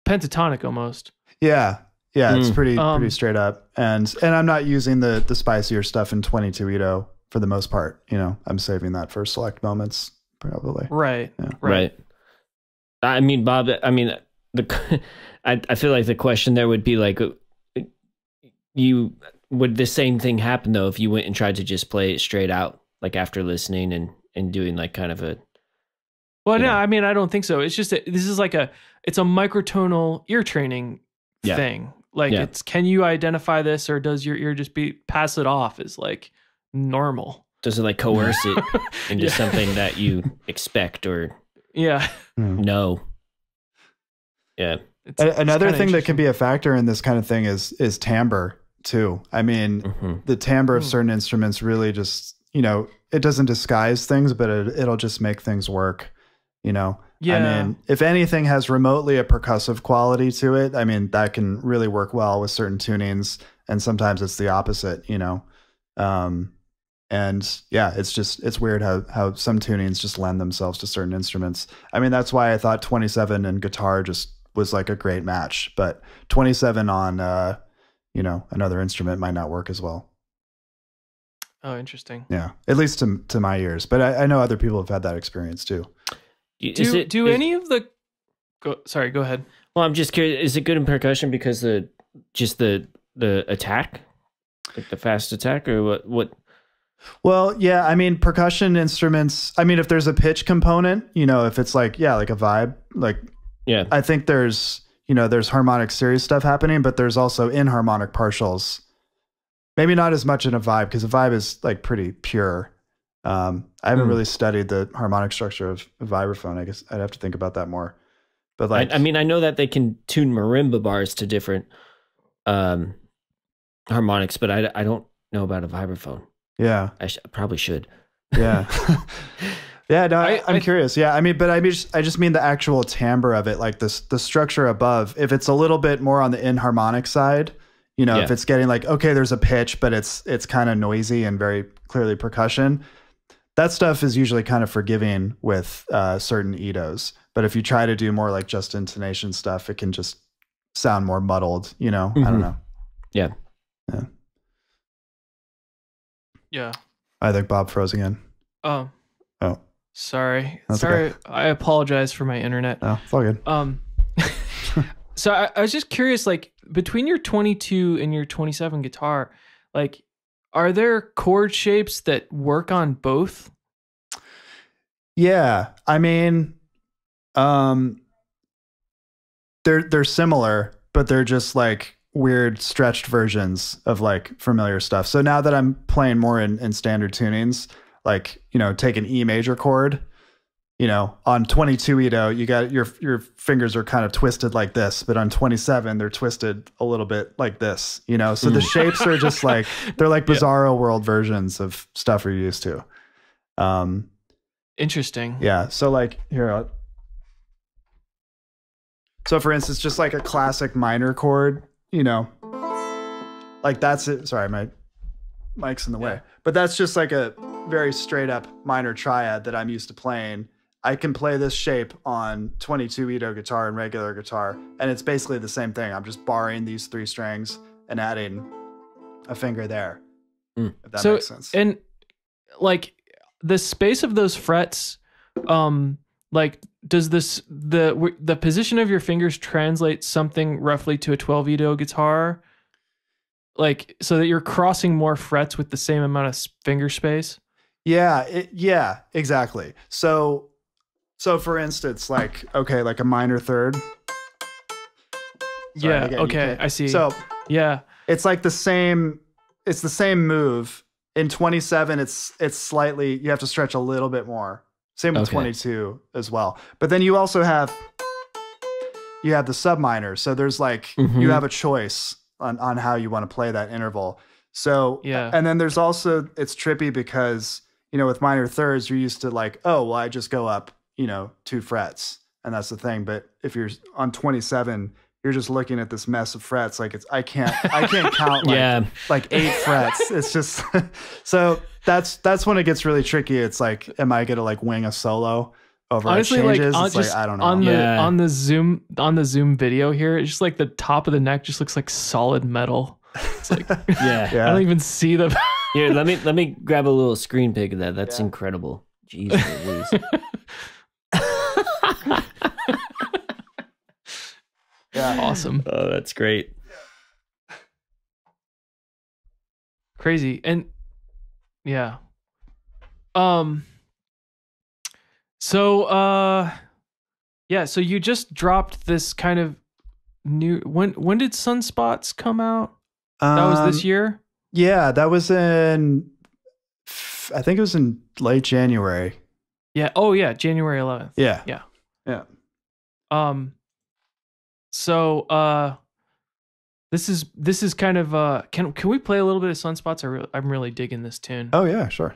pentatonic almost. Yeah. Yeah. It's pretty straight up. And I'm not using the spicier stuff in 22-ito for the most part. I'm saving that for select moments probably. Right. Yeah. Right. I mean, Bob, I feel like the question there would be like, would the same thing happen though if you went and tried to just play it straight out, like after listening and doing like kind of a... Well, no, I mean, I don't think so. It's just, this is like it's a microtonal ear training thing. Like it's, can you identify this or does your ear just pass it off as like normal? Does it like coerce it into something that you expect or... No. Yeah. Another thing that can be a factor in this kind of thing is timbre too. I mean, the timbre of certain instruments really just, it doesn't disguise things, but it'll just make things work, Yeah. I mean, if anything has remotely a percussive quality to it, I mean, that can really work well with certain tunings, and sometimes it's the opposite, and yeah, it's weird how some tunings just lend themselves to certain instruments. I mean, that's why I thought 27 and guitar just was like a great match, but 27 on, another instrument might not work as well. Oh, interesting. Yeah. At least to my ears, but I know other people have had that experience too. Do any of the, sorry, go ahead. Well, I'm just curious, is it good in percussion because the attack, like the fast attack, or what? Well, yeah, I mean, percussion instruments, I mean, if there's a pitch component, if it's like, like a vibe, like, I think there's harmonic series stuff happening, but there's also inharmonic partials. Maybe not as much in a vibe, because a vibe is like pretty pure. I haven't really studied the harmonic structure of a vibraphone. I guess I'd have to think about that more. But like, I mean, I know that they can tune marimba bars to different harmonics, but I don't know about a vibraphone. Yeah, I probably should. Yeah, yeah. No, I'm curious. Yeah, I mean, but I just mean the actual timbre of it, like the structure above. If it's a little bit more on the inharmonic side, if it's getting like, okay, there's a pitch, but it's kind of noisy and very clearly percussion. That stuff is usually kind of forgiving with certain itos. But if you try to do more like just intonation stuff, it can just sound more muddled. I don't know. Yeah. Yeah. Yeah. I think Bob froze again. Oh. Sorry. That's Sorry. okay. I apologize for my internet. Oh, it's all good. So I was just curious, like between your 22 and your 27 guitar, like are there chord shapes that work on both? Yeah, I mean, they're similar, but they're just like weird stretched versions of like familiar stuff. So now that I'm playing more in standard tunings, like, you know, take an E major chord, you know, on 22 Edo, you got your fingers are kind of twisted like this, but on 27, they're twisted a little bit like this, you know? So the shapes are just like, they're like bizarro world versions of stuff you're used to. Interesting. Yeah. So like here, so for instance, just like a classic minor chord, you know, like that's it. Sorry, my mic's in the way, but that's just like a very straight up minor triad that I'm used to playing. I can play this shape on 22 Edo guitar and regular guitar, and it's basically the same thing. I'm just barring these 3 strings and adding a finger there. If that makes sense. And like the space of those frets, like does the position of your fingers translate something roughly to a 12 Edo guitar? Like so that you're crossing more frets with the same amount of finger space? Yeah, exactly. So for instance, like, okay, like a minor third. Sorry, okay, I see. So yeah, it's like the same move. In 27, it's slightly, you have to stretch a little bit more. Same with 22 as well. But then you also have the subminor. So there's like, you have a choice on how you want to play that interval. So, and then there's also, it's trippy because, you know, with minor thirds, you're used to like, oh, well, I just go up, you know, 2 frets, and that's the thing. But if you're on 27, you're just looking at this mess of frets. Like I can't count like 8 frets. It's just, so that's when it gets really tricky. It's like, am I going to like wing a solo over honestly, changes? Like, it's like, I don't know. On the Zoom video here, it's just like the top of the neck just looks like solid metal. It's like, I don't even see the. Here, let me grab a little screen pic of that. That's incredible. Jeez Louise. Yeah, awesome. Oh, that's great. Crazy. And so you just dropped this kind of new, when did Sunspots come out? That was this year? Yeah, that was in, I think it was in late January. Yeah. Oh yeah, January 11th. Yeah. So this is kind of can we play a little bit of Sunspots? I'm really digging this tune. Oh yeah, sure.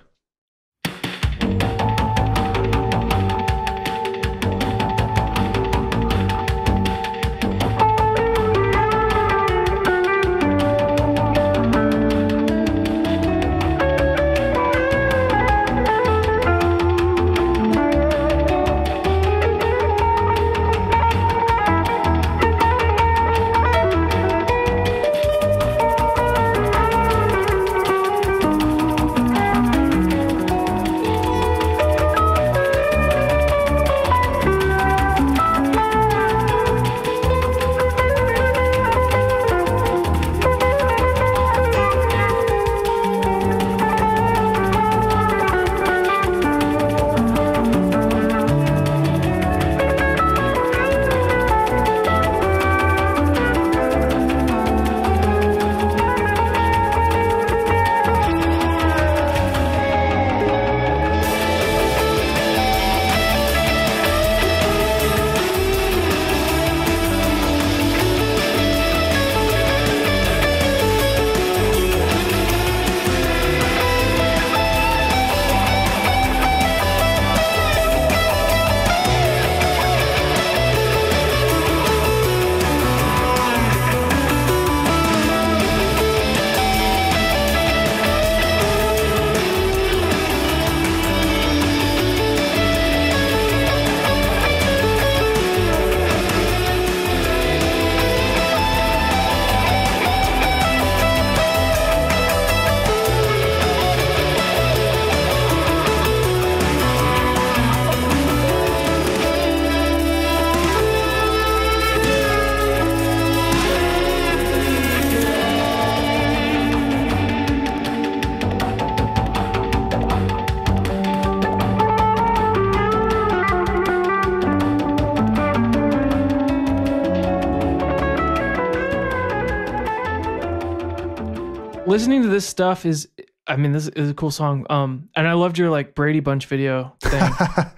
listening to this stuff is, I mean, this is a cool song. And I loved your like Brady Bunch video thing.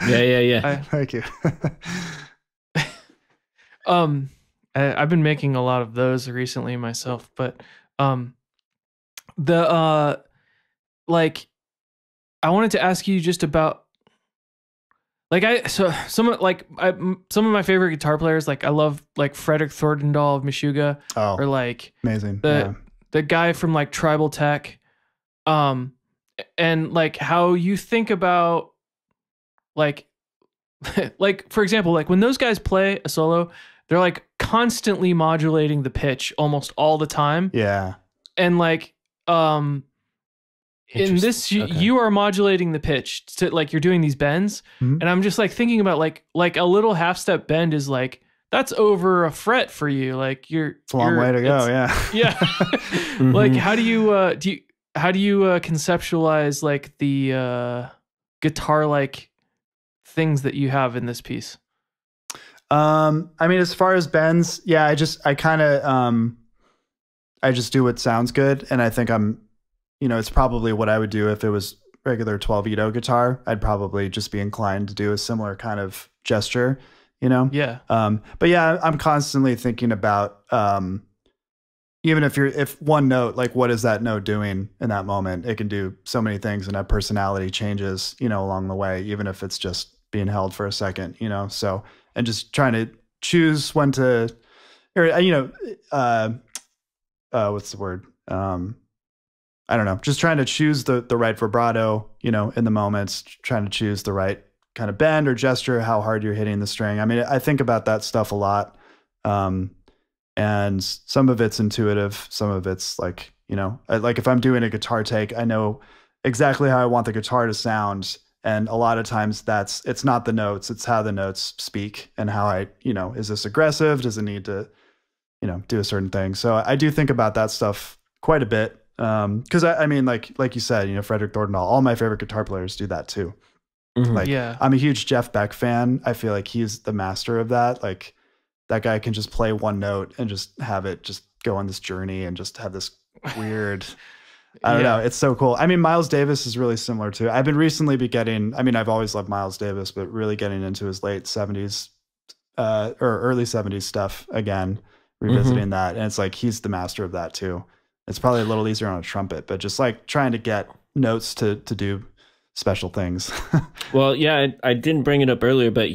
Yeah. Thank you. I've been making a lot of those recently myself, but like I wanted to ask you just about like some of my favorite guitar players, like I love like Frederick Thorndahl of Meshuggah, or like amazing the guy from like Tribal Tech, and like how you think about like like for example, like when those guys play a solo, they're like constantly modulating the pitch almost all the time. Yeah. And like, in this, you are modulating the pitch to like, you're doing these bends. Mm-hmm. And I'm just like thinking about like a little half step bend is like, that's over a fret for you. Like it's a long way to go. Yeah. Yeah. Mm-hmm. Like, how do you conceptualize like the, guitar, like things that you have in this piece? I mean, as far as bends, yeah, I just do what sounds good. And I think it's probably what I would do if it was regular 12-Edo guitar. I'd probably just be inclined to do a similar kind of gesture, Yeah. But yeah, I'm constantly thinking about, even if one note, like what is that note doing in that moment? It can do so many things, and that personality changes, along the way, even if it's just being held for a second, so. And just trying to choose when to, or what's the word? I don't know. Just trying to choose the right vibrato, in the moments. Trying to choose the right kind of bend or gesture, how hard you're hitting the string. I mean, I think about that stuff a lot, and some of it's intuitive, some of it's like, like if I'm doing a guitar take, I know exactly how I want the guitar to sound. And a lot of times it's not the notes, it's how the notes speak and how is this aggressive? Does it need to, do a certain thing? So I do think about that stuff quite a bit. Cause I mean, like you said, Frederick Thorndahl, all my favorite guitar players do that too. Mm-hmm. Like, yeah. I'm a huge Jeff Beck fan. I feel like he's the master of that. Like that guy can just play one note and just have it just go on this journey and just have this weird... I don't know. It's so cool. I mean, Miles Davis is really similar too. I've been recently I've always loved Miles Davis, but really getting into his late 70s or early 70s stuff again, revisiting that. And it's like, he's the master of that too. It's probably a little easier on a trumpet, but just like trying to get notes to do special things. Well, yeah, I didn't bring it up earlier, but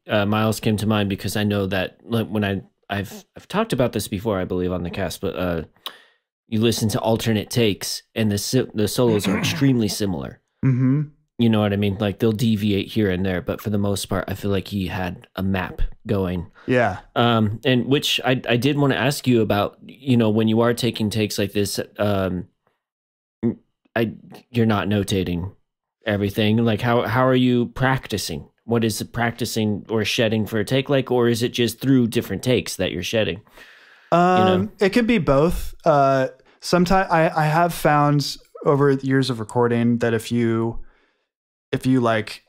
Miles came to mind because I know that when I've talked about this before, I believe on the cast, but, you listen to alternate takes and the solos are extremely similar. Mm-hmm. You know what I mean? Like they'll deviate here and there, but for the most part, I feel like he had a map going. Yeah. And which I did want to ask you about, when you are taking takes like this, you're not notating everything. Like how are you practicing? What is the practicing or shedding for a take like, or is it just through different takes that you're shedding? It could be both. Sometimes I have found over years of recording that if you like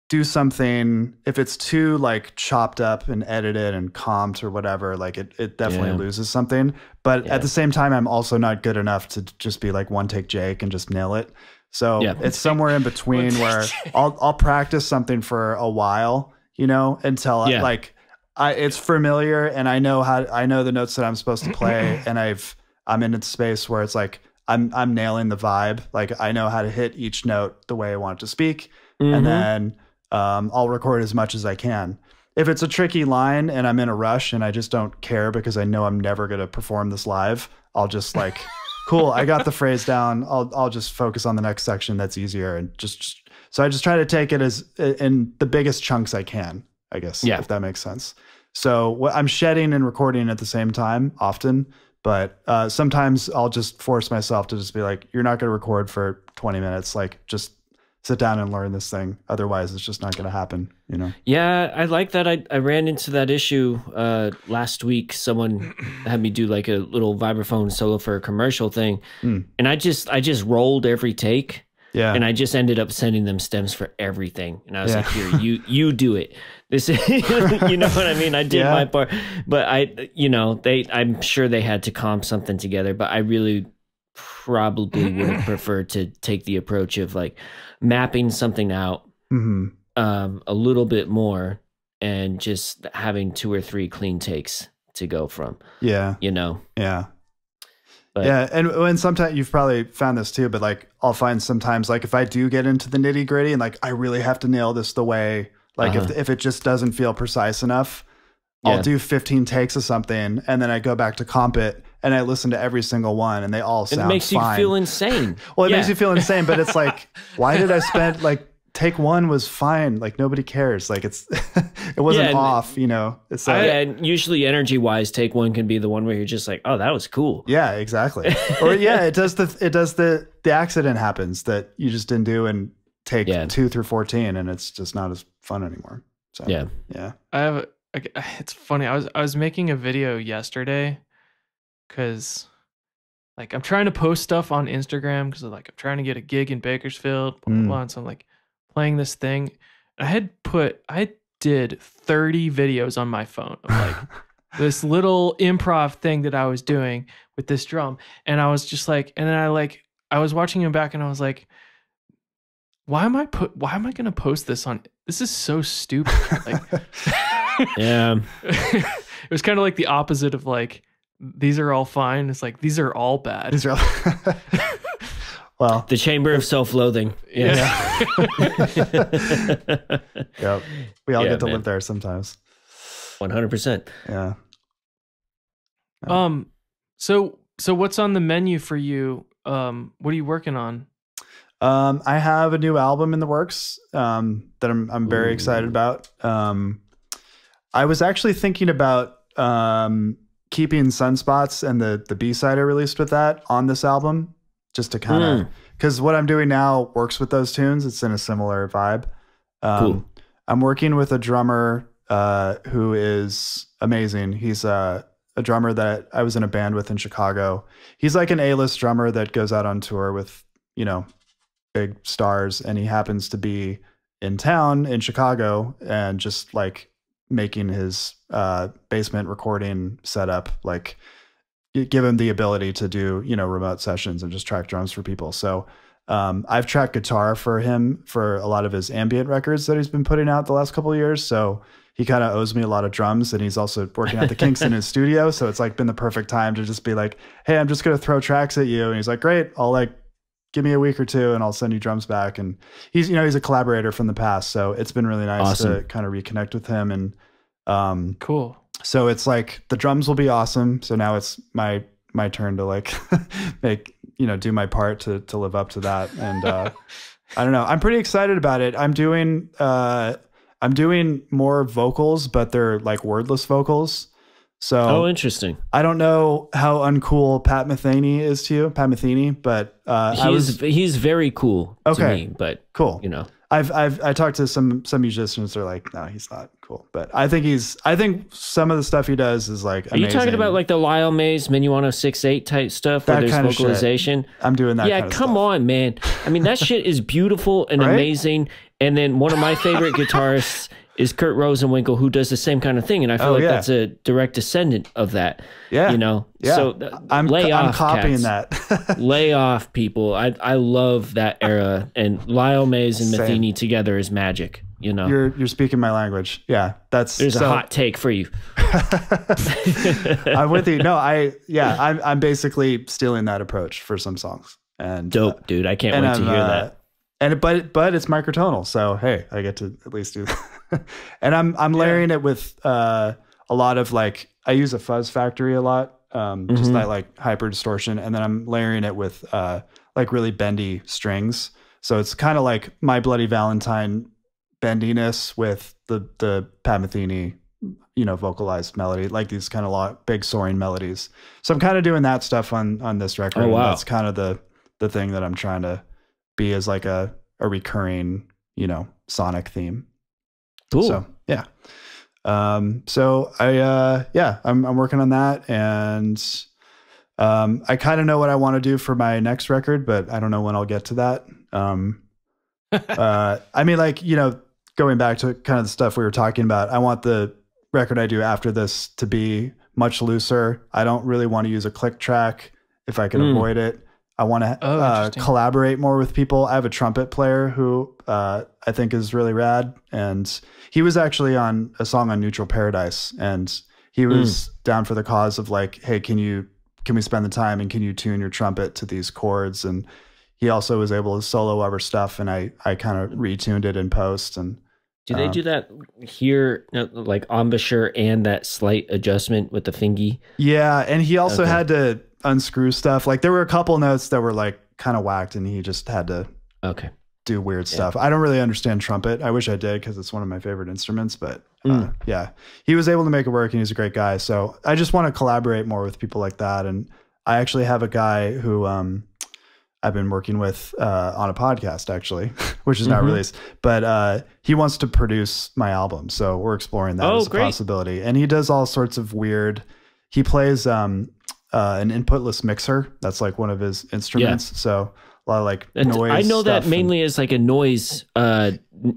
do something, if it's too like chopped up and edited and comped or whatever, like it definitely loses something. But at the same time, I'm also not good enough to just be like one take Jake and just nail it. So it's somewhere in between where I'll practice something for a while, until it's familiar and I know the notes that I'm supposed to play, and I'm in a space where it's like I'm nailing the vibe. Like I know how to hit each note the way I want it to speak, and then I'll record as much as I can. If it's a tricky line and I'm in a rush and I just don't care because I know I'm never going to perform this live, I'll just like, cool, I got the phrase down. I'll just focus on the next section that's easier, and so I just try to take it as in the biggest chunks I can, I guess, if that makes sense. So I'm shedding and recording at the same time often, but sometimes I'll just force myself to just be like, you're not going to record for 20 minutes. Like just sit down and learn this thing. Otherwise it's just not going to happen, Yeah, I like that. I ran into that issue last week. Someone had me do like a little vibraphone solo for a commercial thing. And I just rolled every take. Yeah. And I just ended up sending them stems for everything. And I was like, here, you do it. This is, you know what I mean? I did my part, but I'm sure they had to comp something together, but I really probably would have preferred to take the approach of like mapping something out a little bit more and just having 2 or 3 clean takes to go from. Yeah. You know? Yeah. But, yeah. And sometimes you've probably found this too, but like I'll find sometimes like if I do get into the nitty gritty and like I really have to nail this the way, like if it just doesn't feel precise enough, I'll do 15 takes of something and then I go back to comp it and I listen to every single one and they all sound fine. It makes you feel insane. Well, it makes you feel insane, but it's like, why did I spend like take 1 was fine. Like nobody cares. Like it wasn't off, you know. It's like, and usually energy wise, take 1 can be the one where you're just like, oh, that was cool. Yeah, exactly. Or it does the accident happens that you just didn't do and take 2 through 14 and it's just not as fun anymore. So yeah. It's funny. I was making a video yesterday because like I'm trying to post stuff on Instagram because like I'm trying to get a gig in Bakersfield, blah, blah, blah. And so I'm like playing this thing. I did 30 videos on my phone of like this little improv thing that I was doing with this drum. And I was just like, and then I was watching him back and I was like, why am I going to post this on? This is so stupid. Like, yeah. It was kind of like the opposite of like, these are all fine. It's like, these are all bad. These are all well, the chamber of self-loathing. Yeah. Yep. We all get to live there sometimes. 100%. Yeah. So what's on the menu for you? What are you working on? I have a new album in the works that I'm very excited about. I was actually thinking about keeping Sunspots and the B-side I released with that on this album, just to kind of, because what I'm doing now works with those tunes. It's in a similar vibe. Cool. I'm working with a drummer who is amazing. He's a drummer that I was in a band with in Chicago. He's like an A-list drummer that goes out on tour with, you know, big stars, and he happens to be in town in Chicago and just like making his basement recording setup, like give him the ability to do, you know, remote sessions and just track drums for people. So I've tracked guitar for him for a lot of his ambient records that he's been putting out the last couple of years. So he kind of owes me a lot of drums, and he's also working out the kinks in his studio. So it's like been the perfect time to just be like, hey, I'm just going to throw tracks at you. And he's like, great. I'll like, give me a week or 2 and I'll send you drums back. And he's, you know, he's a collaborator from the past. So it's been really nice to kind of reconnect with him. And cool. So it's like the drums will be awesome. So now it's my turn to like make, you know, do my part to live up to that. And I don't know. I'm pretty excited about it. I'm doing more vocals, but they're like wordless vocals. So interesting. I don't know how uncool Pat Metheny is to you, Pat Metheny, but he's very cool to me. But cool, you know, I talked to some musicians. They're like, no, he's not cool. But I think some of the stuff he does is like amazing. Are you talking about like the Lyle Mays Minuano 6/8 type stuff where there's vocalization? I'm doing that. Yeah, kind of come stuff. on, man. I mean, that shit is beautiful and amazing. And then one of my favorite guitarists is Kurt Rosenwinkel, who does the same kind of thing. And I feel that's a direct descendant of that. Yeah. You know? Yeah. So I'm copying cats. that. Lay off, people. I love that era. And Lyle Mays and Metheny together is magic. You know? You're speaking my language. Yeah. There's a hot take for you. I'm with you. No, I'm basically stealing that approach for some songs. And dope, dude. I can't wait to hear that. But it's microtonal, so hey, I get to at least do that. And I'm layering it with a lot of like, I use a fuzz factory a lot, just that like hyper distortion, and then I'm layering it with like really bendy strings. So it's kind of like My Bloody Valentine bendiness with the Pat Metheny, you know, vocalized melody, like these kind of big soaring melodies. So I'm kind of doing that stuff on this record. Oh, wow. That's kind of the thing that I'm trying to be as like a recurring, you know, sonic theme. Cool. So yeah. So I'm working on that, and I kind of know what I want to do for my next record, but I don't know when I'll get to that. I mean, like, you know, going back to kind of the stuff we were talking about, I want the record I do after this to be much looser. I don't really want to use a click track if I can avoid it. I want to collaborate more with people. I have a trumpet player who I think is really rad, and he was actually on a song on Neutral Paradise, and he was down for the cause of like, hey, can we spend the time and can you tune your trumpet to these chords? And he also was able to solo over stuff, and I kind of retuned it in post. And do they do that here, like embouchure and that slight adjustment with the fingy? Yeah, and he also had to unscrew stuff. Like there were a couple notes that were like kind of whacked, and he just had to do weird stuff. I don't really understand trumpet. I wish I did because it's one of my favorite instruments. But yeah, he was able to make it work, and he's a great guy. So I just want to collaborate more with people like that. And I actually have a guy who I've been working with on a podcast actually, which is not released, but he wants to produce my album. So we're exploring that as a possibility. And he does all sorts of weird, he plays an inputless mixer. That's like one of his instruments. Yeah. So a lot of like noise. I know that mainly as like a noise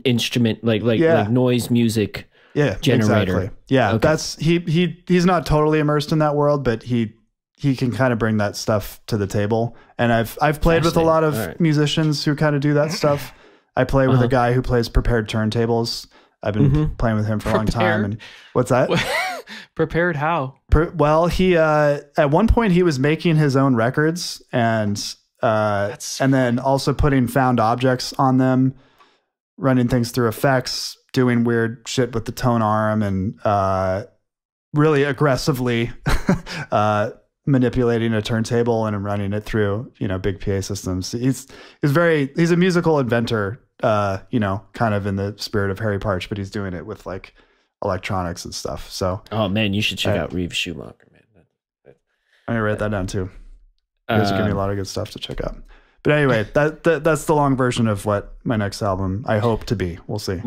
instrument, like noise music generator. Exactly. Yeah. Okay. That's, he's not totally immersed in that world, but he can kind of bring that stuff to the table. And I've played with a lot of musicians who kind of do that stuff. I play with a guy who plays prepared turntables. I've been playing with him for a long time. And what's that? Prepared how? Well, he at one point he was making his own records and then also putting found objects on them, running things through effects, doing weird shit with the tone arm, and really aggressively manipulating a turntable and running it through, big PA systems. He's a musical inventor, kind of in the spirit of Harry Parch, but he's doing it with like electronics and stuff. So, oh man, you should check out Reeve Schumacher, man. I'm gonna write that down too. You guys are giving me a lot of good stuff to check out. But anyway, that's the long version of what my next album I hope to be. We'll see.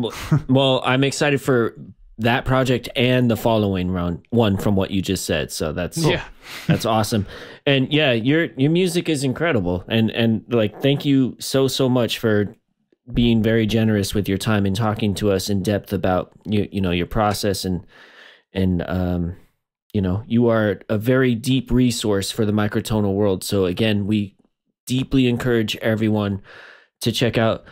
Well, I'm excited for that project and the following one from what you just said. So that's awesome. And yeah, your music is incredible. And like, thank you so much for being very generous with your time and talking to us in depth about your process and you are a very deep resource for the microtonal world. So again, we deeply encourage everyone to check out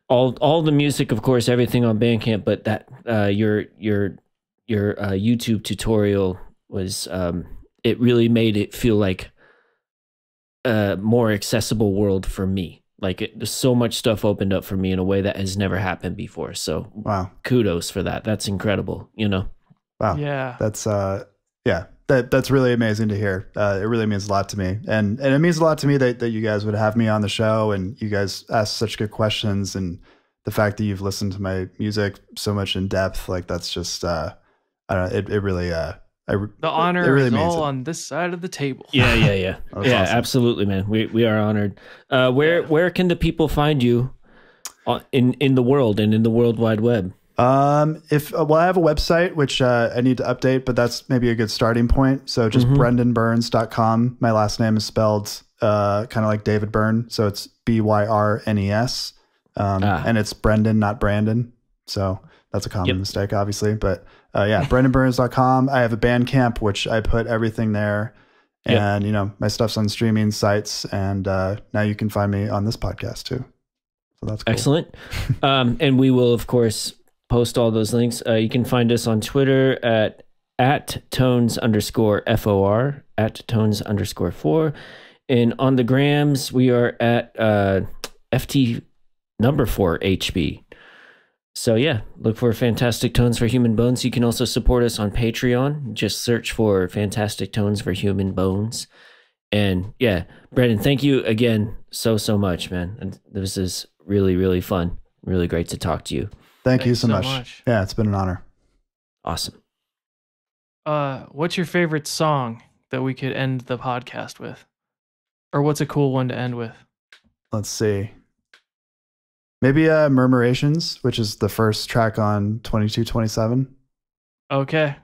all the music, of course, everything on Bandcamp, but that your YouTube tutorial was it really made it feel like a more accessible world for me. Like so much stuff opened up for me in a way that has never happened before. So wow, kudos for that. That's incredible. Wow. Yeah. That's that's really amazing to hear. It really means a lot to me, and it means a lot to me that you guys would have me on the show, and you guys ask such good questions, and the fact that you've listened to my music so much in depth, like that's just I don't know. It really the honor is all on this side of the table. Yeah, awesome. Absolutely, man. We are honored. Where can the people find you in the world and in the World Wide Web? I have a website which I need to update, but that's maybe a good starting point. So just brendanbyrnes.com. My last name is spelled kind of like David Byrne, so it's Byrnes. And it's Brendan, not Brandon. So that's a common mistake, obviously. But brendanbyrnes.com. I have a Bandcamp, which I put everything there. And, my stuff's on streaming sites. And now you can find me on this podcast too. So that's cool. Excellent. And we will, of course, post all those links. You can find us on Twitter at @tones_FOR, @tones_4. And on the grams, we are at FT4HB. So yeah, look for Fantastic Tones for Human Bones. You can also support us on Patreon. Just search for Fantastic Tones for Human Bones. And yeah, Brendan, thank you again so much, man. And this is really, really fun. Really great to talk to you. Thank you so much. Yeah, it's been an honor. Awesome. What's your favorite song that we could end the podcast with? Or what's a cool one to end with? Let's see. Maybe Murmurations, which is the first track on 2227. Okay.